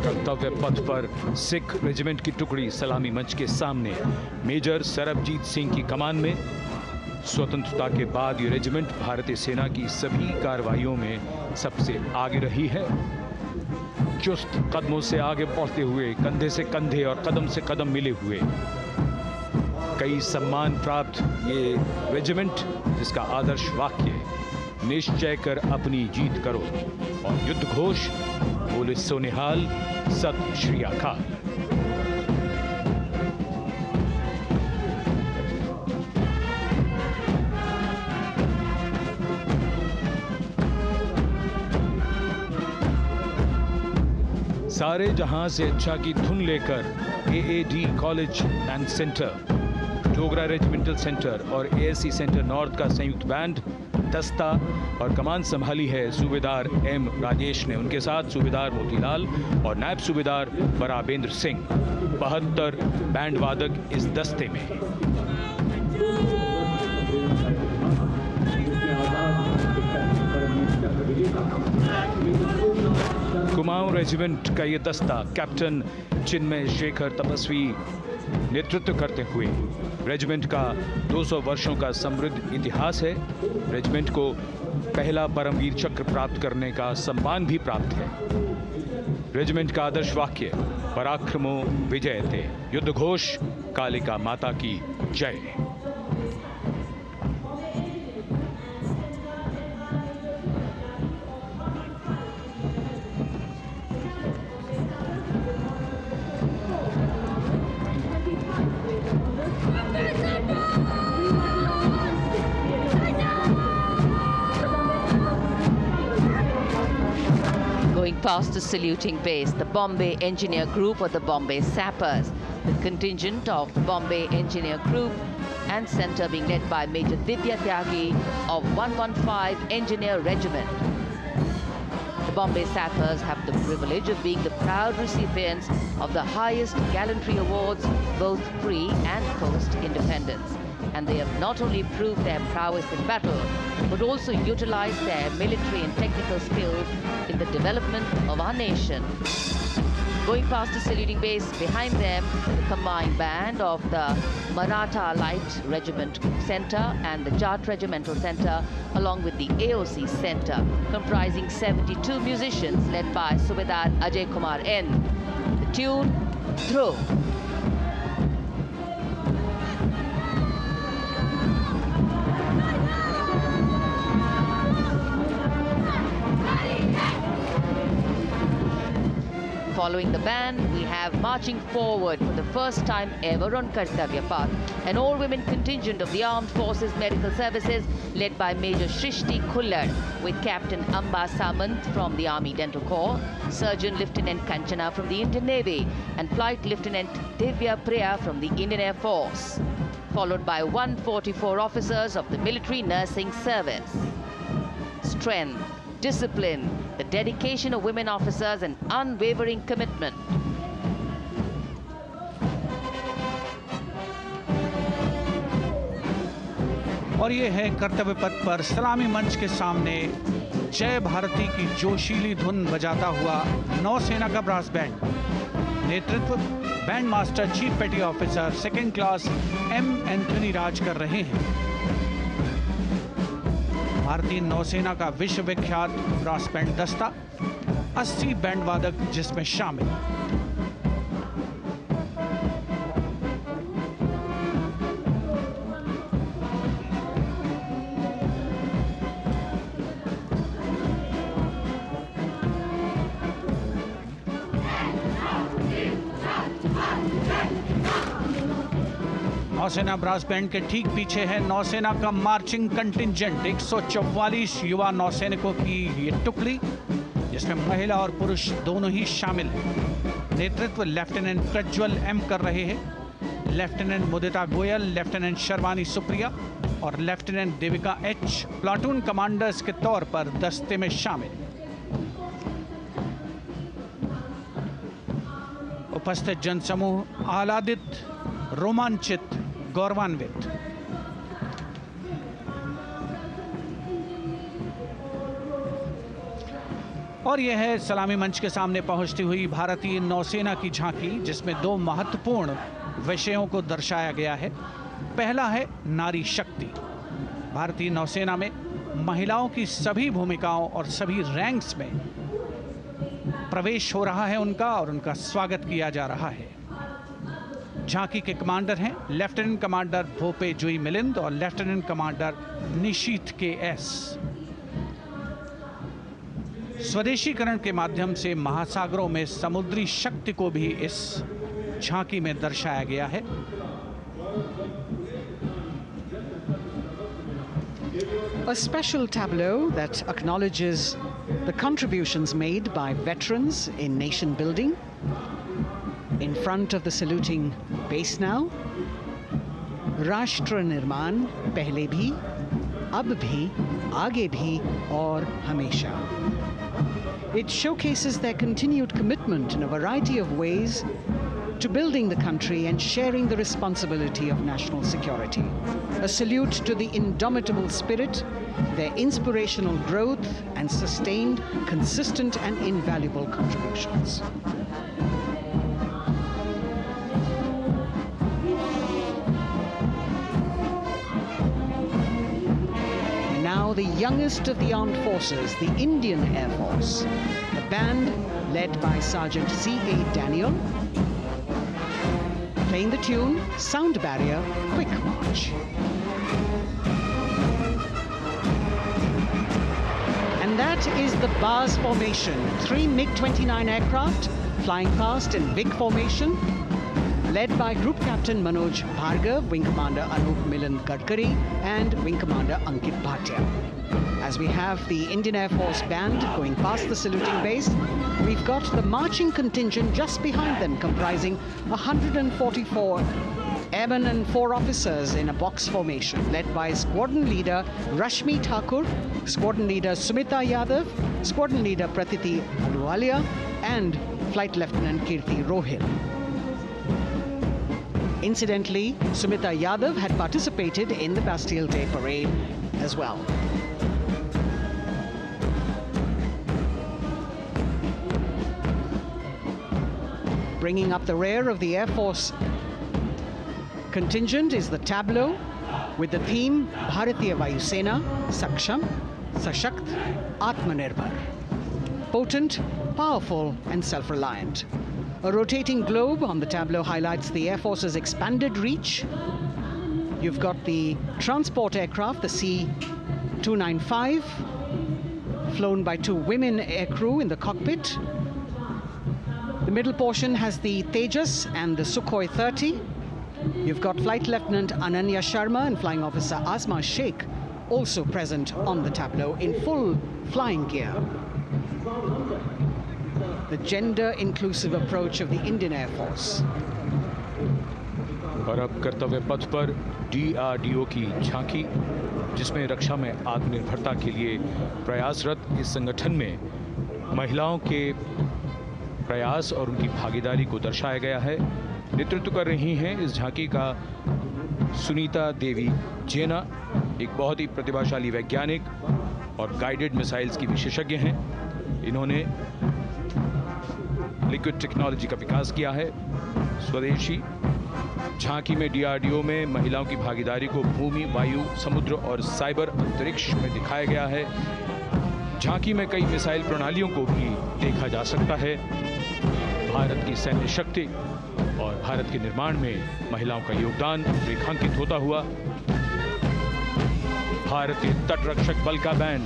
कर्तव्य पथ पर Sikh regiment की टुकड़ी सलामी मंच के सामने मेजर सरबजीत सिंह की कमान में। स्वतंत्रता के बाद ये रेजिमेंट भारतीय सेना की सभी कार्रवाइयों में सबसे आगे रही है। चुस्त कदमों से आगे बढ़ते हुए, कंधे से कंधे और कदम से कदम मिले हुए, कई सम्मान प्राप्त ये रेजिमेंट, जिसका आदर्श वाक्य निश्चय कर अपनी जीत करो और युद्ध घोष बोले सोनिहाल सत श्री अकाल। सारे जहां से अच्छा की धुन लेकर AAD college and centre, Dogra regimental centre और ASC सेंटर नॉर्थ का संयुक्त बैंड, दस्ता और कमान संभाली है सूबेदार M राजेश ने। उनके साथ सूबेदार मोतीलाल और नायब सूबेदार बराबेंद्र सिंह। 72 बैंड वादक इस दस्ते में। कुमाऊं रेजिमेंट का ये दस्ता कैप्टन चिन्मय शेखर तपस्वी नेतृत्व करते हुए, रेजिमेंट का 200 वर्षों का समृद्ध इतिहास है। रेजिमेंट को पहला परमवीर चक्र प्राप्त करने का सम्मान भी प्राप्त है। रेजिमेंट का आदर्श वाक्य पराक्रमो विजयते, युद्ध घोष कालिका माता की जय। Past the saluting base, the Bombay Engineer Group or the Bombay Sappers, the contingent of the Bombay Engineer Group and Centre being led by Major Divya Tyagi of 115 Engineer Regiment. The Bombay Sappers have the privilege of being the proud recipients of the highest gallantry awards, both pre and post independence. and they have not only proved their prowess in battle, but also utilized their military and technical skills in the development of our nation. Going past the saluting base, behind them, the combined band of the Maratha Light Regiment Center and the Jat Regimental Center, along with the AOC Center, comprising 72 musicians led by Subedar Ajay Kumar N. The tune, Dhruv. Following the band, we have marching forward for the first time ever on Kartavya Path, an all-women contingent of the Armed Forces Medical Services led by Major Shrishti Khullar, with Captain Amba Samant from the Army Dental Corps, Surgeon Lieutenant Kanchana from the Indian Navy, and Flight Lieutenant Divya Priya from the Indian Air Force, followed by 144 officers of the Military Nursing Service. Strength, discipline, the dedication of women officers, and unwavering commitment. और ये है कर्तव्य पथ पर सलामी मंच के सामने जय भारती की जोशीली धुन बजाता हुआ नौसेना का ब्रास बैंड। नेतृत्व band master chief petty officer second class M Anthony Raj कर रहे हैं। भारतीय नौसेना का विश्व विख्यात ब्रास बैंड दस्ता, 80 बैंड वादक जिसमें शामिल। नौसेना ब्रास बैंड के ठीक पीछे है नौसेना का मार्चिंग कंटिंजेंट, 144 युवा नौसैनिकों की ये टुकड़ी, जिसमें महिला और पुरुष दोनों ही शामिल हैं। नेतृत्व लेफ्टिनेंट प्रज्वल एम कर रहे हैं। लेफ्टिनेंट मुदिता गोयल, लेफ्टिनेंट शर्वानी सुप्रिया और lieutenant Devika H platoon commanders के तौर पर दस्ते में शामिल। उपस्थित जनसमूह आह्लादित, रोमांचित, गौरवान्वित। और यह है सलामी मंच के सामने पहुंचती हुई भारतीय नौसेना की झांकी, जिसमें दो महत्वपूर्ण विषयों को दर्शाया गया है। पहला है नारी शक्ति। भारतीय नौसेना में महिलाओं की सभी भूमिकाओं और सभी रैंक्स में प्रवेश हो रहा है उनका, और उनका स्वागत किया जा रहा है। झांकी के कमांडर हैं लेफ्टिनेंट कमांडर भोपे जुई मिलिंद और लेफ्टिनेंट कमांडर निशीथ के एस। स्वदेशीकरण के माध्यम से महासागरों में समुद्री शक्ति को भी इस झांकी में दर्शाया गया है। A special tableau that acknowledges the contributions made by veterans in nation building. In front of the saluting base now, Rashtra Nirman pehle bhi, ab bhi, aage bhi aur hamesha. It showcases their continued commitment in a variety of ways to building the country and sharing the responsibility of national security. A salute to the indomitable spirit, their inspirational growth and sustained, consistent and invaluable contributions. Now the youngest of the armed forces, the Indian Air Force, the band led by Sergeant C.A. Daniel, playing the tune Sound Barrier Quick March. And that is the BARS formation, 3 MiG-29 aircraft flying past in big formation, led by Group Captain Manoj Bhargav, Wing Commander Anup Milan Gadkari, and Wing Commander Ankit Bhatia. As we have the Indian Air Force band going past the saluting base, we've got the marching contingent just behind them, comprising 144 airmen and 4 officers in a box formation, led by Squadron Leader Rashmi Thakur, Squadron Leader Sumita Yadav, Squadron Leader Pratiti Aluwalia, and Flight Lieutenant Kirti Rohil. Incidentally, Sumita Yadav had participated in the Bastille Day parade as well. Bringing up the rear of the Air Force contingent is the tableau with the theme Bharatiya Vayu Sena, Saksham, Sashakt, Atmanirbhar. Potent, powerful and self-reliant. A rotating globe on the tableau highlights the Air Force's expanded reach. You've got the transport aircraft, the C-295, flown by 2 women aircrew in the cockpit. The middle portion has the Tejas and the Sukhoi 30. You've got Flight Lieutenant Ananya Sharma and Flying Officer Asma Sheikh also present on the tableau in full flying gear. The gender-inclusive approach of the Indian Air Force. और अब कर्तव्य पथ पर DRDO की झांकी, जिसमें रक्षा में आत्मनिर्भरता के लिए प्रयासरत इस संगठन में महिलाओं के प्रयास और उनकी भागीदारी को दर्शाया गया है। नेतृत्व कर रही हैं इस झांकी का सुनीता देवी जेना, एक बहुत ही प्रतिभाशाली वैज्ञानिक और गाइडेड मिसाइल्स की विशेषज्ञ हैं। इन्होंने लिक्विड टेक्नोलॉजी का विकास किया है, स्वदेशी। झांकी में DRDO में महिलाओं की भागीदारी को भूमि, वायु, समुद्र और साइबर अंतरिक्ष में दिखाया गया है। झांकी में कई मिसाइल प्रणालियों को भी देखा जा सकता है। भारत की सैन्य शक्ति और भारत के निर्माण में महिलाओं का योगदान रेखांकित होता हुआ भारतीय तटरक्षक बल का बैंड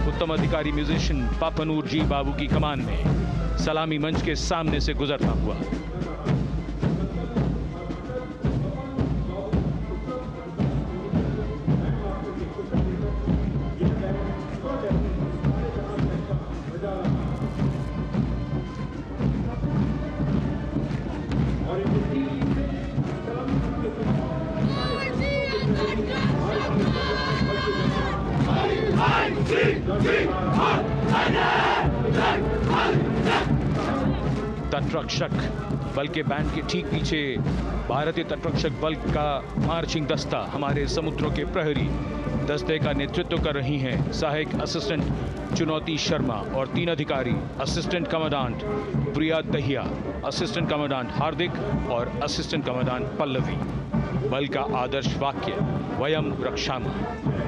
उत्तम अधिकारी म्यूजिशियन पापनूर जी बाबू की कमान में सलामी मंच के सामने से गुजरता हुआ। तटरक्षक बल के बैंड के ठीक पीछे भारतीय तटरक्षक बल का मार्चिंग दस्ता हमारे समुद्रों के प्रहरी दस्ते का नेतृत्व कर रही हैं सहायक असिस्टेंट चुनौती शर्मा और 3 अधिकारी, असिस्टेंट कमांडेंट प्रिया दहिया, असिस्टेंट कमांडेंट हार्दिक और असिस्टेंट कमांडेंट पल्लवी। बल का आदर्श वाक्य वयम रक्षामः,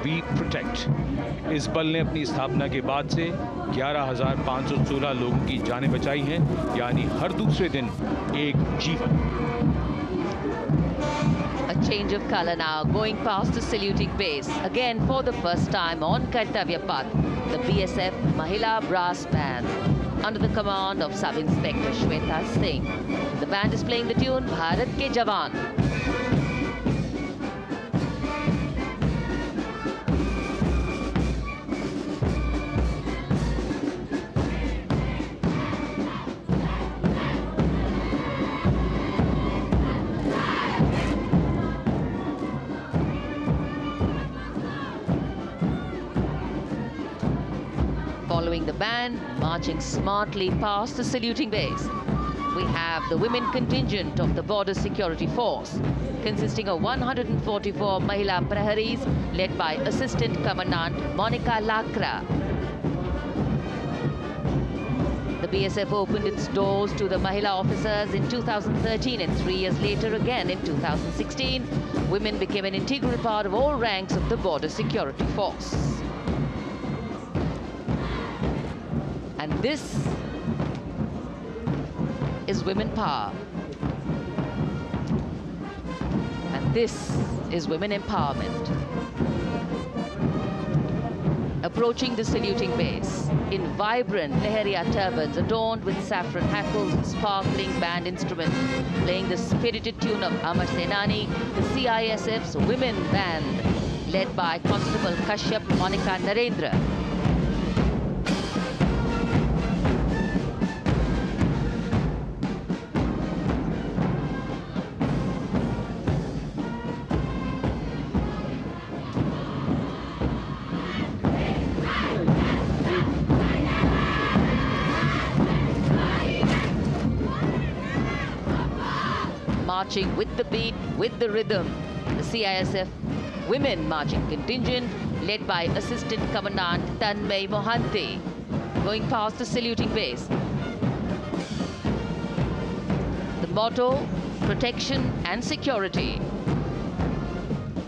वी प्रोटेक्ट। इस बल ने अपनी स्थापना के बाद से 11,516 लोगों की जानें बचाई हैं, यानी हर दूसरे दिन एक जीवन। A change of color now, going past the saluting base. Again, for the first time on Kartavya Path, the BSF Mahila Brass Band, under the command of Sub-Inspector Shweta Singh. The band is playing the tune Bharat Ke Jawan. Following the band, marching smartly past the saluting base, we have the women contingent of the Border Security Force, consisting of 144 Mahila Praharis, led by Assistant Commandant Monica Lakra. The BSF opened its doors to the Mahila officers in 2013, and 3 years later again in 2016, women became an integral part of all ranks of the Border Security Force. And this is women power. And this is women empowerment. Approaching the saluting base in vibrant Leheria turbans adorned with saffron hackles and sparkling band instruments, playing the spirited tune of Amar Senani, the CISF's women band, led by Constable Kashyap Monica Narendra. marching with the beat, with the rhythm. The CISF Women Marching Contingent, led by Assistant Commandant Tanmay Mohanty, going past the saluting base. The motto, protection and security.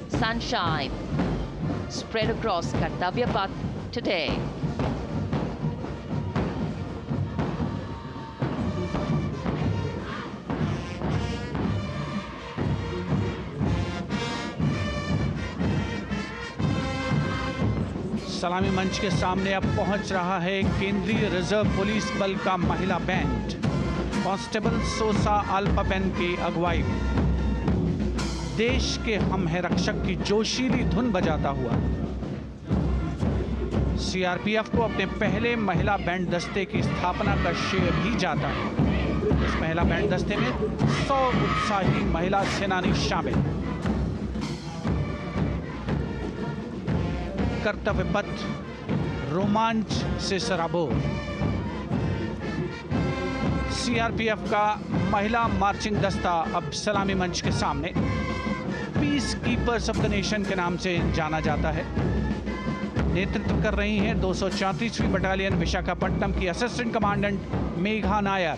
Sunshine spread across Kartavya Path today. सलामी मंच के सामने अब पहुंच रहा है केंद्रीय reserve police बल का महिला बैंड कांस्टेबल सोसा अल्पापेन की अगुवाई में देश के हम है रक्षक की जोशीली धुन बजाता हुआ सीआरपीएफ को अपने पहले महिला बैंड दस्ते की स्थापना का श्रेय भी जाता है। इस महिला बैंड दस्ते में 100 उत्साही महिला सेनानी शामिल। कर्तव्य पथ रोमांच से सराबोर। सीआरपीएफ का महिला मार्चिंग दस्ता अब सलामी मंच के सामने peace keepers of the nation के नाम से जाना जाता है। नेतृत्व कर रही हैं 234वीं बटालियन विशाखापट्टनम की असिस्टेंट कमांडेंट मेघा नायर।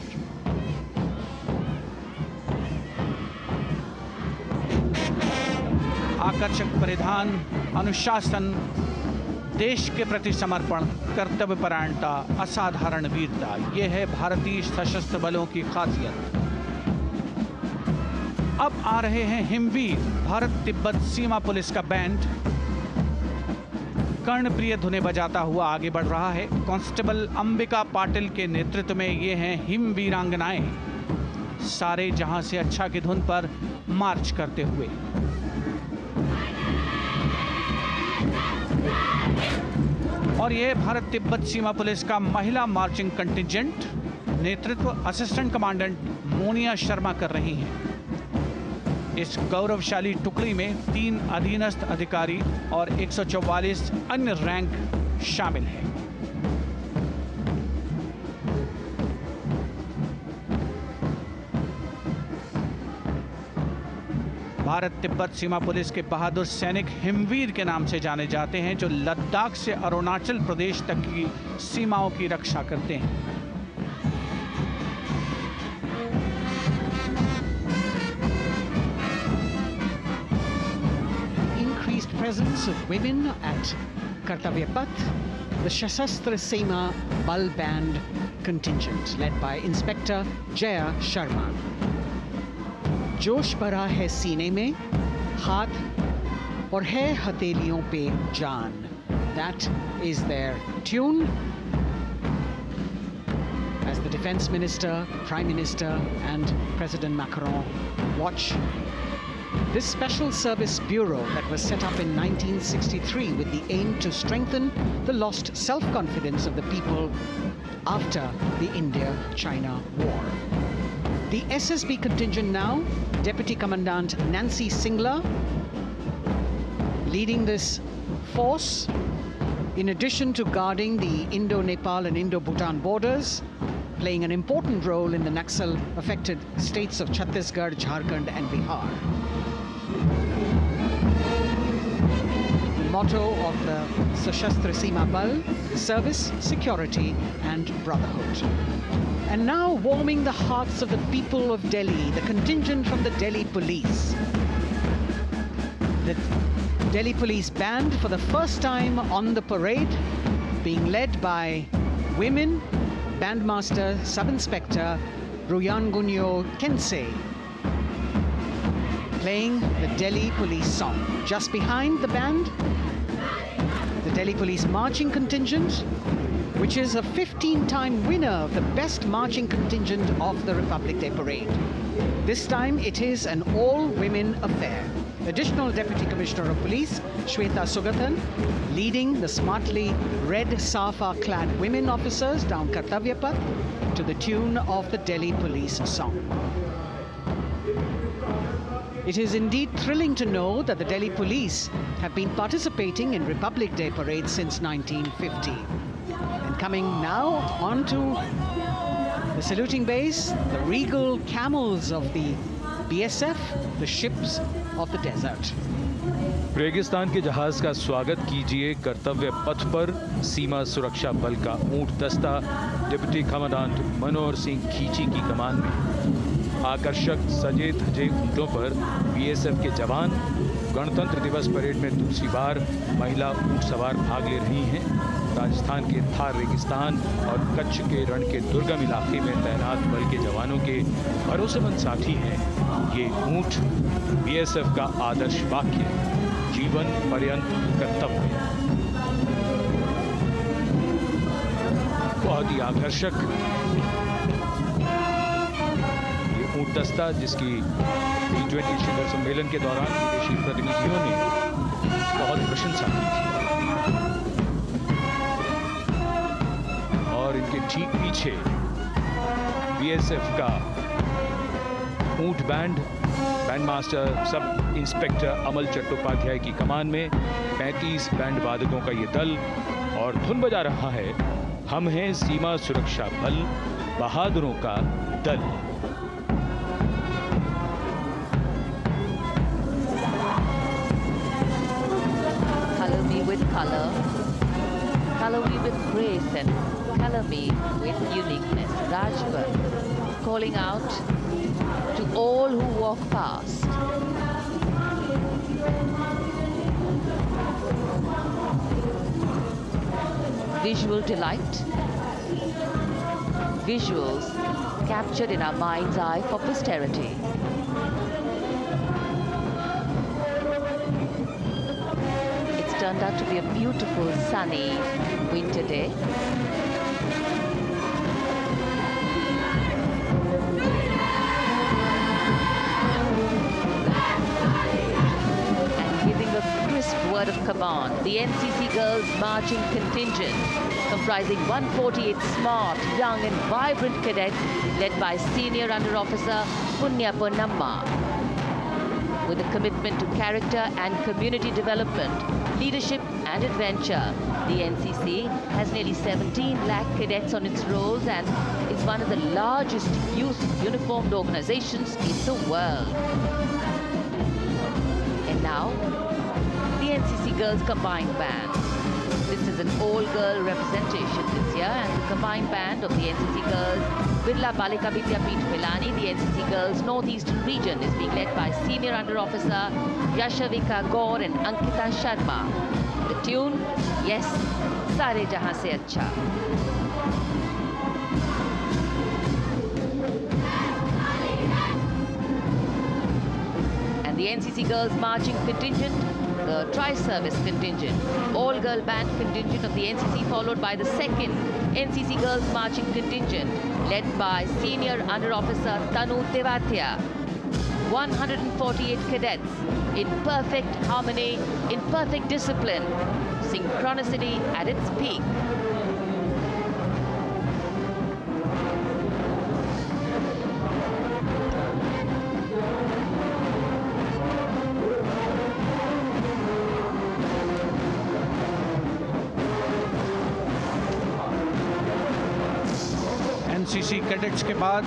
आकर्षक परिधान, अनुशासन, देश के प्रति समर्पण, कर्तव्यपरायणता, असाधारण वीरता, ये है भारतीय सशस्त्र बलों की खासियत। अब आ रहे हैं हिमवीर भारत तिब्बत सीमा पुलिस का बैंड कर्णप्रिय धुनें बजाता हुआ आगे बढ़ रहा है। कांस्टेबल अंबिका पाटिल के नेतृत्व में ये हैं हिमवीरांगनाएं, सारे जहां से अच्छा की धुन पर मार्च करते हुए। और यह भारत तिब्बत सीमा पुलिस का महिला मार्चिंग कंटिजेंट, नेतृत्व असिस्टेंट कमांडेंट मोनिया शर्मा कर रही हैं। इस गौरवशाली टुकड़ी में 3 अधीनस्थ अधिकारी और 144 अन्य रैंक शामिल हैं। भारत तिब्बत सीमा पुलिस के बहादुर सैनिक हिमवीर के नाम से जाने जाते हैं, जो लद्दाख से अरुणाचल प्रदेश तक की सीमाओं की रक्षा करते हैं। Increased presence of women at Kartavya Path, the Sashastra Seema Bal Band contingent led by Inspector Jaya Sharma. जोश भरा है सीने में, हाथ और है हथेलियों पे जान. That is their tune. As the Defense Minister, Prime Minister and President Macron watch this Special Service Bureau that was set up in 1963 with the aim to strengthen the lost self-confidence of the people after the India-China war. The SSB contingent now, Deputy Commandant Nancy Singla, leading this force, in addition to guarding the Indo-Nepal and Indo-Bhutan borders, playing an important role in the Naxal-affected states of Chhattisgarh, Jharkhand and Bihar. The motto of the Sashastra Seema Bal, service, security and brotherhood. And now warming the hearts of the people of Delhi, the contingent from the Delhi Police. The Delhi Police Band for the first time on the parade, being led by women, Bandmaster Sub-Inspector Ruyangunyo Kensei, playing the Delhi Police song. Just behind the band, the Delhi Police Marching Contingent, which is a 15-time winner of the best marching contingent of the Republic Day Parade. This time it is an all-women affair. Additional Deputy Commissioner of Police, Shweta Sugathan, leading the smartly red safa-clad women officers down Kartavya Path to the tune of the Delhi Police song. It is indeed thrilling to know that the Delhi Police have been participating in Republic Day parades since 1950. Coming now onto the saluting base, the regal camels of the BSF, the ships of the desert. रेगिस्तान के जहाज का स्वागत कीजिए कर्तव्य पथ पर सीमा सुरक्षा बल का ऊंट दस्ता डिप्टी कमांडेंट मनोहर सिंह खींची की कमान में। आकर्षक सजे धजे ऊंटों पर BSF के जवान। गणतंत्र दिवस परेड में दूसरी बार महिला ऊंट सवार भाग ले रही हैं। राजस्थान के थार रेगिस्तान और कच्छ के रण के दुर्गम इलाके में तैनात बल के जवानों के भरोसेमंद साथी हैं ये ऊंट। BSF का आदर्श वाक्य, जीवन पर्यंत कर्तव्य। बहुत ही आकर्षक ये ऊंट दस्ता जिसकी G20 शिखर सम्मेलन के दौरान विदेशी प्रतिनिधियों ने बहुत प्रशंसा की थी। और इनके ठीक पीछे BSF का ऊंट बैंड मास्टर सब इंस्पेक्टर अमल चट्टोपाध्याय की कमान में 35 बैंड वादकों का ये दल और धुन बजा रहा है, हम हैं सीमा सुरक्षा बल, बहादुरों का दल। Color me with color, color me with grace, and color me with uniqueness. Rajpath calling out to all who walk past. Visual delight, visuals captured in our mind's eye for posterity. It's turned out to be a beautiful sunny winter day. Word of command, the NCC Girls Marching Contingent, comprising 148 smart, young and vibrant cadets led by Senior Under Officer Punya Ponnamma. With a commitment to character and community development, leadership and adventure, the NCC has nearly 17 lakh cadets on its rolls and is one of the largest youth uniformed organizations in the world. And now, the NCC Girls Combined Band. This is an all-girl representation this year, and the combined band of the NCC Girls Birla Balika Vidyapeeth Pilani, the NCC Girls Northeastern region, is being led by Senior Under Officer Yashavika Gaur and Ankita Sharma. The tune, yes, Sare Jahan Se Acha. And the NCC Girls Marching Contingent, the Tri-Service Contingent, all-girl band contingent of the NCC, followed by the second NCC Girls Marching Contingent, led by Senior Under Officer Tanu Tewatia. 148 cadets in perfect harmony, in perfect discipline, synchronicity at its peak. NCC cadets के बाद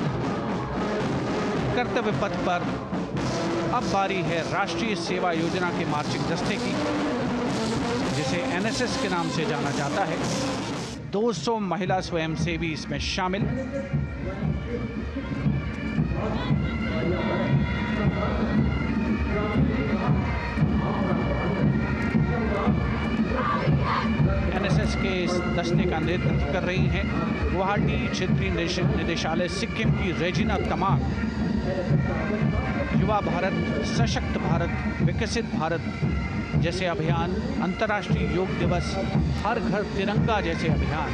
कर्तव्य पथ पर अब बारी है राष्ट्रीय सेवा योजना के मार्चिंग दस्ते की, जिसे एनएसएस के नाम से जाना जाता है। 200 महिला स्वयंसेवी इसमें शामिल। एनएसएस के इस दस्ते का नेतृत्व कर रही हैं गुवाहाटी क्षेत्रीय निदेशालय सिक्किम की रेजिना तमांग। युवा भारत, सशक्त भारत, विकसित भारत जैसे अभियान, अंतर्राष्ट्रीय योग दिवस, हर घर तिरंगा जैसे अभियान,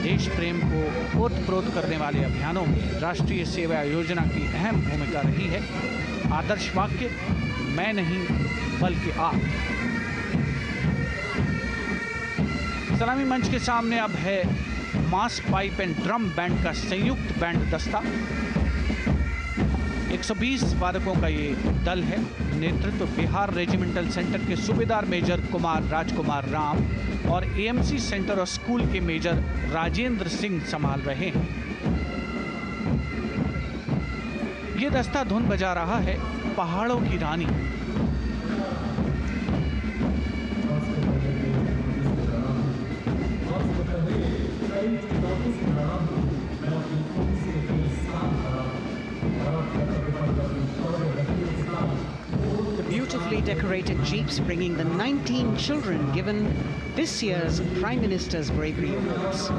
देश प्रेम को ओतप्रोत करने वाले अभियानों में राष्ट्रीय सेवा योजना की अहम भूमिका रही है। आदर्श वाक्य, मैं नहीं बल्कि आप। सलामी मंच के सामने अब है मास पाइप एंड ड्रम बैंड का संयुक्त बैंड दस्ता। 120 वादकों का ये दल है। नेतृत्व बिहार रेजिमेंटल सेंटर के सूबेदार मेजर कुमार राजकुमार राम और एएमसी सेंटर और स्कूल के मेजर राजेंद्र सिंह संभाल रहे हैं। ये दस्ता धुन बजा रहा है पहाड़ों की रानी। The beautifully decorated jeeps bringing the 19 children given this year's Prime Minister's Bravery Awards.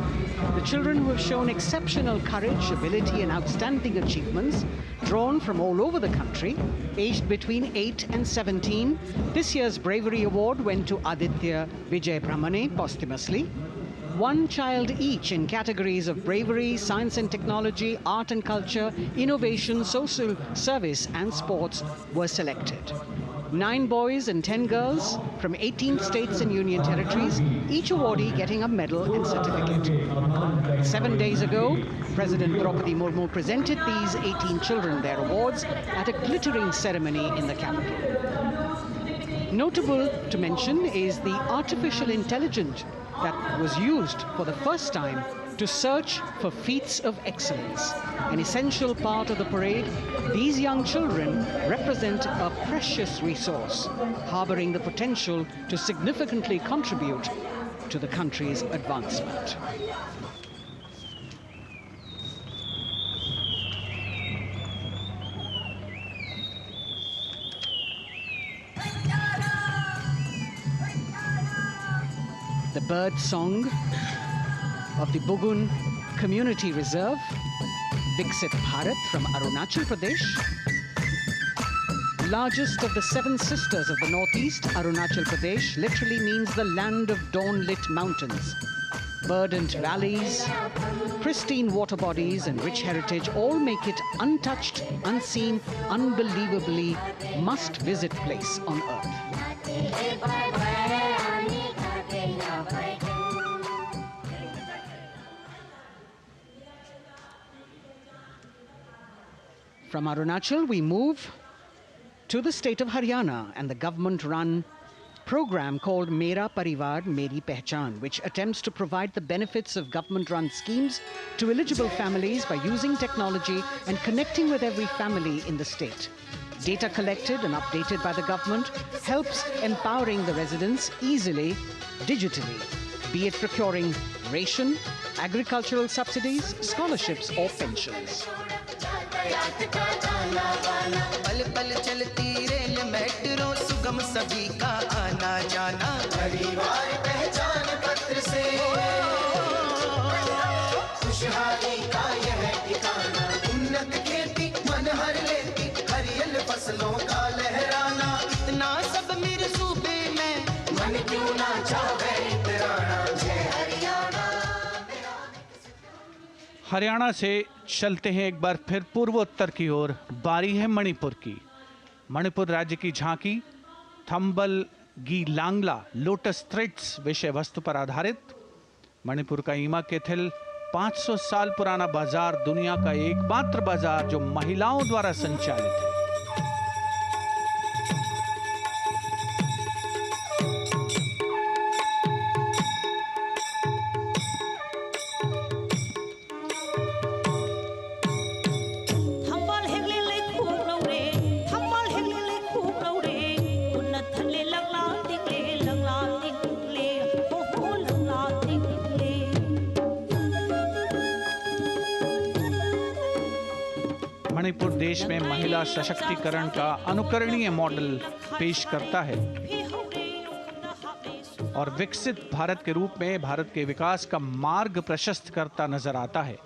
The children who have shown exceptional courage, ability and outstanding achievements, drawn from all over the country, aged between 8 and 17. This year's Bravery Award went to Aditya Vijay Brahmane posthumously. One child each in categories of bravery, science and technology, art and culture, innovation, social service and sports were selected. 9 boys and 10 girls from 18 states and union territories, each awardee getting a medal and certificate. 7 days ago, President Draupadi Murmu presented these 18 children their awards at a glittering ceremony in the capital. Notable to mention is the artificial intelligence that was used for the first time to search for feats of excellence. An essential part of the parade, these young children represent a precious resource, harboring the potential to significantly contribute to the country's advancement. The bird song of the Bugun Community Reserve, Viksit Bharat from Arunachal Pradesh. Largest of the 7 sisters of the Northeast, Arunachal Pradesh literally means the land of dawn-lit mountains. Verdant valleys, pristine water bodies and rich heritage all make it untouched, unseen, unbelievably must-visit place on earth. From Arunachal, we move to the state of Haryana and the government-run program called Mera Parivar Meri Pehchan, which attempts to provide the benefits of government-run schemes to eligible families by using technology and connecting with every family in the state. Data collected and updated by the government helps empowering the residents easily, digitally, be it procuring ration, agricultural subsidies, scholarships or pensions. पल पल चलती rail metro सुगम सभी का आना जाना परिवार पहचान पत्र से खुशहाली का यह ठिकाना उन्नत खेती मन हर लेती हरियल फसलों का लहराना इतना सब मेरे सूबे में मन क्यों ना चाहे इतराना जय हरियाणा। हरियाणा से चलते हैं एक बार फिर पूर्वोत्तर की ओर। बारी है मणिपुर की। मणिपुर राज्य की झांकी थंबल गी लांगला लोटस थ्रेड्स विषय वस्तु पर आधारित। मणिपुर का ईमा केथिल 500 साल पुराना बाजार, दुनिया का एकमात्र बाजार जो महिलाओं द्वारा संचालित है। मणिपुर देश में महिला सशक्तिकरण का अनुकरणीय मॉडल पेश करता है और विकसित भारत के रूप में भारत के विकास का मार्ग प्रशस्त करता नजर आता है।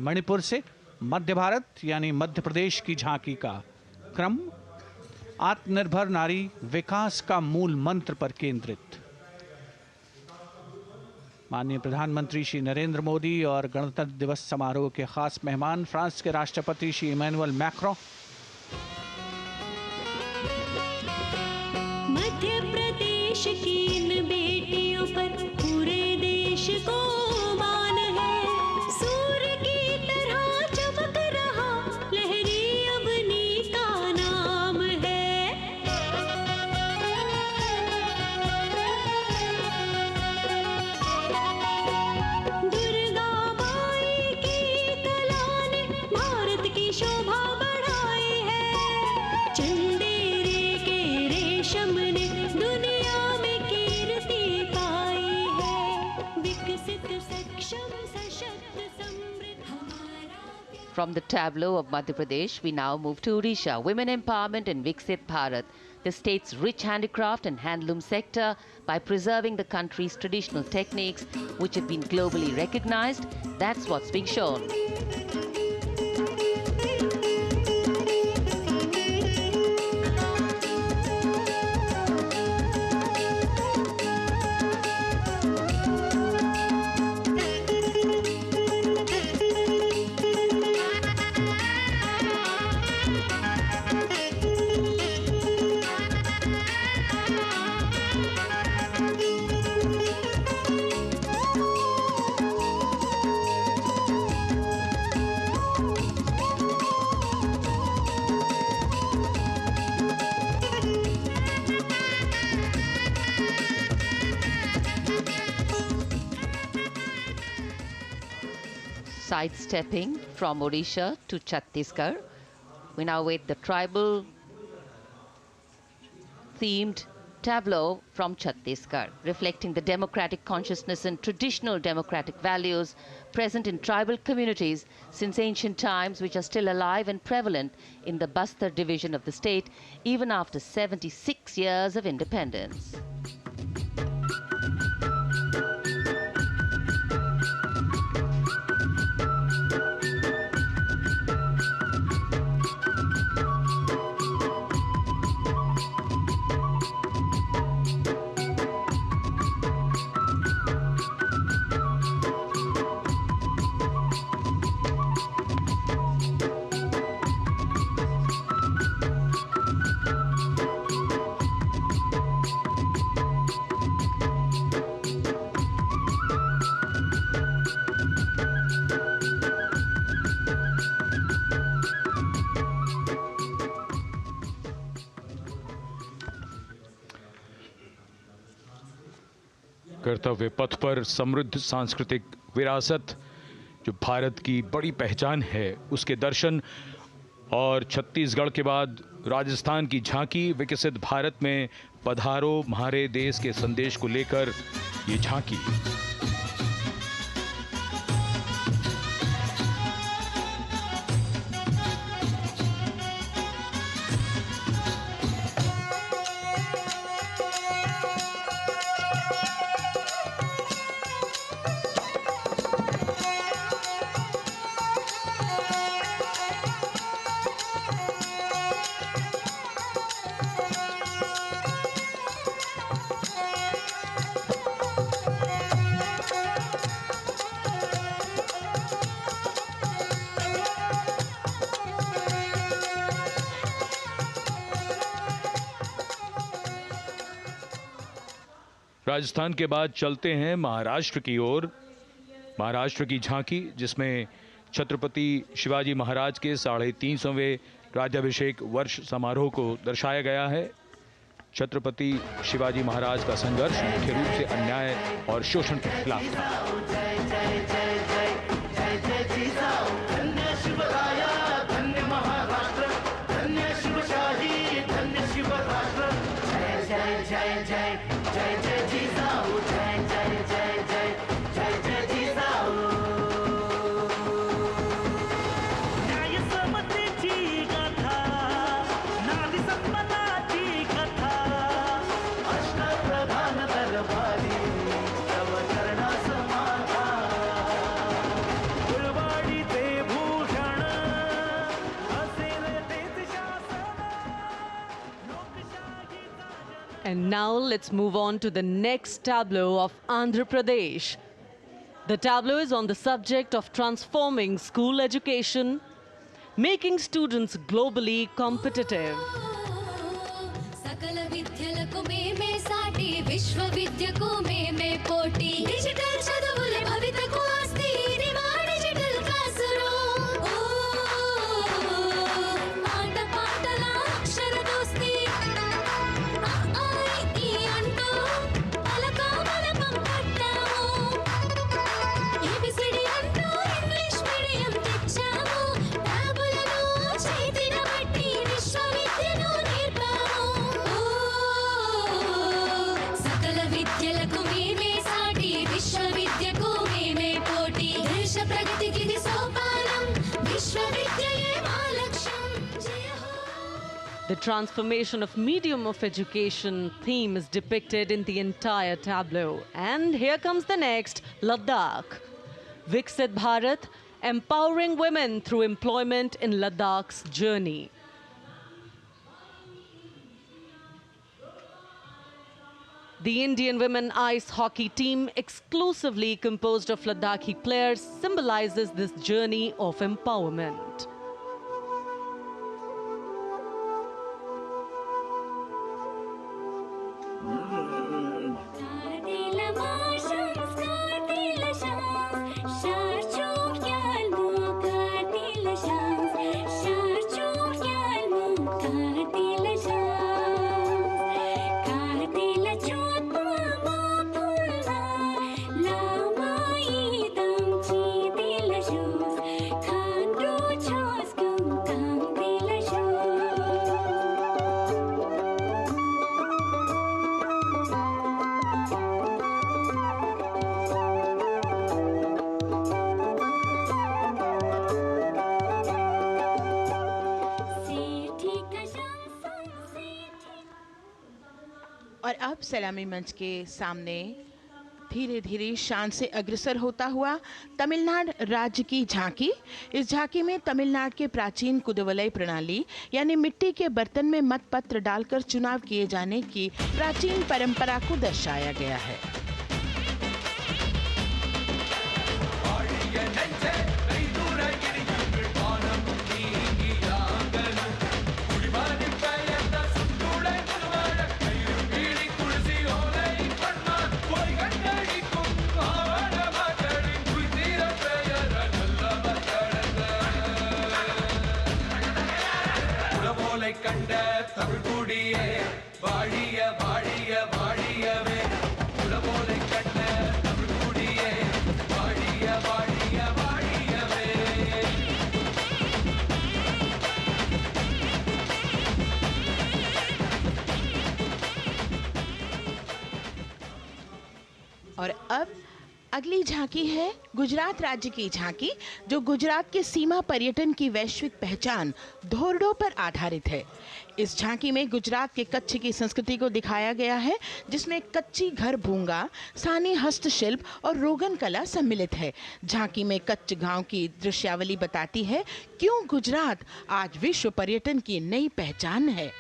मणिपुर से मध्य भारत यानी मध्य प्रदेश की झांकी का क्रम आत्मनिर्भर नारी विकास का मूल मंत्र पर केंद्रित। माननीय प्रधानमंत्री श्री नरेंद्र मोदी और गणतंत्र दिवस समारोह के खास मेहमान फ्रांस के राष्ट्रपति श्री इमैनुअल मैक्रों। मध्य प्रदेश की इन बेटियों पर पूरे देश को मान है। सूर्य की तरह चमक रहा लहरी अवनी का नाम है। दुर्गा माई की कला ने भारत की शोभा बढ़ाई From the tableau of Madhya Pradesh, we now move to Odisha. Women empowerment in Viksit Bharat, the state's rich handicraft and handloom sector, by preserving the country's traditional techniques, which have been globally recognized. That's what's being shown. Sidestepping from Odisha to Chhattisgarh, we now wait the tribal themed tableau from Chhattisgarh, reflecting the democratic consciousness and traditional democratic values present in tribal communities since ancient times, which are still alive and prevalent in the Bastar division of the state even after 76 years of independence. कर्तव्य पथ पर समृद्ध सांस्कृतिक विरासत जो भारत की बड़ी पहचान है, उसके दर्शन, और छत्तीसगढ़ के बाद राजस्थान की झांकी विकसित भारत में पधारो म्हारे देश के संदेश को लेकर ये झांकी। राजस्थान के बाद चलते हैं महाराष्ट्र की ओर। महाराष्ट्र की झांकी, जिसमें छत्रपति शिवाजी महाराज के 350वें राज्याभिषेक वर्ष समारोह को दर्शाया गया है। छत्रपति शिवाजी महाराज का संघर्ष मुख्य रूप से अन्याय और शोषण के खिलाफ था। And now let's move on to the next tableau of Andhra Pradesh. The tableau is on the subject of transforming school education, making students globally competitive. सकल विद्यలకు మేమే సాటి విశ్వవిద్యకు మేమే The transformation of medium of education theme is depicted in the entire tableau. And here comes the next, Ladakh. Viksit Bharat, empowering women through employment in Ladakh's journey. The Indian women ice hockey team, exclusively composed of Ladakhi players, symbolizes this journey of empowerment. और अब सलामी मंच के सामने धीरे धीरे शान से अग्रसर होता हुआ तमिलनाडु राज्य की झांकी। इस झांकी में तमिलनाडु के प्राचीन कुदवलई प्रणाली यानी मिट्टी के बर्तन में मतपत्र डालकर चुनाव किए जाने की प्राचीन परंपरा को दर्शाया गया है। और अब अगली झांकी है गुजरात राज्य की झांकी, जो गुजरात के सीमा पर्यटन की वैश्विक पहचान धोरडो पर आधारित है। इस झांकी में गुजरात के कच्छ की संस्कृति को दिखाया गया है, जिसमें कच्ची घर भूंगा, स्थानीय हस्तशिल्प और रोगन कला सम्मिलित है। झांकी में कच्छ गांव की दृश्यावली बताती है क्यों गुजरात आज विश्व पर्यटन की नई पहचान है।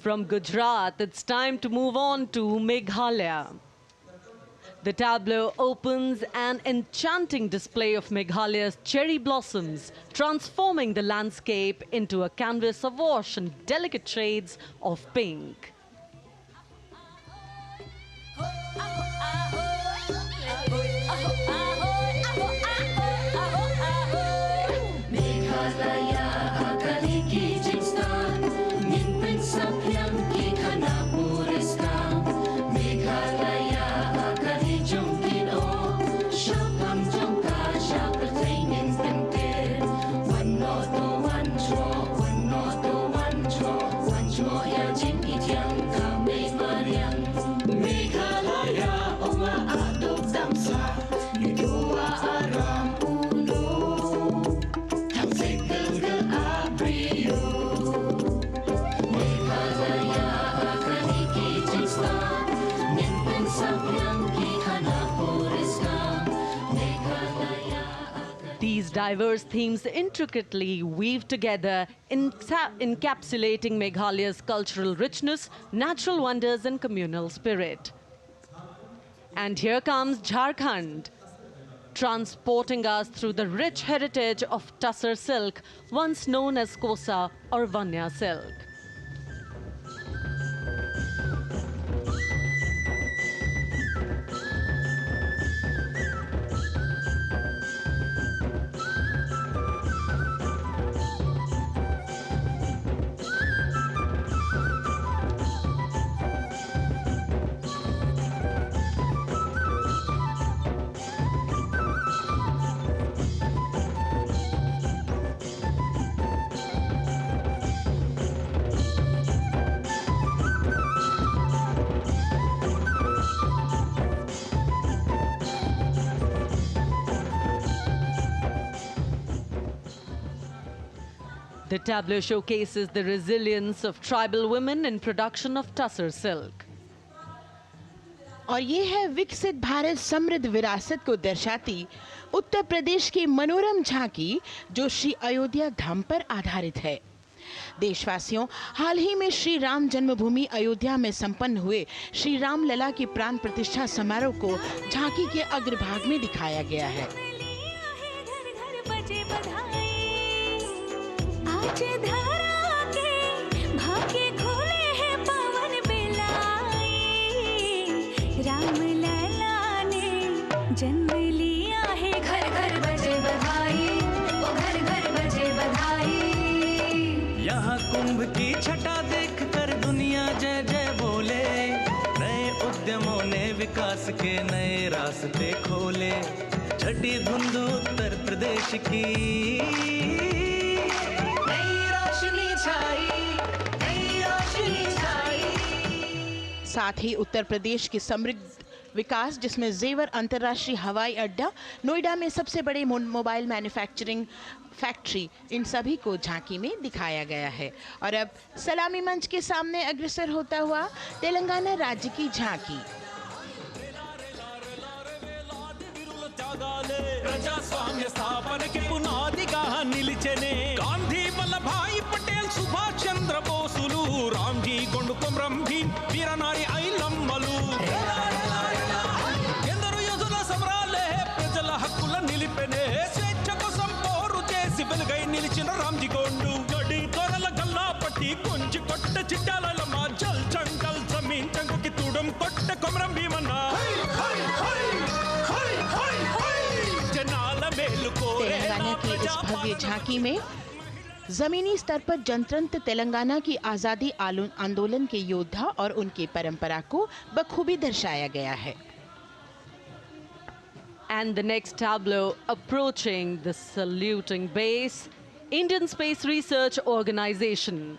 From Gujarat, it's time to move on to Meghalaya. The tableau opens an enchanting display of Meghalaya's cherry blossoms, transforming the landscape into a canvas awash in delicate shades of pink. These diverse themes intricately weave together, encapsulating Meghalaya's cultural richness, natural wonders and communal spirit. And here comes Jharkhand. transporting us through the rich heritage of Tussar silk, once known as Kosa or Vanya silk. The tableau showcases the resilience of tribal women in production of Tussar silk. और ये है विकसित भारत समृद्ध विरासत को दर्शाती उत्तर प्रदेश की मनोरम झांकी, जो श्री अयोध्या धाम पर आधारित है। देशवासियों, हाल ही में श्री राम जन्मभूमि अयोध्या में संपन्न हुए श्री राम लला की प्राण प्रतिष्ठा समारोह को झांकी के अग्रभाग में दिखाया गया है। आज धरा के भाग्य खोले हैं पवन बिलाई, राम लला ने जन्म लिया है, घर घर बजे बधाई, ओ घर घर बजे बधाई। यहाँ कुंभ की छटा देख कर दुनिया जय जय बोले, नए उद्यमों ने विकास के नए रास्ते खोले। छठी धुंध उत्तर प्रदेश की साथ ही उत्तर प्रदेश की समृद्ध विकास, जिसमें जेवर अंतर्राष्ट्रीय हवाई अड्डा, नोएडा में सबसे बड़े मोबाइल मैन्युफैक्चरिंग फैक्ट्री, इन सभी को झांकी में दिखाया गया है। और अब सलामी मंच के सामने अग्रसर होता हुआ तेलंगाना राज्य की झांकी। ప్రజాస్వామ్య స్థాపనకి పునాదిగా నిలిచెనే గాంధీ వల్లభాయ్ పటేల్ సుభాష్ చంద్ర బోసులు రామ్జీ గొండు కొమరం భీం వీరనారి ఐలమ్మలు ఎందరో యోధుల సమరాలే ప్రజల హక్కుల నిలిపెనే స్వేచ్ఛ కోసం పోరు చేసి వెలుగై నిలిచిన రామ్జీ గొండు గడి తొరల గల్లా పట్టి కొంచి కొట్ట చిట్టాలమ్మ జల్ జంగల్ జమీన్ జంగుకి తూడం కొట్ట కొమరం భీమన్న तेलंगाना की इस भव्य झांकी में जमीनी स्तर पर जनतंत्र तेलंगाना की आजादी आंदोलन के योद्धा और उनकी परंपरा को बखूबी दर्शाया गया है। And the next tableau approaching the saluting base, Indian Space Research Organization.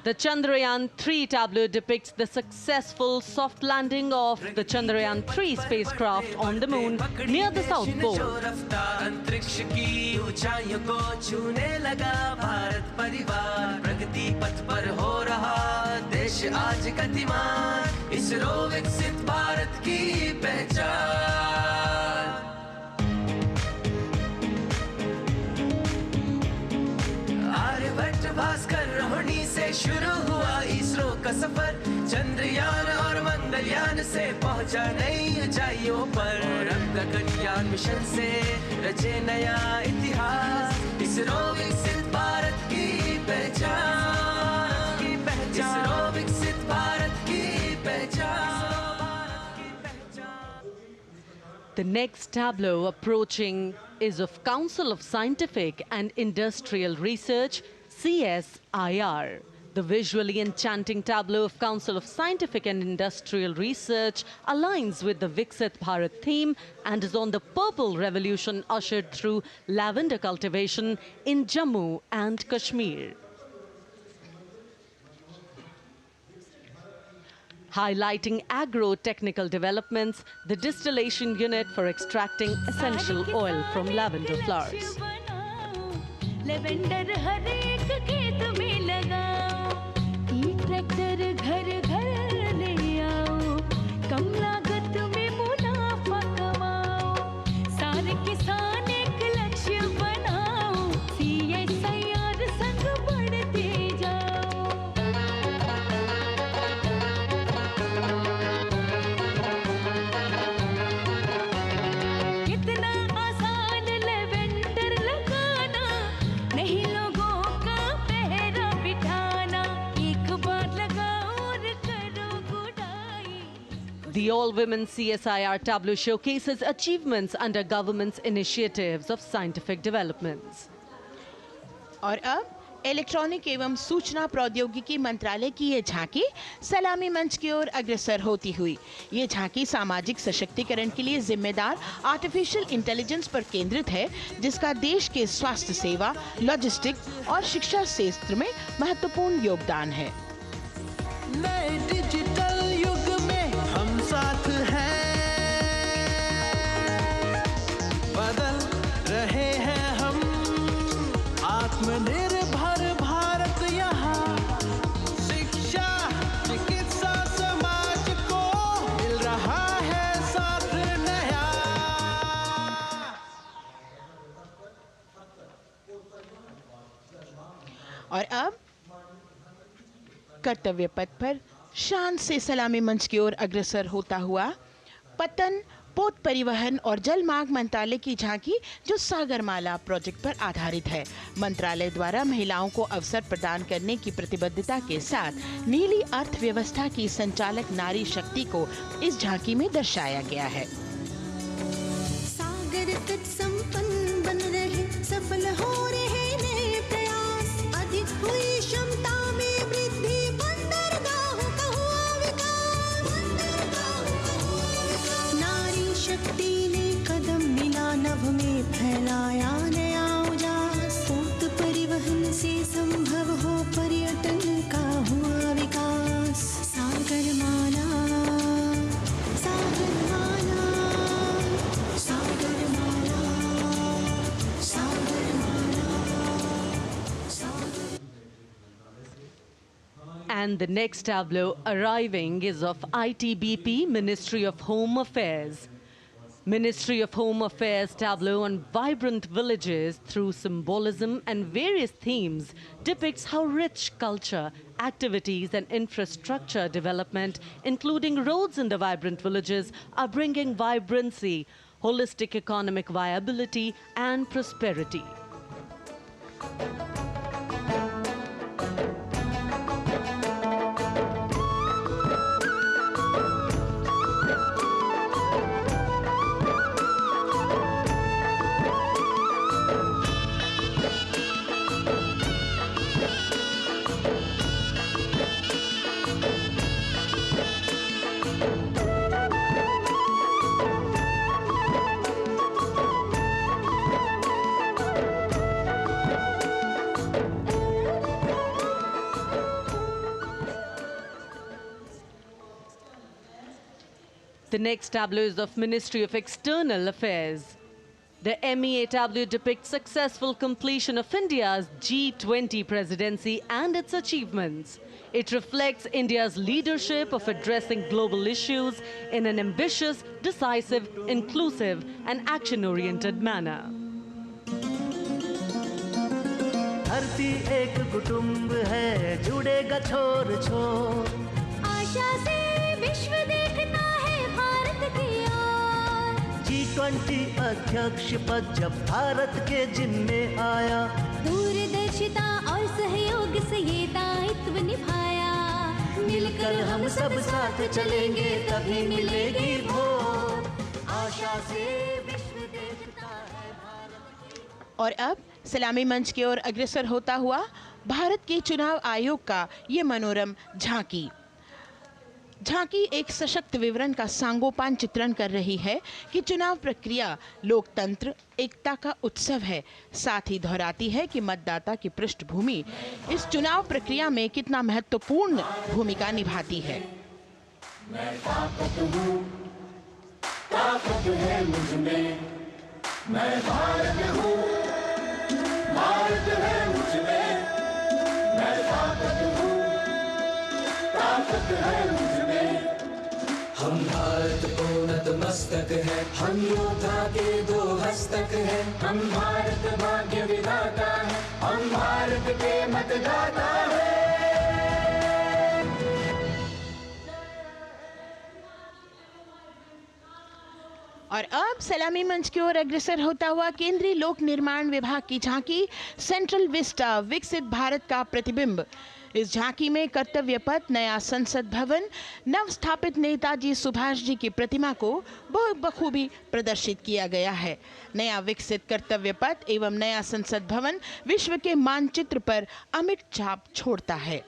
The Chandrayaan-3 tableau depicts the successful soft landing of the Chandrayaan-3 spacecraft on the moon near the South Pole. अंतरिक्ष की ऊंचाइयों को छूने लगा भारत परिवार, प्रगति पथ पर हो रहा देश आज गतिमान, इसरो विकसित भारत की पहचान। आर्यभट्ट भास्कर रोहिणी से शुरू हुआ इसरो का सफर, चंद्रयान और मंगलयान से पहुंचा नई ऊंचाइयों पर, अब गगनयान मिशन से रचे नया इतिहास, इसरो विकसित भारत की पहचान, इसरो विकसित भारत की पहचान। The next tableau approaching is of Council of Scientific and Industrial Research, CSIR. The visually enchanting tableau of Council of Scientific and Industrial Research aligns with the Viksit Bharat theme and is on the Purple Revolution ushered through lavender cultivation in Jammu and Kashmir. Highlighting agro-technical developments, the distillation unit for extracting essential oil from lavender flowers. Lavender हर एक खेत में लगाओ, ई tractor घर घर ले आओ, कम लागत में मुनाफा कमाओ, सारे किसान एक लक्ष्य बनाओ, CSIR संग बढ़ते जाओ। The all-women CSIR tableau showcases achievements under government's initiatives of scientific developments. और अब इलेक्ट्रॉनिक एवं सूचना प्रौद्योगिकी मंत्रालय की ये झांकी सलामी मंच की ओर अग्रसर होती हुई। ये झांकी सामाजिक सशक्तिकरण के लिए जिम्मेदार आर्टिफिशियल इंटेलिजेंस पर केंद्रित है, जिसका देश के स्वास्थ्य सेवा, लॉजिस्टिक्स और शिक्षा क्षेत्र में महत्वपूर्ण योगदान है। नए डिजिटल युग में हम साथ हैं, बदल रहे हैं हम, आत्मनिर्भर भारत यहाँ, शिक्षा चिकित्सा समाज को मिल रहा है साथ नया। और अब कर्तव्य पथ पर शान से सलामी मंच की ओर अग्रसर होता हुआ पतन, पोत परिवहन और जल मार्ग मंत्रालय की झांकी, जो सागरमाला प्रोजेक्ट पर आधारित है। मंत्रालय द्वारा महिलाओं को अवसर प्रदान करने की प्रतिबद्धता के साथ नीली अर्थव्यवस्था की संचालक नारी शक्ति को इस झांकी में दर्शाया गया है। सागर तट संपन्न बन रहे, सफल हो रहे नए प्रयास, अधिक हुई क्षमता में वृद्धि, बंदरगाहों का हुआ विकास, नारी शक्ति ने कदम मिला नभ में फैलाया नया उजास, पोत परिवहन से संभव हो पर्यटन का हुआ विकास, Sagarmala Sagarmala Sagarmala Sagarmala. And the next tableau arriving is of ITBP, Ministry of Home Affairs. Ministry of Home Affairs tableau on vibrant villages through symbolism and various themes depicts how rich culture, activities and infrastructure development, including roads in the vibrant villages, are bringing vibrancy, holistic economic viability and prosperity. The next tableau is of Ministry of External Affairs. The MEA tableau depicts successful completion of India's G20 presidency and its achievements. It reflects India's leadership of addressing global issues in an ambitious, decisive, inclusive and action-oriented manner. धरती एक कुटुंब है, जुड़ेगा छोर छोर, आशा से विश्व देखता है भारत की ओर, G20 अध्यक्ष पद जब भारत के जिम्मे आया, दूरदर्शिता और सहयोग से ये दायित्व निभाया, मिलकर हम सब साथ चलेंगे तभी मिलेगी भोर, आशा से विश्व देखता है भारत। और अब सलामी मंच की ओर अग्रसर होता हुआ भारत के चुनाव आयोग का ये मनोरम झांकी। झांकी एक सशक्त विवरण का सांगोपान चित्रण कर रही है कि चुनाव प्रक्रिया लोकतंत्र, एकता का उत्सव है। साथ ही दोहराती है कि मतदाता की पृष्ठभूमि इस चुनाव प्रक्रिया में कितना महत्वपूर्ण भूमिका निभाती है। मैं ताकत हूँ, ताकत है मुझ में, मैं भारत हूँ, भारत है मुझ में, मैं ताकत हूँ, ताकत है मुझ में। हम भारत को नतमस्तक है, हम योद्धा के दो हस्तक है, हम भारत भाग्य विधाता है, हम भारत के मतदाता है। और अब सलामी मंच की ओर अग्रसर होता हुआ केंद्रीय लोक निर्माण विभाग की झांकी सेंट्रल विस्टा विकसित भारत का प्रतिबिंब। इस झांकी में कर्तव्य पथ, नया संसद भवन, नव स्थापित नेताजी सुभाष जी की प्रतिमा को बहुत बखूबी प्रदर्शित किया गया है। नया विकसित कर्तव्य पथ एवं नया संसद भवन विश्व के मानचित्र पर अमिट छाप छोड़ता है।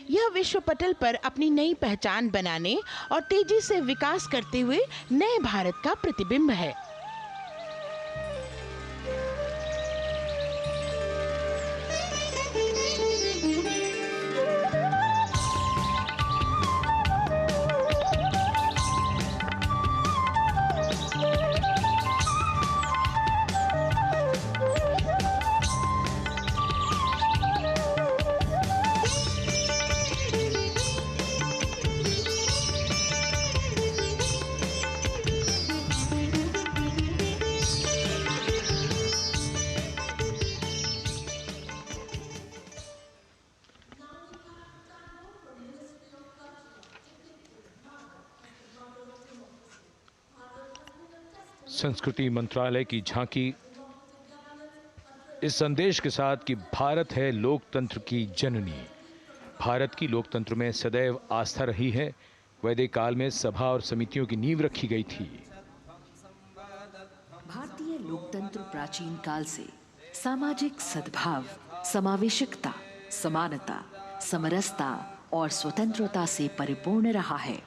यह विश्व पटल पर अपनी नई पहचान बनाने और तेजी से विकास करते हुए नए भारत का प्रतिबिंब है। संस्कृति मंत्रालय की झांकी इस संदेश के साथ कि भारत है लोकतंत्र की जननी। भारत की लोकतंत्र में सदैव आस्था रही है। वैदिक काल में सभा और समितियों की नींव रखी गई थी। भारतीय लोकतंत्र प्राचीन काल से सामाजिक सद्भाव, समावेशकता, समानता, समरसता और स्वतंत्रता से परिपूर्ण रहा है।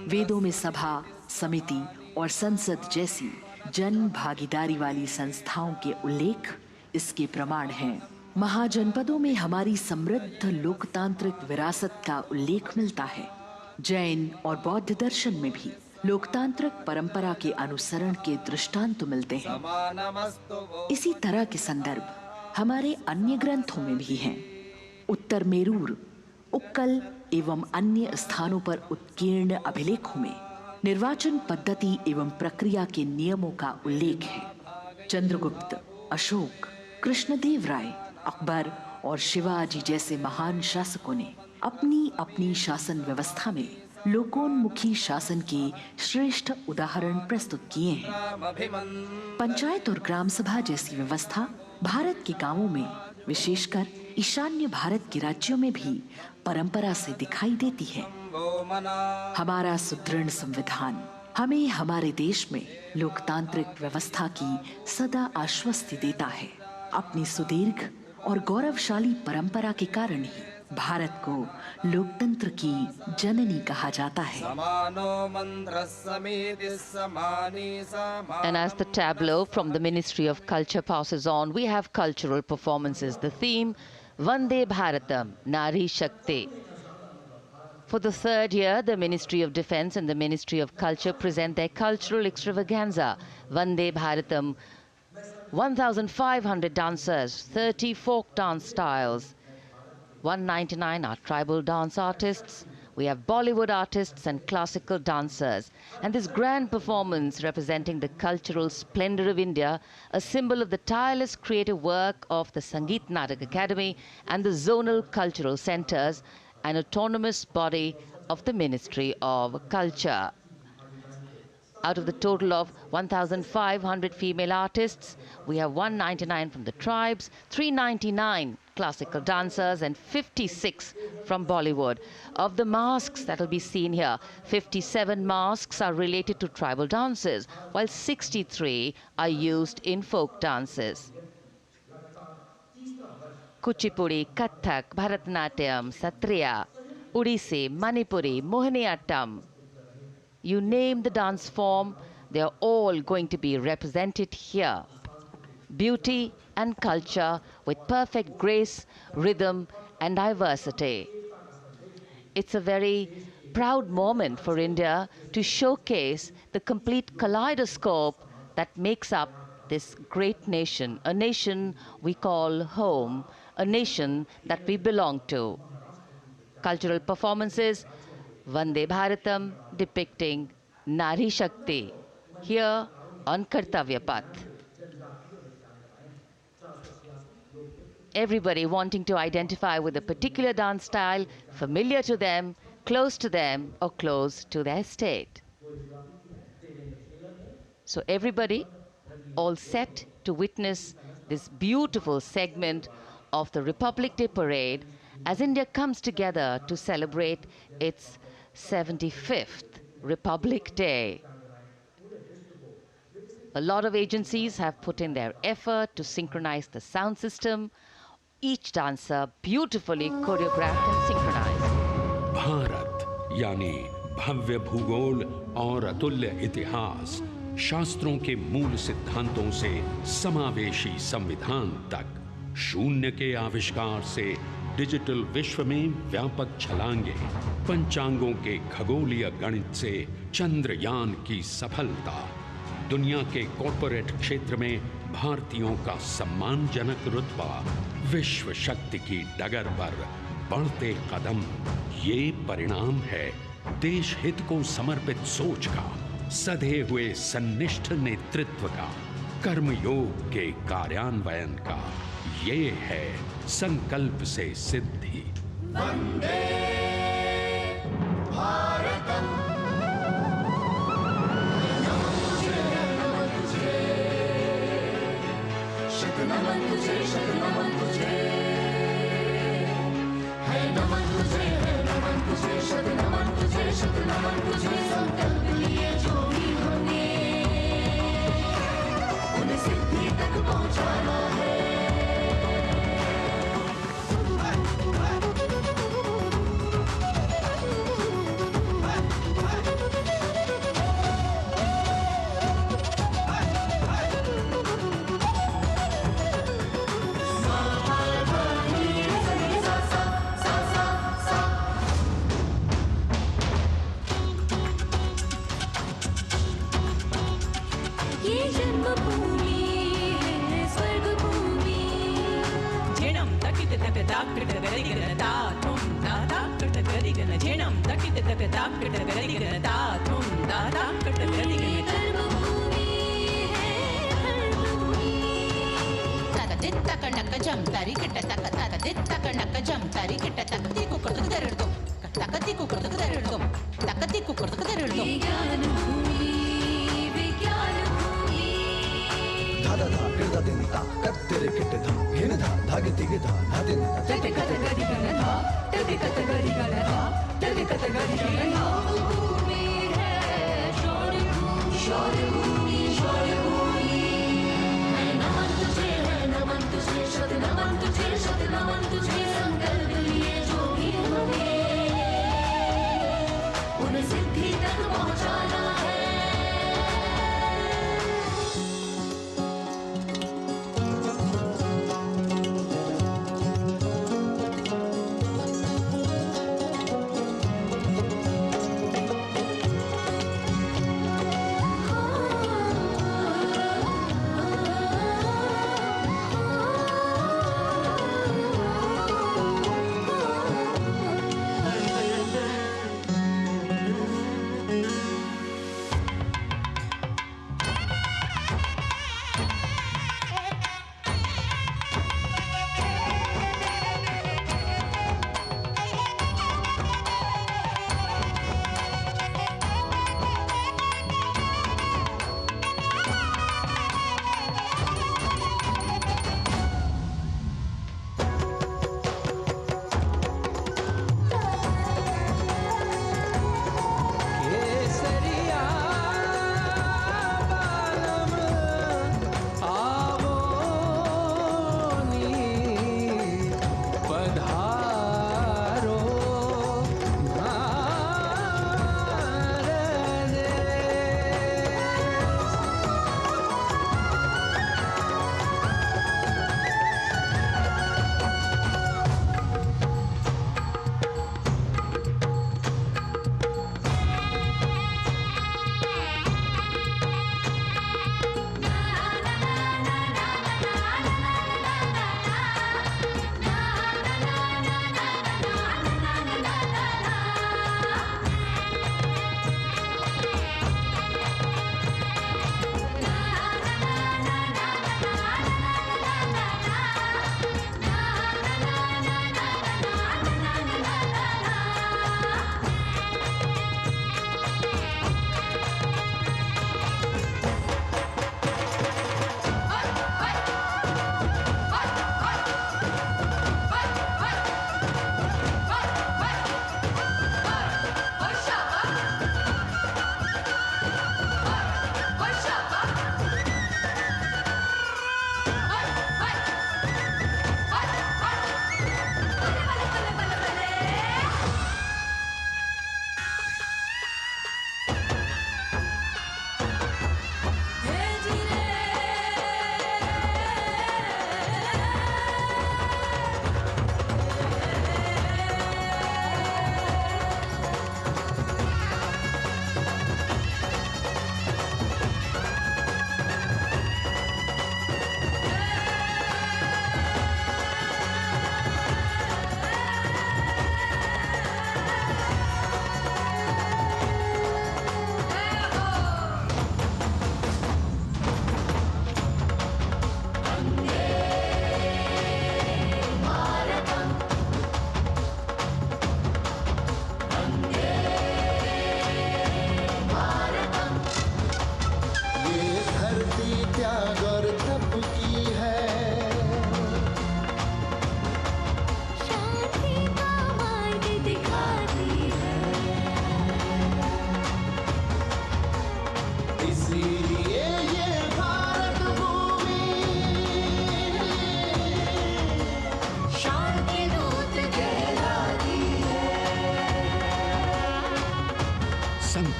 वेदों में सभा, समिति और संसद जैसी जन भागीदारी वाली संस्थाओं के उल्लेख इसके प्रमाण हैं। महाजनपदों में हमारी समृद्ध लोकतांत्रिक विरासत का उल्लेख मिलता है। जैन और बौद्ध दर्शन में भी लोकतांत्रिक परंपरा के अनुसरण के दृष्टांत मिलते हैं। इसी तरह के संदर्भ हमारे अन्य ग्रंथों में भी हैं। उत्तर मेरूर, उक्कल एवं अन्य स्थानों पर उत्कीर्ण अभिलेखों में निर्वाचन पद्धति एवं प्रक्रिया के नियमों का उल्लेख है। चंद्रगुप्त, अशोक, कृष्णदेव राय, अकबर और शिवाजी जैसे महान शासकों ने अपनी अपनी शासन व्यवस्था में लोकोन्मुखी शासन के श्रेष्ठ उदाहरण प्रस्तुत किए हैं। पंचायत और ग्राम सभा जैसी व्यवस्था भारत के गांवों में, विशेषकर ईशान्य भारत के राज्यों में भी परंपरा से दिखाई देती है। हमारा सुदृढ़ संविधान हमें हमारे देश में लोकतांत्रिक व्यवस्था की सदा आश्वस्ति देता है। अपनी सुदीर्घ और गौरवशाली परंपरा के कारण ही भारत को लोकतंत्र की जननी कहा जाता है। And as the tableau from the Ministry of Culture passes on, we have cultural performances. The theme, Vande Bharatam, Nari Shakti. For the third year, the Ministry of Defence and the Ministry of Culture present their cultural extravaganza, Vande Bharatam. 1,500 dancers, 30 folk dance styles, 199 are tribal dance artists. We have Bollywood artists and classical dancers. And this grand performance representing the cultural splendor of India, a symbol of the tireless creative work of the Sangeet Natak Academy and the zonal cultural centers, an autonomous body of the Ministry of Culture. Out of the total of 1,500 female artists, we have 199 from the tribes, 399 classical dancers and 56 from Bollywood. Of the masks that will be seen here, 57 masks are related to tribal dances, while 63 are used in folk dances. Kuchipudi, Kathak, Bharatanatyam, Satriya, Odissi, Manipuri, Mohiniyattam. You name the dance form, they are all going to be represented here. Beauty and culture with perfect grace, rhythm and diversity. It's a very proud moment for India to showcase the complete kaleidoscope that makes up this great nation, a nation we call home, a nation that we belong to. Cultural performances, Vande Bharatam depicting Nari Shakti here on Kartavya Path. Everybody wanting to identify with a particular dance style, familiar to them, close to them, or close to their state. So everybody, all set to witness this beautiful segment of the Republic Day Parade as India comes together to celebrate its 75th Republic Day. A lot of agencies have put in their effort to synchronize the sound system. Each dancer beautifully choreographed and synchronized. Bharat यानी भव्य भूगोल और अतुल्य इतिहास, शास्त्रों के मूल सिद्धांतों से समावेशी संविधान तक, शून्य के आविष्कार से डिजिटल विश्व में व्यापक छलांगे, पंचांगों के खगोलीय गणित से चंद्रयान की सफलता, दुनिया के कॉर्पोरेट क्षेत्र में भारतीयों का सम्मानजनक रुतबा, विश्व शक्ति की डगर पर बढ़ते कदम, ये परिणाम है देश हित को समर्पित सोच का, सधे हुए सन्निष्ठ नेतृत्व का, कर्मयोग के कार्यान्वयन का। ये है संकल्प से सिद्धि। वंदे भारतम। नमन तुझे, शत नमन तुझे, है नमन तुझे, है नमन तुझे, शत नमन तुझे, शत नमन तुझे। संकल्प लिए जो भी हमने उन्हें सिद्धि तक पहुंचाना है।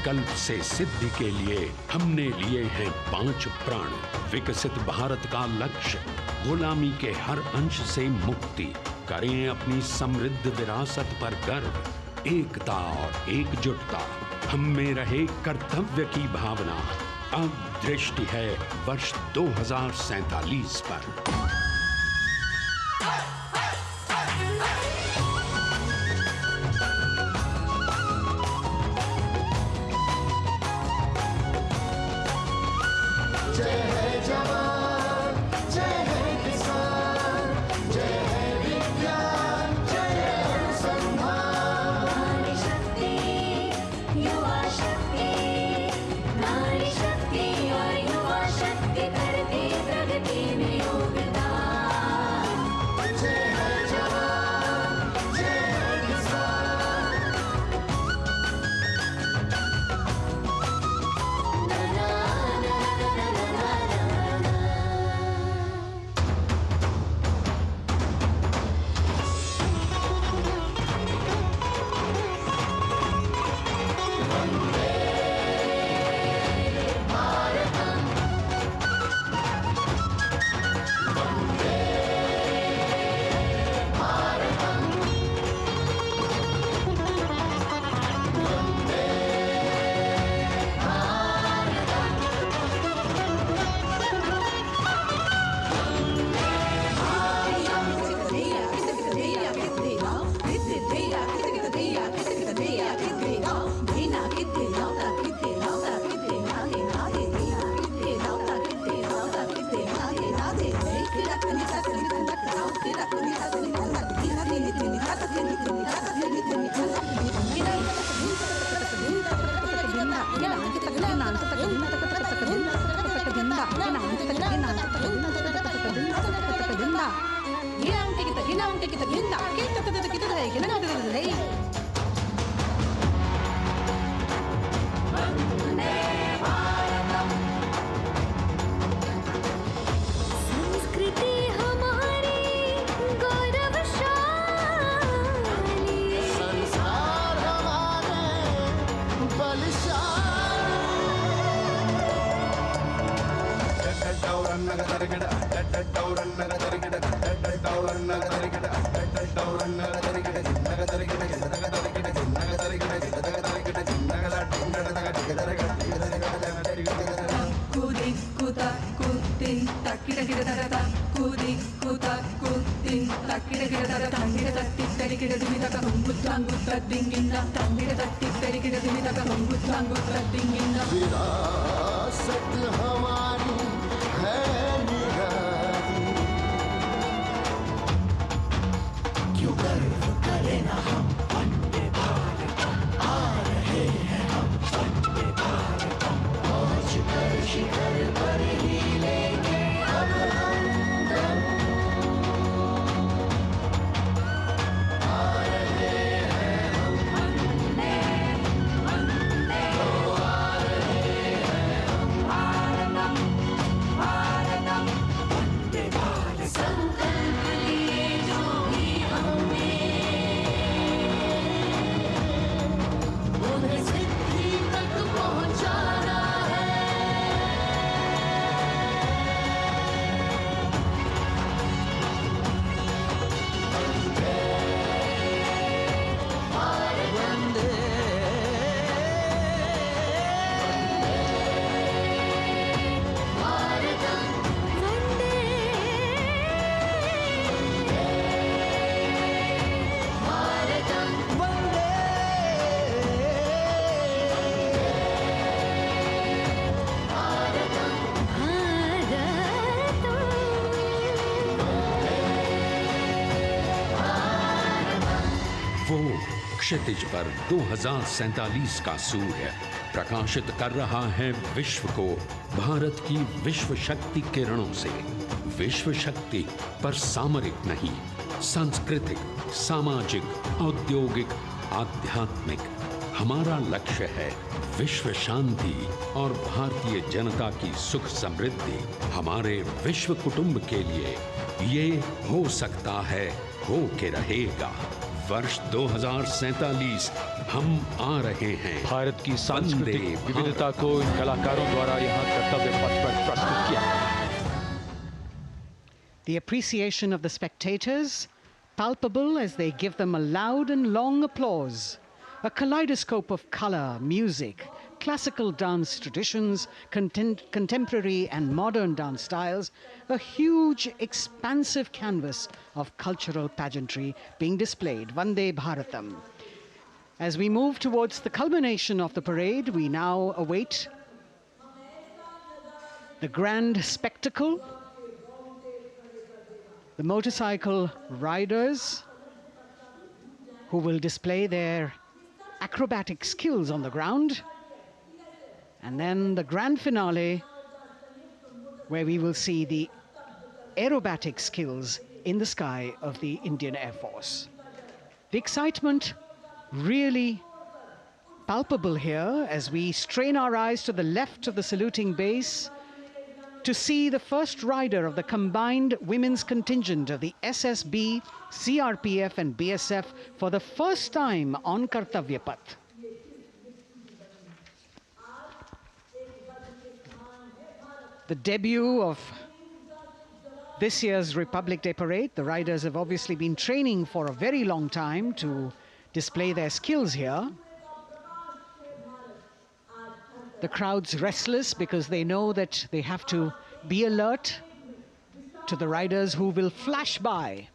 संकल्प से सिद्धि के लिए हमने लिए हैं 5 प्रण। विकसित भारत का लक्ष्य, गुलामी के हर अंश से मुक्ति। करें अपनी समृद्ध विरासत पर गर्व। एकता और एकजुटता, हम में रहे कर्तव्य की भावना। अब दृष्टि है वर्ष 2047 पर। विरासत हमारी है निराली, क्यों गर्व करें ना हम वंदे भारतम, आ रहे हैं हम वंदे भारतम, पहुंच कर शिखर पर ही लेंगे अब हम दम, आ रहे हैं हम वंदे वंदे, आ रहे हैं हम भारतम भारतम वंदे भारतम। संकल्प लिए जो भी हमने उन्हें सिद्धि तक पहुंचाना है। वंदे भारत वंदे भारतम वंदे भारतम वंदे भारतम वो क्षितिज पर 2047 का सूर्य प्रकाशित कर रहा है विश्व को भारत की विश्व शक्ति किरणों से। विश्व शक्ति पर सामरिक नहीं, सांस्कृतिक, सामाजिक, औद्योगिक, आध्यात्मिक। हमारा लक्ष्य है विश्व शांति और भारतीय जनता की सुख समृद्धि। हमारे विश्व कुटुंब के लिए ये हो सकता है, हो के रहेगा। वर्ष 2047 हम आ रहे हैं। भारत की सांस्कृतिक विविधता को इन कलाकारों द्वारा यहाँ कर्तव्य पथ पर प्रस्तुत किया। The appreciation of the spectators, palpable as they give them a loud and long applause. A kaleidoscope of color, music, classical dance traditions, contemporary and modern dance styles, a huge, expansive canvas of cultural pageantry being displayed, Vande Bharatam. As we move towards the culmination of the parade, we now await the grand spectacle. The motorcycle riders who will display their acrobatic skills on the ground. And then the grand finale, where we will see the aerobatic skills in the sky of the Indian Air Force. The excitement really palpable here as we strain our eyes to the left of the saluting base to see the first rider of the combined women's contingent of the SSB, CRPF and BSF for the first time on Kartavya Path. The debut of this year's Republic Day Parade. The riders have obviously been training for a very long time to display their skills here. The crowd's restless because they know that they have to be alert to the riders who will flash by.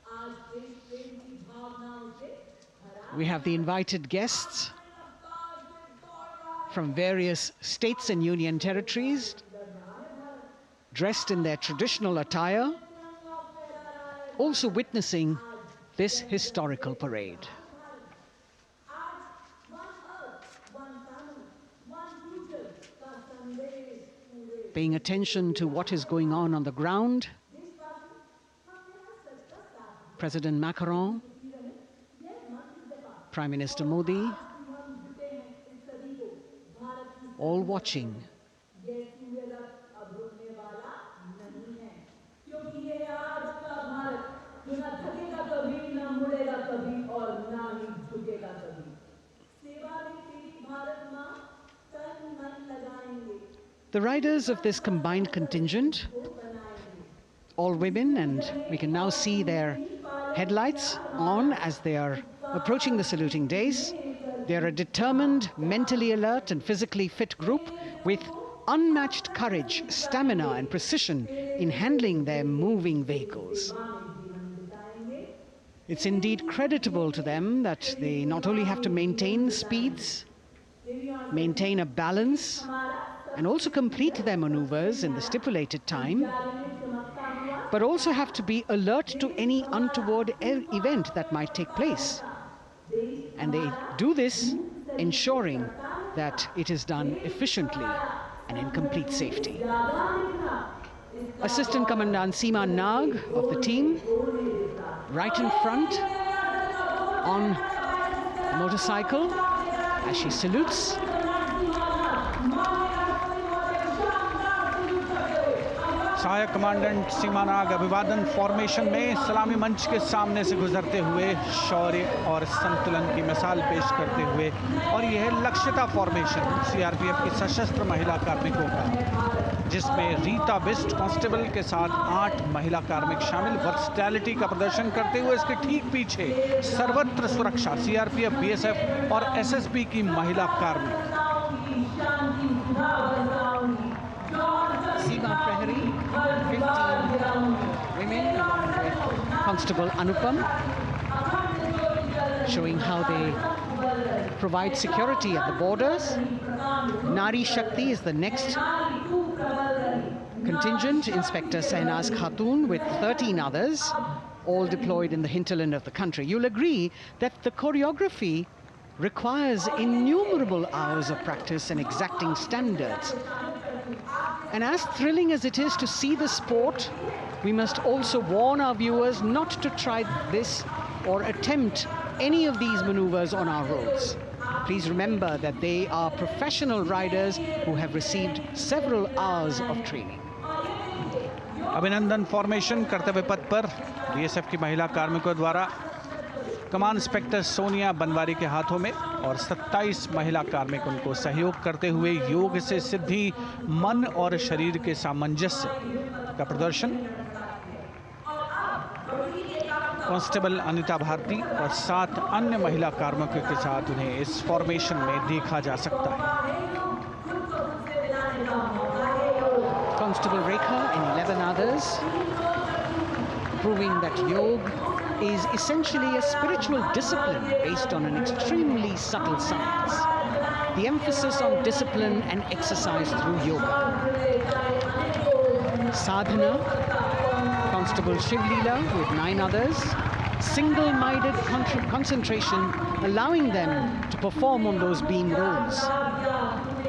We have the invited guests from various states and union territories, dressed in their traditional attire, also witnessing this historical parade. Paying attention to what is going on the ground, President Macron, Prime Minister Modi, all watching. The riders of this combined contingent, all women, and we can now see their headlights on as they are approaching the saluting days. They are a determined, mentally alert and physically fit group with unmatched courage, stamina and precision in handling their moving vehicles. It's indeed creditable to them that they not only have to maintain speeds, maintain a balance, and also complete their maneuvers in the stipulated time, but also have to be alert to any untoward event that might take place. And they do this ensuring that it is done efficiently and in complete safety. Assistant Commandant Seema Nag of the team, right in front on the motorcycle as she salutes. सहायक commandant सीमा नाग अभिवादन formation में सलामी मंच के सामने से गुजरते हुए शौर्य और संतुलन की मिसाल पेश करते हुए, और यह लक्ष्यता फॉर्मेशन सीआरपीएफ की सशस्त्र महिला कार्मिकों का, जिसमें रीता बिस्ट कांस्टेबल के साथ 8 महिला कार्मिक शामिल, वर्सटैलिटी का प्रदर्शन करते हुए इसके ठीक पीछे सर्वत्र सुरक्षा सीआरपीएफ, बीएसएफ और एसएसबी की महिला कार्मिक। Seema Prahari, 15 women along with Constable Anupam, showing how they provide security at the borders. Nari Shakti is the next contingent, Inspector Sainaz Khatun with 13 others, all deployed in the hinterland of the country. You'll agree that the choreography requires innumerable hours of practice and exacting standards. And as thrilling as it is to see the sport, we must also warn our viewers not to try this or attempt any of these maneuvers on our roads. Please remember that they are professional riders who have received several hours of training. अभिनंदन formation कर्तव्य पथ पर BSF की महिला कार्मिकों द्वारा कमान inspector Sonia Banwari के हाथों में और 27 महिला कार्मिक उनको सहयोग करते हुए योग से सिद्धि मन और शरीर के सामंजस्य का प्रदर्शन। कांस्टेबल अनिता भारती और 7 अन्य महिला कार्मिकों के साथ उन्हें इस फॉर्मेशन में देखा जा सकता है। Constable Rekha and 11 others, proving that yoga is essentially a spiritual discipline based on an extremely subtle science. The emphasis on discipline and exercise through yoga. Sadhana, Constable Shivleela with 9 others, single-minded concentration, allowing them to perform on those beam roles.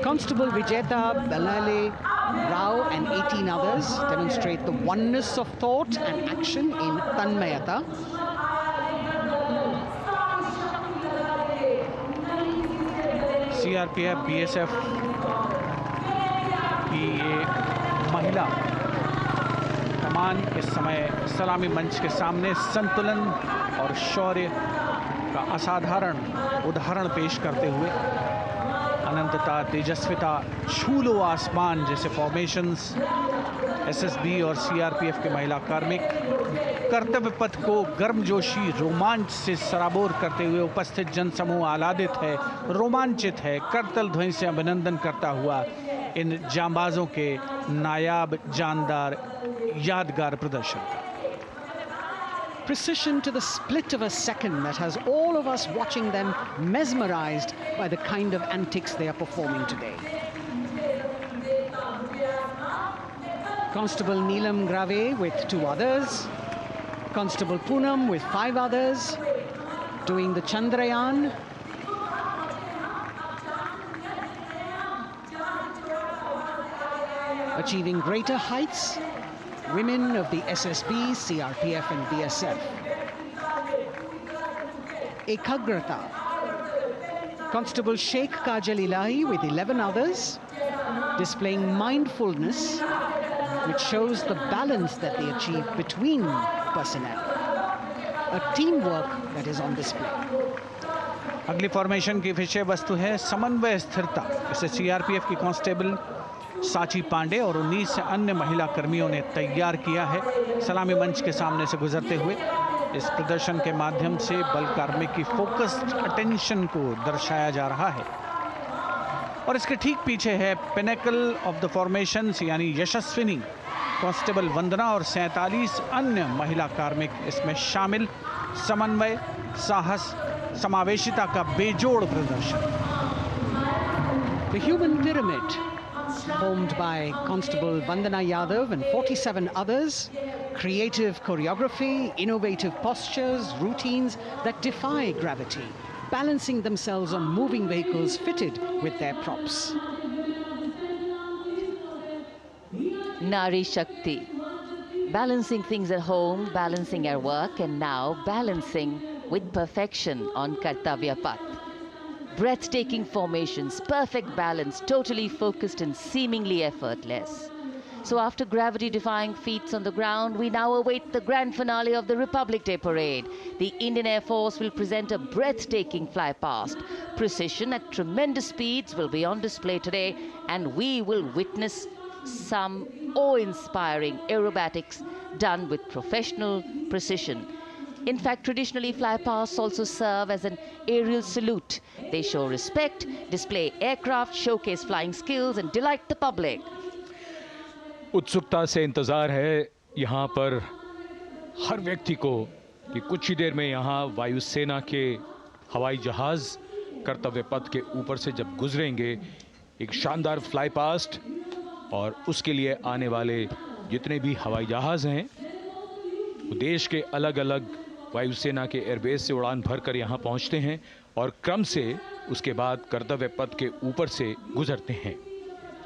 Constable Vijeta Balale Rao and 18 others demonstrate the oneness of thought and action in Tanmayata. CRPF, BSF की ये महिला कमान इस समय सलामी मंच के सामने संतुलन और शौर्य का असाधारण उदाहरण पेश करते हुए अनंतता, तेजस्विता, छू लो आसमान जैसे फॉर्मेशंस एसएसबी और सीआरपीएफ के महिला कार्मिक कर्तव्य पथ को गर्मजोशी रोमांच से सराबोर करते हुए उपस्थित जनसमूह आह्लादित है, रोमांचित है, करतल ध्वनि से अभिनंदन करता हुआ इन जांबाजों के नायाब, जानदार, यादगार प्रदर्शन का। Precision to the split of a second that has all of us watching them mesmerized by the kind of antics they are performing today. Constable Neelam Grave with 2 others, Constable Poonam with 5 others, doing the Chandrayaan. Achieving greater heights, women of the SSB, CRPF and BSF. Ekagrata. Constable Sheikh Kajal Ilahi with 11 others, displaying mindfulness, which shows the balance that they achieve between personnel. A teamwork that is on display. अगली formation की विषय वस्तु है समन्वय स्थिरता। इसे CRPF की constable साची पांडे और 19 अन्य महिला कर्मियों ने तैयार किया है। सलामी मंच के सामने से गुजरते हुए इस प्रदर्शन के माध्यम से बल कार्मिक की फोकस्ड अटेंशन को दर्शाया जा रहा है और इसके ठीक पीछे है पिनेकल ऑफ द फॉर्मेशंस यानी यशस्विनी कांस्टेबल वंदना और 47 अन्य महिला कार्मिक इसमें शामिल। समन्वय, साहस, समावेशिता का बेजोड़ प्रदर्शन। The human pyramid, formed by Constable Vandana Yadav and 47 others, creative choreography, innovative postures, routines that defy gravity, balancing themselves on moving vehicles fitted with their props. Nari Shakti, balancing things at home, balancing our work, and now balancing with perfection on Kartavya Path. Breathtaking formations, perfect balance, totally focused and seemingly effortless. So after gravity-defying feats on the ground, we now await the grand finale of the Republic Day Parade. The Indian Air Force will present a breathtaking fly past. Precision at tremendous speeds will be on display today, and we will witness some awe-inspiring aerobatics done with professional precision. In fact, traditionally, flypasts also serve as an aerial salute. They show respect, display aircraft, showcase flying skills, and delight the public. उत्सुकता से इंतजार है यहाँ पर हर व्यक्ति को कि कुछ ही देर में यहाँ वायुसेना के हवाई जहाज कर्तव्य पथ के ऊपर से जब गुजरेंगे, एक शानदार फ्लाई पास्ट और उसके लिए आने वाले जितने भी हवाई जहाज हैं वो देश के अलग अलग वायुसेना के एयरबेस से उड़ान भरकर यहाँ पहुँचते हैं और क्रम से उसके बाद कर्तव्य पथ के ऊपर से गुजरते हैं।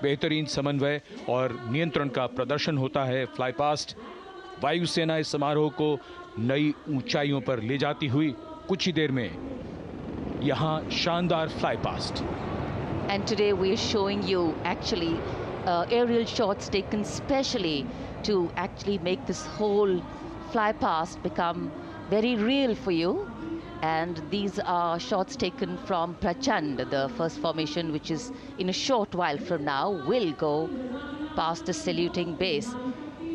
बेहतरीन समन्वय और नियंत्रण का प्रदर्शन होता है। फ्लाई पास्ट वायुसेना इस समारोह को नई ऊंचाइयों पर ले जाती हुई कुछ ही देर में यहाँ शानदार fly past. And today we are showing you actually aerial shots taken specially to actually make this whole fly past become very real for you. And these are shots taken from Prachand, the first formation, which is in a short while from now will go past the saluting base.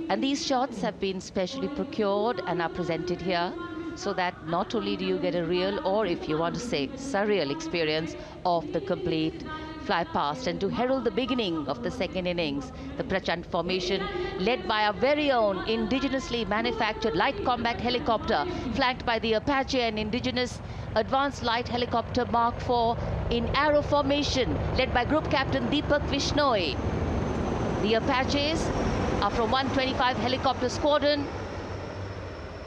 And these shots have been specially procured and are presented here so that not only do you get a real, or if you want to say surreal experience of the complete fly past, and to herald the beginning of the second innings, the Prachand formation led by our very own indigenously manufactured light combat helicopter, flanked by the Apache and indigenous advanced light helicopter Mark IV in arrow formation, led by Group Captain Deepak Vishnoi. The Apaches are from 125 Helicopter Squadron.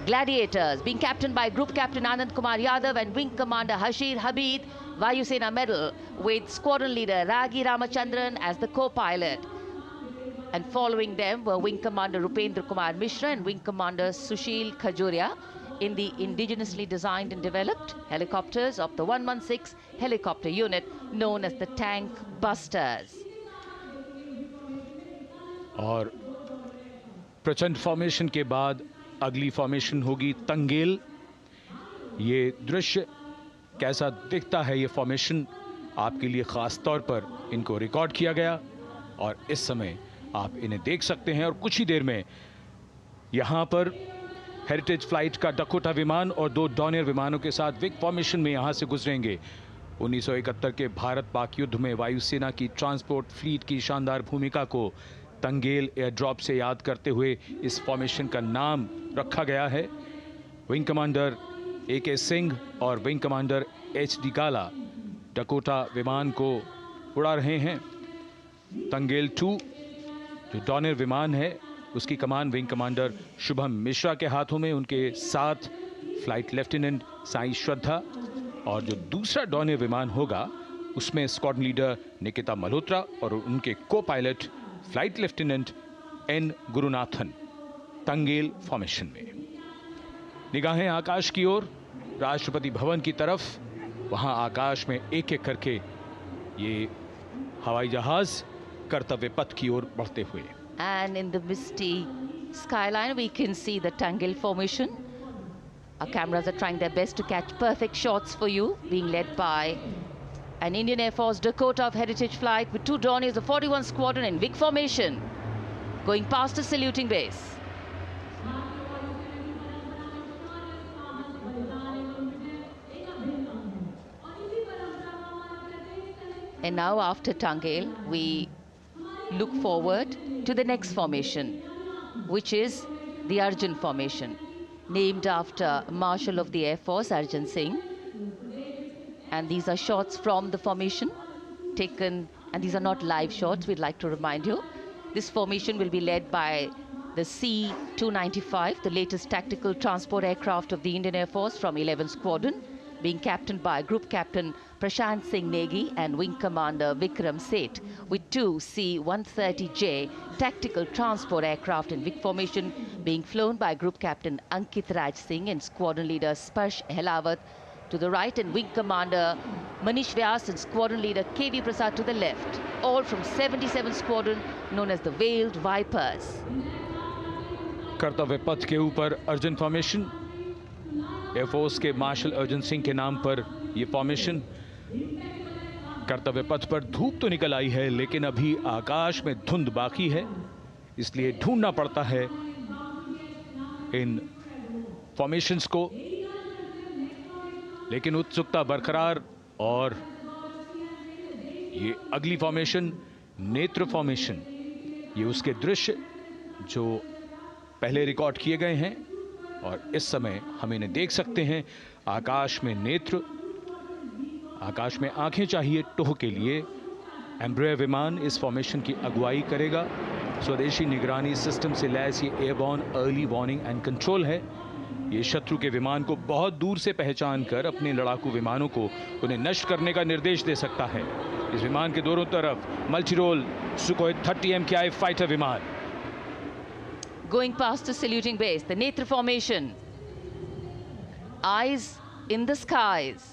Gladiators, being captained by Group Captain Anand Kumar Yadav and Wing Commander Hashir Habib, Vayu Sena Medal, with Squadron Leader Ragi Ramachandran as the co-pilot. And following them were Wing Commander Rupendra Kumar Mishra and Wing Commander Sushil Khajuria in the indigenously designed and developed helicopters of the 116 helicopter unit known as the Tank Busters. और प्रचंड formation के बाद अगली formation होगी तंगेल। ये दृश्य कैसा दिखता है, ये फॉर्मेशन आपके लिए खास तौर पर इनको रिकॉर्ड किया गया और इस समय आप इन्हें देख सकते हैं। और कुछ ही देर में यहाँ पर हेरिटेज फ्लाइट का डकोटा विमान और 2 डॉनियर विमानों के साथ विग फॉर्मेशन में यहाँ से गुजरेंगे। 1971 के भारत पाक युद्ध में वायुसेना की ट्रांसपोर्ट फ्लीट की शानदार भूमिका को तंगेल एयर ड्रॉप से याद करते हुए इस फॉर्मेशन का नाम रखा गया है। विंग कमांडर AK सिंह और विंग कमांडर HD काला डकोटा विमान को उड़ा रहे हैं। तंगेल 2 जो डॉनियर विमान है उसकी कमान विंग कमांडर शुभम मिश्रा के हाथों में, उनके साथ फ्लाइट लेफ्टिनेंट साई श्रद्धा, और जो दूसरा डॉनियर विमान होगा उसमें स्क्वाड्रन लीडर निकिता मल्होत्रा और उनके को pilot flight lieutenant N Gurunathan. Tangail formation में निगाहें आकाश की ओर, राष्ट्रपति भवन की तरफ। वहां आकाश में एक एक करके ये हवाई जहाज कर्तव्य पथ की ओर बढ़ते हुए। And in the misty skyline we can see the Tangel formation. Our cameras are trying their best to catch perfect shots for you, being led by an Indian Air Force Dakota of Heritage Flight with 2 Dorniers of 41 Squadron in WIG formation, going past the saluting base. And now after Tangel, we look forward to the next formation, which is the Arjun formation, named after Marshal of the Air Force Arjun Singh. And these are shots from the formation taken, and these are not live shots, we'd like to remind you. This formation will be led by the C-295, the latest tactical transport aircraft of the Indian Air Force from 11 Squadron, being captained by Group Captain Prashant Singh Negi and Wing Commander Vikram Seth, with 2 C-130J tactical transport aircraft in WIG formation being flown by Group Captain Ankit Raj Singh and Squadron Leader Sparsh Helawat to the right, and Wing Commander Manish Vyas and Squadron Leader KV Prasad to the left, all from 77 Squadron known as the Veiled Vipers. कर्तव्य पथ के ऊपर Arjun formation, air force के martial Arjun Singh के नाम पर यह formation. कर्तव्य पथ पर धूप तो निकल आई है लेकिन अभी आकाश में धुंध बाकी है, इसलिए ढूंढना पड़ता है इन फॉर्मेशंस को, लेकिन उत्सुकता बरकरार। और ये अगली फॉर्मेशन नेत्र फॉर्मेशन, ये उसके दृश्य जो पहले रिकॉर्ड किए गए हैं और इस समय हम इन्हें देख सकते हैं। आकाश में नेत्र, आकाश में आंखें चाहिए टोह के लिए। एम्ब्रेयर विमान इस फॉर्मेशन की अगुवाई करेगा। स्वदेशी निगरानी सिस्टम से लैस ये airborne early warning and control है। ये शत्रु के विमान को बहुत दूर से पहचान कर अपने लड़ाकू विमानों को उन्हें नष्ट करने का निर्देश दे सकता है। इस विमान के दोनों तरफ मल्टीरोल सुखोई 30 MKI फाइटर विमान। Going past the saluting base, the Netra formation. Eyes in the skies.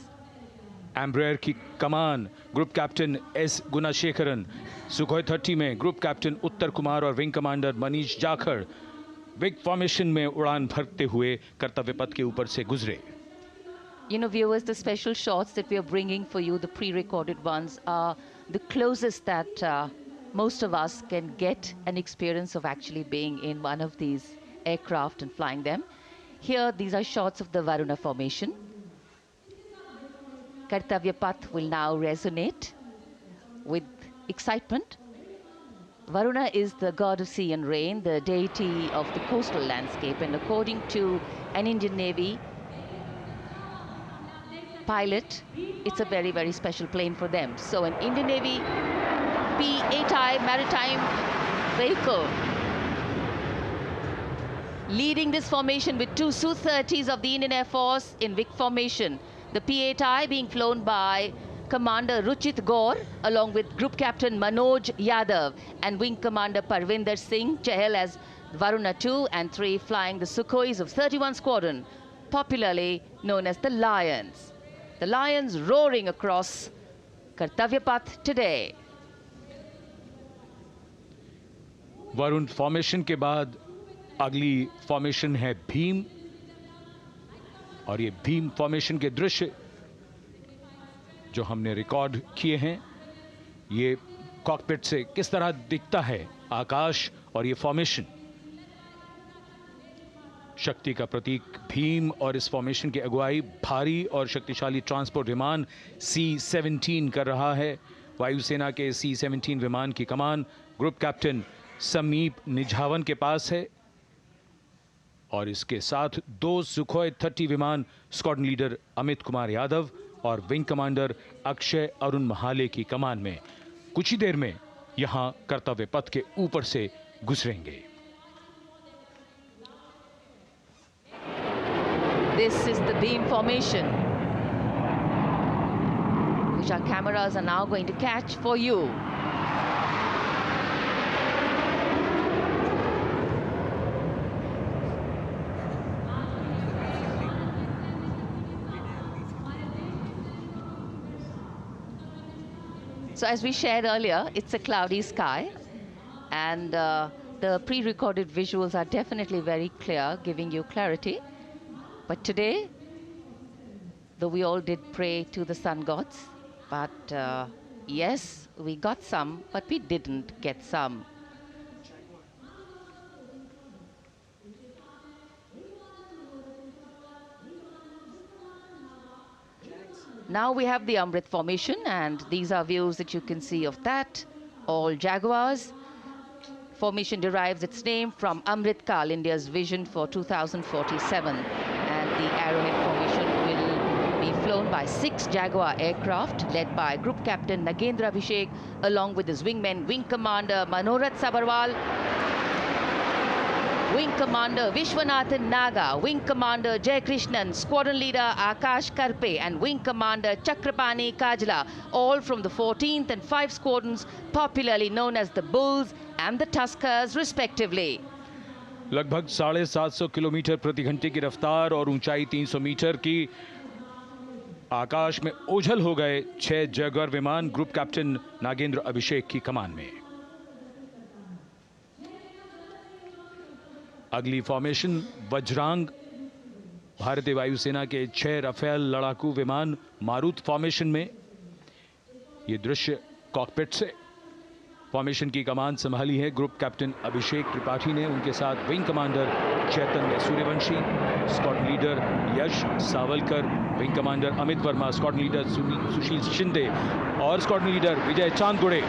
Embraer की कमान group captain S Gunasekaran, Sukhoi 30 में ग्रुप कैप्टन उत्तर कुमार और wing commander Manish Jakhar vic formation में उड़ान भरते हुए कर्तव्य पथ के ऊपर से गुजरे। You know, viewers, the special shots that we are bringing for you, the pre-recorded ones, are the closest that most of us can get an experience of actually being in one of these aircraft and flying them. Here, these are shots of the Varuna formation. Kartavya Path will now resonate with excitement. Varuna is the god of sea and rain, the deity of the coastal landscape, and according to an Indian Navy pilot, it's a very, very special plane for them. So an Indian Navy P-8I maritime vehicle leading this formation with two Su-30s of the Indian Air Force in Vic formation. The P-8I being flown by Commander Ruchit Gaur along with Group Captain Manoj Yadav and Wing Commander Parvinder Singh Chahal as Varuna 2 and 3 flying the Sukhois of 31 Squadron, popularly known as the Lions. The Lions roaring across Kartavya Path today. Varun formation के बाद अगली formation है भीम, और ये Bhim formation के दृश्य जो हमने रिकॉर्ड किए हैं, ये कॉकपिट से किस तरह दिखता है आकाश और ये फॉर्मेशन। शक्ति का प्रतीक भीम और इस फॉर्मेशन की अगुवाई भारी और शक्तिशाली ट्रांसपोर्ट विमान C-17 कर रहा है। वायुसेना के C-17 विमान की कमान ग्रुप कैप्टन समीप निझावन के पास है और इसके साथ 2 सुखोई 30 विमान स्क्वाड्रन लीडर अमित कुमार यादव और विंग कमांडर अक्षय अरुण महाले की कमान में कुछ ही देर में यहां कर्तव्य पथ के ऊपर से गुजरेंगे। This is the beam formation, which our cameras are now going to catch for you. So as we shared earlier, it's a cloudy sky, and the pre-recorded visuals are definitely very clear, giving you clarity. But today, though we all did pray to the sun gods, but yes, we got some, but we didn't get some. Now we have the Amrit formation, and these are views that you can see of that. All Jaguars. Formation derives its name from Amrit Kal, India's vision for 2047. And the Arrowhead formation will be flown by 6 Jaguar aircraft, led by Group Captain Nagendra Abhishek, along with his wingmen, Wing Commander Manorat Sabarwal, Wing Commander Vishwanathan Naga, Wing Commander Jay Krishnan, Squadron Leader Akash Karpe, and Wing Commander Chakrapani Kajla, all from the 14th and 5 squadrons, popularly known as the Bulls and the Tuskers, respectively. लगभग 750 kilometre प्रति घंटे की रफ्तार और ऊंचाई 300 metre की आकाश में ओझल हो गए 6 जैगुआर विमान ग्रुप कैप्टन नागेंद्र अभिषेक की कमान में। अगली फॉर्मेशन वज्रांग, भारतीय वायुसेना के 6 राफेल लड़ाकू विमान मारुत फॉर्मेशन में। ये दृश्य कॉकपिट से। फॉर्मेशन की कमान संभाली है ग्रुप कैप्टन अभिषेक त्रिपाठी ने, उनके साथ wing commander Chaitanya Suryavanshi, squadron leader Yash Savalkar, wing commander Amit Verma, squadron leader Sushil Shinde और squadron leader Vijay Chandgude.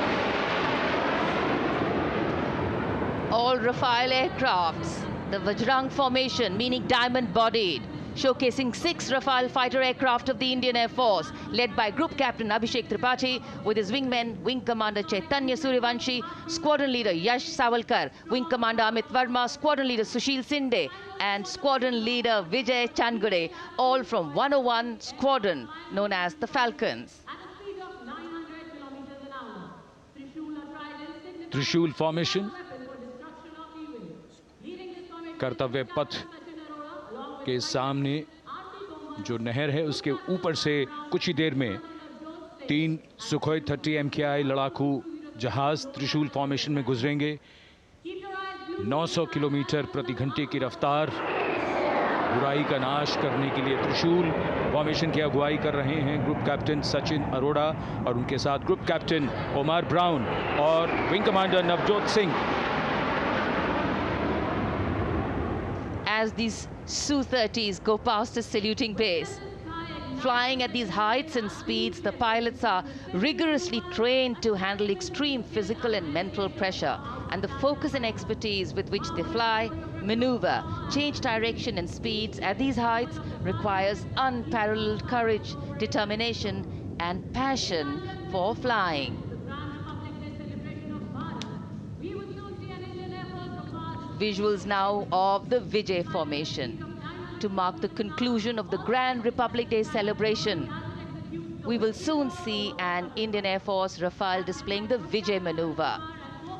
All Rafale aircrafts, the Vajrang formation, meaning diamond-bodied, showcasing 6 Rafale fighter aircraft of the Indian Air Force, led by Group Captain Abhishek Tripathi, with his wingmen, Wing Commander Chaitanya Suryavanshi, Squadron Leader Yash Savalkar, Wing Commander Amit Verma, Squadron Leader Sushil Sinde, and Squadron Leader Vijay Chandgade, all from 101 Squadron, known as the Falcons. त्रिशूल formation, कर्तव्य पथ के सामने जो नहर है उसके ऊपर से कुछ ही देर में 3 सुखोई 30 MKI लड़ाकू जहाज त्रिशूल फॉर्मेशन में गुजरेंगे। 900 किलोमीटर प्रति घंटे की रफ्तार बुराई का नाश करने के लिए त्रिशूल फॉर्मेशन की अगुवाई कर रहे हैं ग्रुप कैप्टन सचिन अरोड़ा और उनके साथ ग्रुप कैप्टन ओमार ब्राउन और wing commander Navjot Singh. As these Su-30s go past the saluting base, flying at these heights and speeds, the pilots are rigorously trained to handle extreme physical and mental pressure, and the focus and expertise with which they fly, maneuver, change direction and speeds at these heights requires unparalleled courage, determination and passion for flying. Visuals now of the Vijay formation to mark the conclusion of the Grand Republic Day celebration. We will soon see an Indian Air Force Rafale displaying the Vijay maneuver.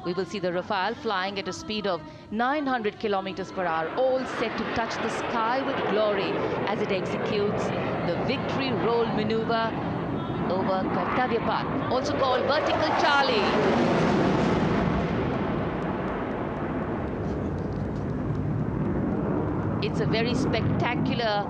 We will see the Rafale flying at a speed of 900 kilometers per hour, all set to touch the sky with glory as it executes the victory roll maneuver over Kartavya Path, also called Vertical Charlie. It's a very spectacular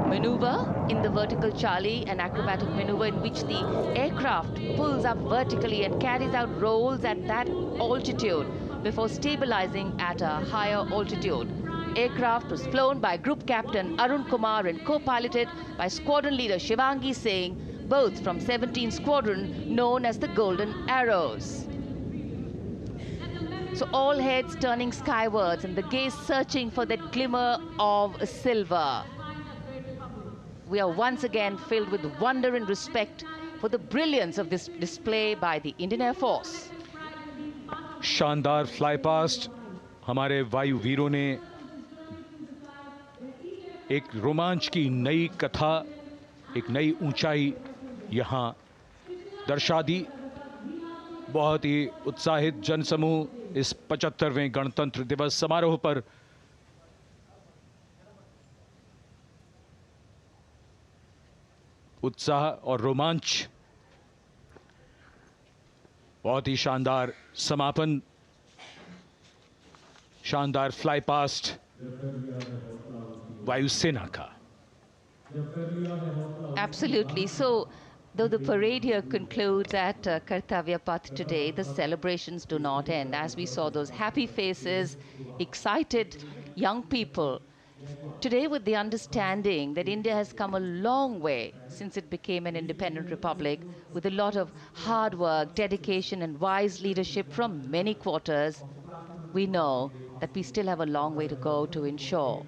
maneuver in the Vertical Charlie, an acrobatic maneuver in which the aircraft pulls up vertically and carries out rolls at that altitude before stabilizing at a higher altitude. Aircraft was flown by Group Captain Arun Kumar and co-piloted by Squadron Leader Shivangi Singh, both from 17th Squadron, known as the Golden Arrows. So all heads turning skywards and the gaze searching for that glimmer of silver. We are once again filled with wonder and respect for the brilliance of this display by the Indian Air Force. शानदार fly past हमारे वायु वीरों ने एक रोमांच की नई कथा, एक नई ऊंचाई यहां दर्शा दी। बहुत ही उत्साहित जनसमूह इस 75वें गणतंत्र दिवस समारोह पर उत्साह और रोमांच, बहुत ही शानदार समापन, शानदार फ्लाई पास्ट वायुसेना का। Absolutely. So, though the parade here concludes at Kartavya Path today, the celebrations do not end. As we saw those happy faces, excited young people, today with the understanding that India has come a long way since it became an independent republic, with a lot of hard work, dedication and wise leadership from many quarters, we know that we still have a long way to go to ensure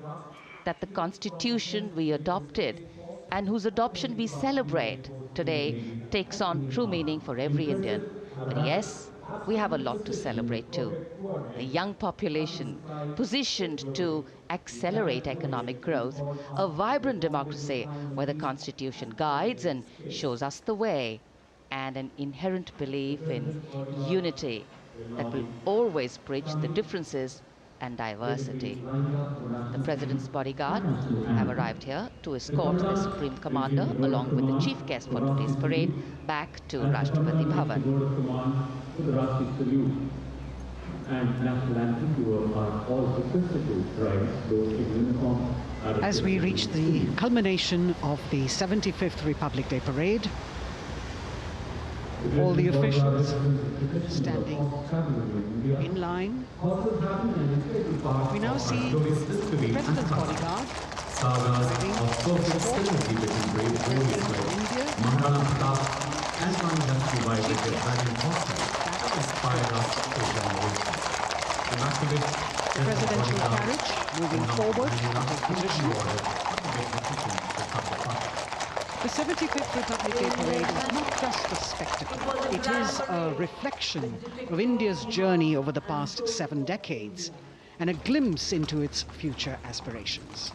that the constitution we adopted and whose adoption we celebrate today takes on true meaning for every Indian. But yes, we have a lot to celebrate too. A young population positioned to accelerate economic growth, a vibrant democracy where the constitution guides and shows us the way, and an inherent belief in unity that will always bridge the differences and diversity. The President's bodyguard have arrived here to escort the Supreme Commander along with the chief guest for today's parade back to Rashtrapati Bhavan. As we reach the culmination of the 75th Republic Day Parade, all the officials standing in line. We now see the President's bodyguard arriving to escort the President of India. The presidential carriage moving forward to position. The 75th Republic Day Parade is not just a spectacle. It is a reflection of India's journey over the past 7 decades and a glimpse into its future aspirations.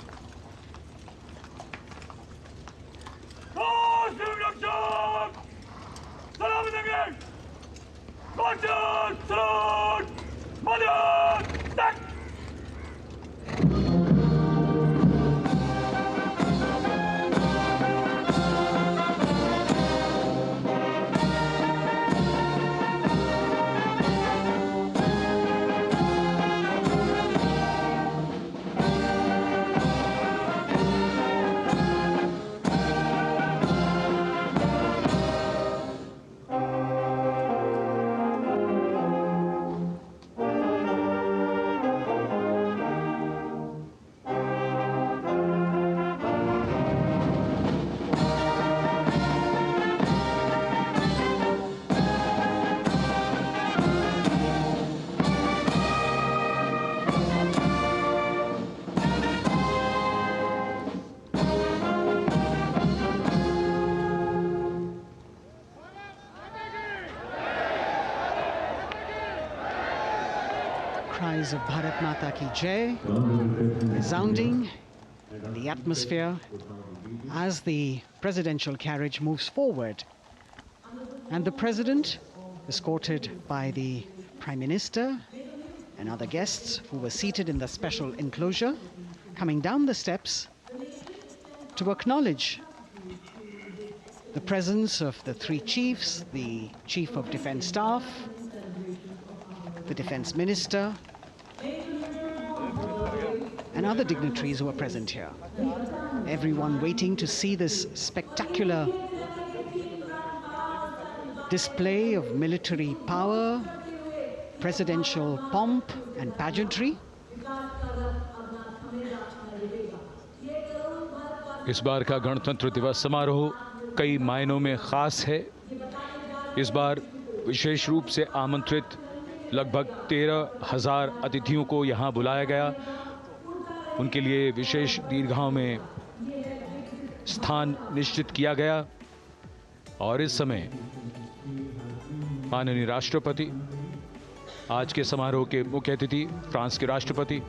cries of Bharat Mata Ki Jai resounding in the atmosphere as the presidential carriage moves forward. And the president, escorted by the Prime Minister and other guests who were seated in the special enclosure, coming down the steps to acknowledge the presence of the three chiefs, the Chief of Defence Staff, the Defence Minister, and other dignitaries who are present here. Everyone waiting to see this spectacular display of military power, presidential pomp and pageantry. इस बार का गणतंत्र दिवस समारोह कई मायनों में खास है। इस बार विशेष रूप से आमंत्रित लगभग 13,000 अतिथियों को यहां बुलाया गया। उनके लिए विशेष दीर्घाओं में स्थान निश्चित किया गया और इस समय माननीय राष्ट्रपति, आज के समारोह के मुख्य अतिथि फ्रांस के राष्ट्रपति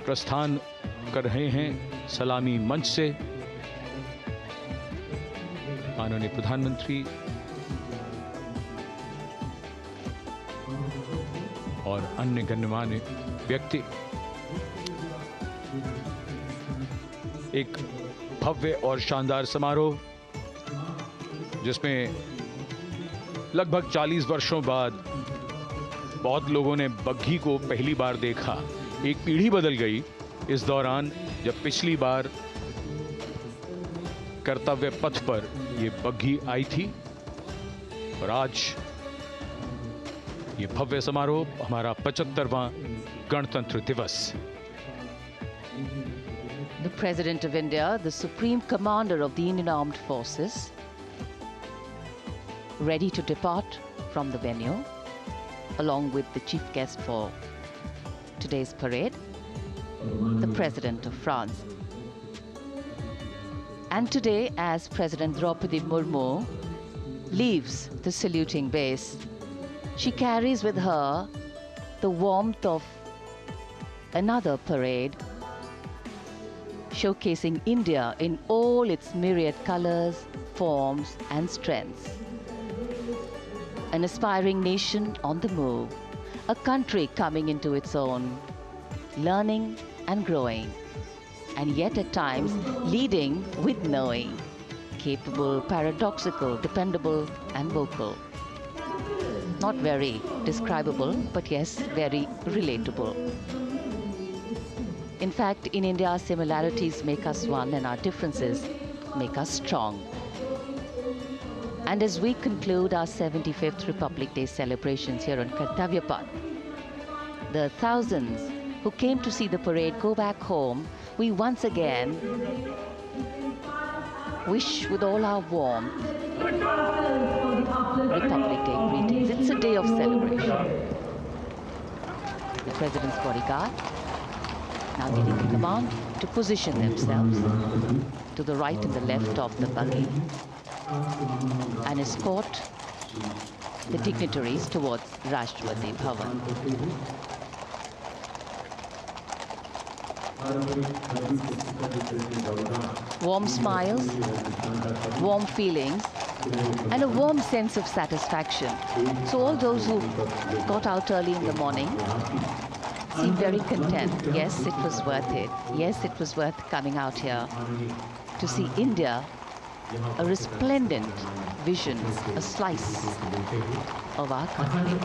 प्रस्थान कर रहे हैं सलामी मंच से। माननीय प्रधानमंत्री और अन्य गण्यमान्य व्यक्ति एक भव्य और शानदार समारोह जिसमें लगभग 40 वर्षों बाद बहुत लोगों ने बग्घी को पहली बार देखा। एक पीढ़ी बदल गई इस दौरान, जब पिछली बार कर्तव्य पथ पर ये बग्घी आई थी और आज ये भव्य समारोह हमारा 75वां गणतंत्र दिवस। The President of India, the Supreme Commander of the Indian Armed Forces, ready to depart from the venue, along with the chief guest for today's parade, the President of France. And today, as President Draupadi Murmu leaves the saluting base, she carries with her the warmth of another parade, showcasing India in all its myriad colors, forms, and strengths. An aspiring nation on the move, a country coming into its own, learning and growing, and yet at times leading with knowing, capable, paradoxical, dependable, and vocal. Not very describable, but yes, very relatable. In fact, in India, similarities make us one and our differences make us strong. And as we conclude our 75th Republic Day celebrations here on Kartavya Path, the thousands who came to see the parade go back home, we once again wish with all our warmth Republic Day greetings. It's a day of celebration. The President's bodyguard now getting the command to position themselves to the right and the left of the buggy and escort the dignitaries towards Rashtrapati Bhavan. Warm smiles, warm feelings, and a warm sense of satisfaction. So all those who got out early in the morning seem very content. Yes, it was worth it. Yes, it was worth coming out here to see India, a resplendent vision, a slice of our country.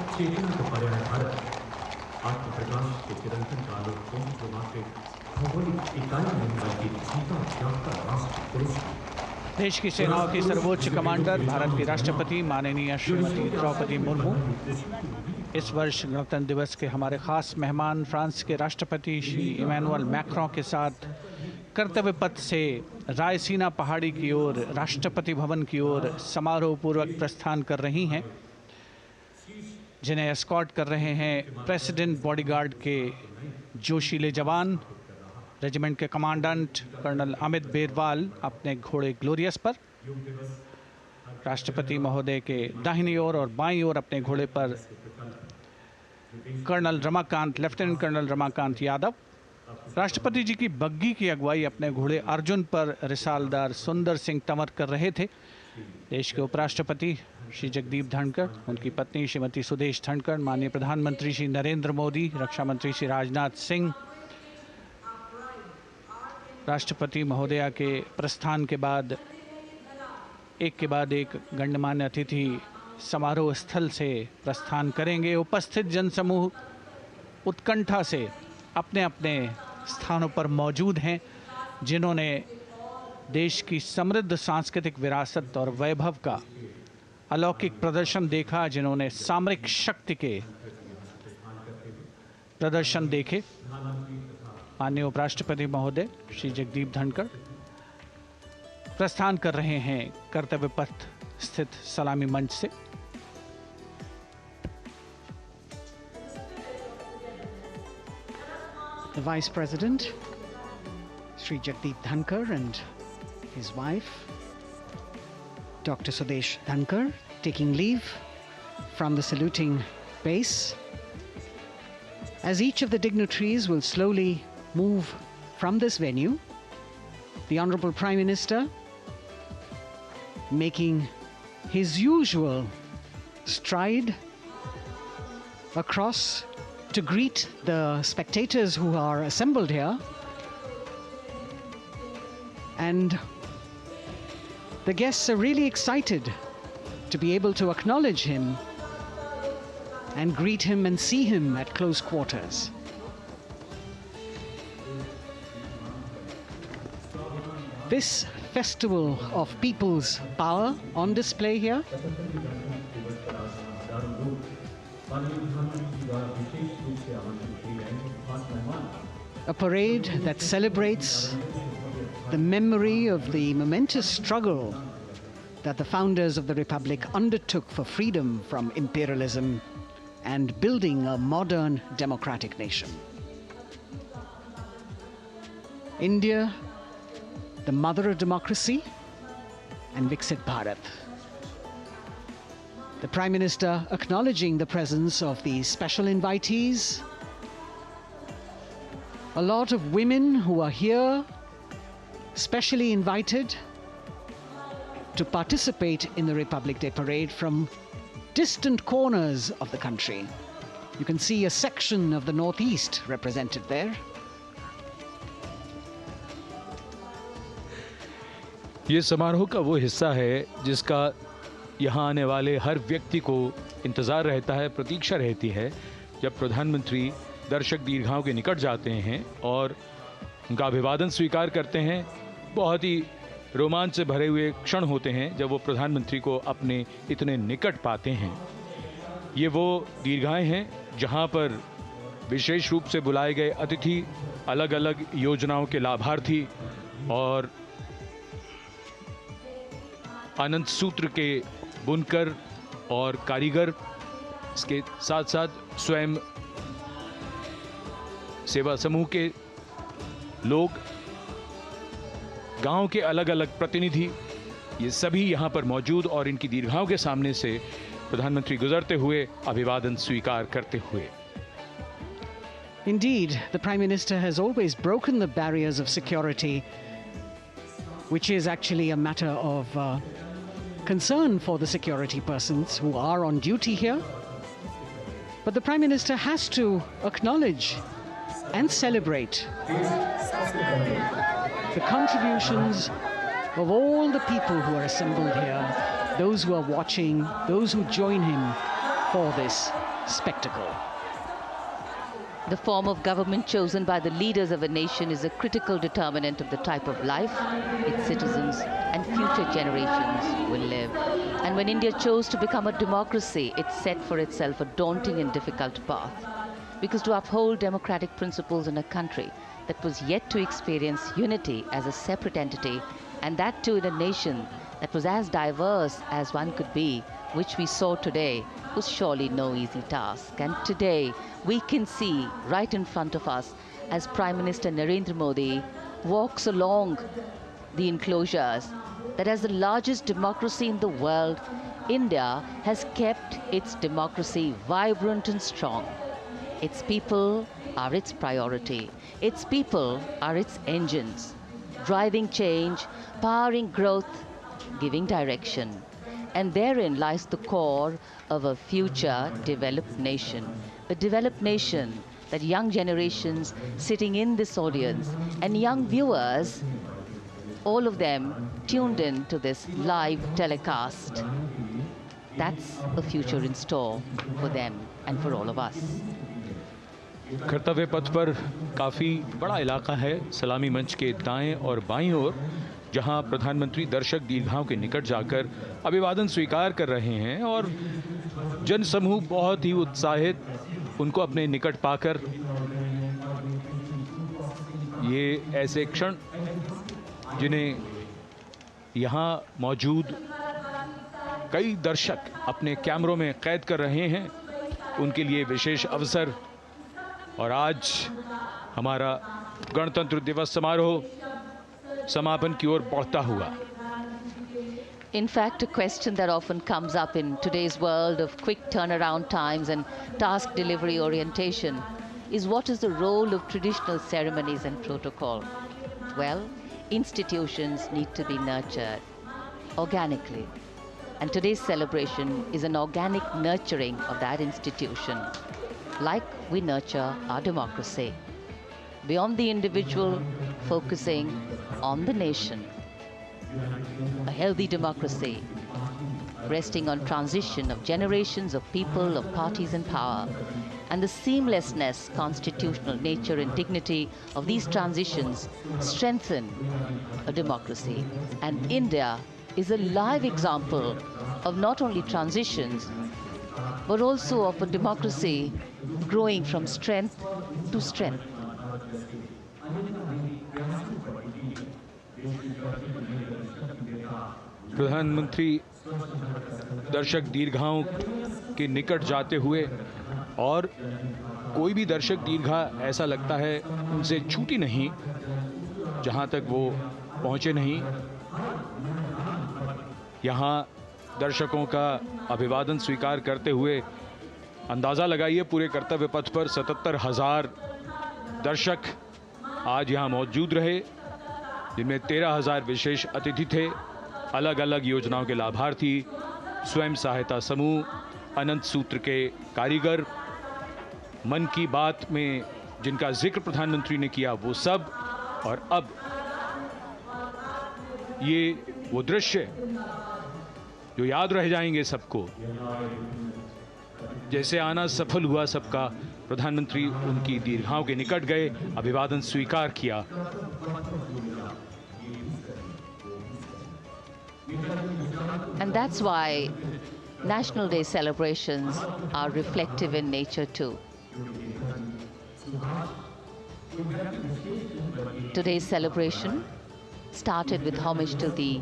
देश की सेनाओं की सर्वोच्च commander, Bharat की राष्ट्रपति माननीय श्रीमती द्रौपदी मुर्मू, इस वर्ष गणतंत्र दिवस के हमारे खास मेहमान फ्रांस के राष्ट्रपति श्री इमैनुअल मैक्रों के साथ कर्तव्य पथ से रायसीना पहाड़ी की ओर राष्ट्रपति भवन की ओर समारोह पूर्वक प्रस्थान कर रही हैं, जिन्हें एस्कॉर्ट कर रहे हैं प्रेसिडेंट बॉडीगार्ड के जोशीले जवान, रेजिमेंट के कमांडेंट कर्नल अमित बेरवाल अपने घोड़े ग्लोरियस पर, राष्ट्रपति महोदय के दाहिनी ओर और बाईं ओर अपने घोड़े पर colonel Ramakant, lieutenant colonel Ramakant Yadav. राष्ट्रपति जी की बग्घी की अगुवाई अपने घोड़े अर्जुन पर रिसालदार सुंदर सिंह तंवर कर रहे थे। देश के उपराष्ट्रपति श्री जगदीप धनखड़, उनकी पत्नी श्रीमती सुदेश धनखड़, माननीय प्रधानमंत्री श्री नरेंद्र मोदी, रक्षा मंत्री श्री राजनाथ सिंह, राष्ट्रपति महोदया के प्रस्थान के बाद एक के बाद एक गण्यमान्य अतिथि समारोह स्थल से प्रस्थान करेंगे। उपस्थित जनसमूह उत्कंठा से अपने अपने स्थानों पर मौजूद हैं, जिन्होंने देश की समृद्ध सांस्कृतिक विरासत और वैभव का अलौकिक प्रदर्शन देखा, जिन्होंने सामरिक शक्ति के प्रदर्शन देखे। माननीय उपराष्ट्रपति महोदय श्री जगदीप धनखड़ प्रस्थान कर रहे हैं कर्तव्य पथ स्थित सलामी मंच से। The Vice President, Sri Jagdeep Dhankar, and his wife, Dr. Sudesh Dhankar, taking leave from the saluting base. As each of the dignitaries will slowly move from this venue, the Honorable Prime Minister making his usual stride across to greet the spectators who are assembled here. And the guests are really excited to be able to acknowledge him and greet him and see him at close quarters. This festival of people's power on display here, a parade that celebrates the memory of the momentous struggle that the founders of the Republic undertook for freedom from imperialism and building a modern democratic nation. India, the mother of democracy, and Viksit Bharat. The Prime Minister acknowledging the presence of these special invitees. A lot of women who are here, specially invited to participate in the Republic Day Parade from distant corners of the country. You can see a section of the Northeast represented there. ये समारोह का वो हिस्सा है जिसका यहाँ आने वाले हर व्यक्ति को इंतज़ार रहता है, प्रतीक्षा रहती है, जब प्रधानमंत्री दर्शक दीर्घाओं के निकट जाते हैं और उनका अभिवादन स्वीकार करते हैं। बहुत ही रोमांच से भरे हुए क्षण होते हैं जब वो प्रधानमंत्री को अपने इतने निकट पाते हैं। ये वो दीर्घाएं हैं जहाँ पर विशेष रूप से बुलाए गए अतिथि, अलग अलग योजनाओं के लाभार्थी और आनंद सूत्र के बुनकर और कारीगर, इसके साथ साथ स्वयं सेवा समूह के लोग, गांव के अलग अलग प्रतिनिधि, ये सभी यहाँ पर मौजूद और इनकी दीर्घाओं के सामने से प्रधानमंत्री गुजरते हुए अभिवादन स्वीकार करते हुए। Indeed, the Prime Minister has always broken the barriers of security, which is actually a matter of concern for the security persons who are on duty here. But the Prime Minister has to acknowledge and celebrate the contributions of all the people who are assembled here, those who are watching, those who join him for this spectacle. The form of government chosen by the leaders of a nation is a critical determinant of the type of life its citizens and future generations will live. And when India chose to become a democracy, it set for itself a daunting and difficult path. Because to uphold democratic principles in a country that was yet to experience unity as a separate entity, and that too in a nation that was as diverse as one could be, which we saw today, was surely no easy task. And today, we can see right in front of us as Prime Minister Narendra Modi walks along the enclosures that as the largest democracy in the world, India has kept its democracy vibrant and strong. Its people are its priority. Its people are its engines, driving change, powering growth, giving direction. And therein lies the core of a future developed nation. A developed nation that young generations sitting in this audience and young viewers, all of them tuned in to this live telecast. That's a future in store for them and for all of us. कर्तव्य पथ पर काफ़ी बड़ा इलाका है सलामी मंच के दाएं और बाईं ओर, जहां प्रधानमंत्री दर्शक दीर्घाओं के निकट जाकर अभिवादन स्वीकार कर रहे हैं और जनसमूह बहुत ही उत्साहित उनको अपने निकट पाकर ये ऐसे क्षण जिन्हें यहाँ मौजूद कई दर्शक अपने कैमरों में कैद कर रहे हैं, उनके लिए विशेष अवसर। और आज हमारा गणतंत्र दिवस समारोह समापन की ओर बढ़ता हुआ। In fact, a question that often comes up in today's world of quick turnaround times and task delivery orientation is what is the role of traditional ceremonies and protocol? Well, institutions need to be nurtured organically. And today's celebration is an organic nurturing of that institution, like we nurture our democracy. Beyond the individual, focusing on the nation. A healthy democracy, resting on transition of generations of people, of parties in power, and the seamlessness, constitutional nature and dignity of these transitions strengthen a democracy. And India is a live example of not only transitions, but also of a democracy growing from strength to strength. प्रधानमंत्री दर्शक दीर्घाओं के निकट जाते हुए, और कोई भी दर्शक दीर्घा ऐसा लगता है उनसे छूटी नहीं जहां तक वो पहुंचे नहीं। यहाँ दर्शकों का अभिवादन स्वीकार करते हुए अंदाज़ा लगाइए, पूरे कर्तव्य पथ पर 77,000 दर्शक आज यहाँ मौजूद रहे, जिनमें 13,000 विशेष अतिथि थे, अलग अलग योजनाओं के लाभार्थी, स्वयं सहायता समूह, अनंत सूत्र के कारीगर, मन की बात में जिनका जिक्र प्रधानमंत्री ने किया वो सब। और अब ये वो दृश्य जो याद रह जाएंगे सबको, जैसे आना सफल हुआ सबका, प्रधानमंत्री उनकी दीर्घाओं के निकट गए, अभिवादन स्वीकार किया। And that's why National Day celebrations are reflective in nature too. Today's celebration started with homage to the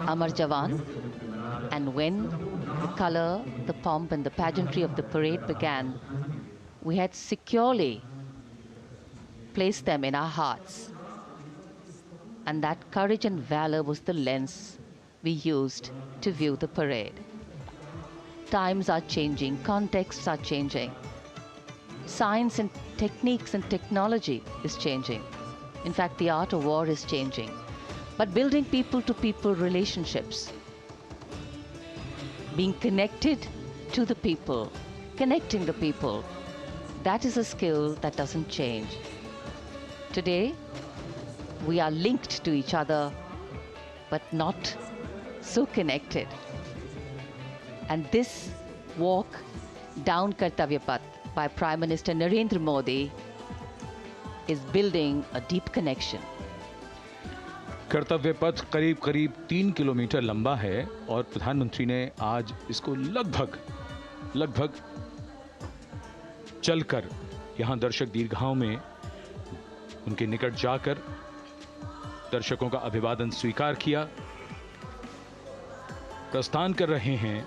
Amar Jawan, and when the color, the pomp and the pageantry of the parade began, we had securely placed them in our hearts. And that courage and valor was the lens we used to view the parade. Times are changing, contexts are changing. Science and techniques and technology is changing. In fact, the art of war is changing. But building people-to-people relationships, being connected to the people, connecting the people, that is a skill that doesn't change. Today, we are linked to each other, but not so connected. And this walk down Kartavya Path by Prime Minister Narendra Modi is building a deep connection. कर्तव्य पथ करीब करीब 3 kilometre लंबा है और प्रधानमंत्री ने आज इसको लगभग चलकर यहाँ दर्शक दीर्घाओं में उनके निकट जाकर दर्शकों का अभिवादन स्वीकार किया। प्रस्थान कर रहे हैं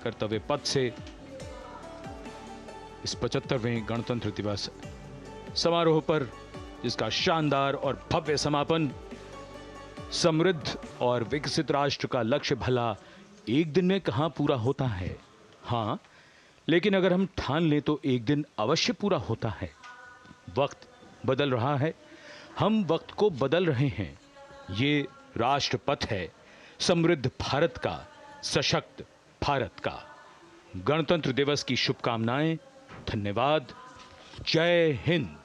कर्तव्य पथ से इस 75वें गणतंत्र दिवस समारोह पर, जिसका शानदार और भव्य समापन समृद्ध और विकसित राष्ट्र का लक्ष्य भला एक दिन में कहां पूरा होता है। हाँ, लेकिन अगर हम ठान लें तो एक दिन अवश्य पूरा होता है। वक्त बदल रहा है, हम वक्त को बदल रहे हैं। ये राष्ट्रपथ है समृद्ध भारत का, सशक्त भारत का। गणतंत्र दिवस की शुभकामनाएं। धन्यवाद। जय हिंद।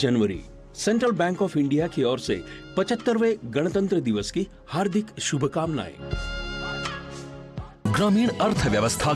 जनवरी सेंट्रल बैंक ऑफ इंडिया की ओर से 75वें गणतंत्र दिवस की हार्दिक शुभकामनाएं। ग्रामीण अर्थव्यवस्था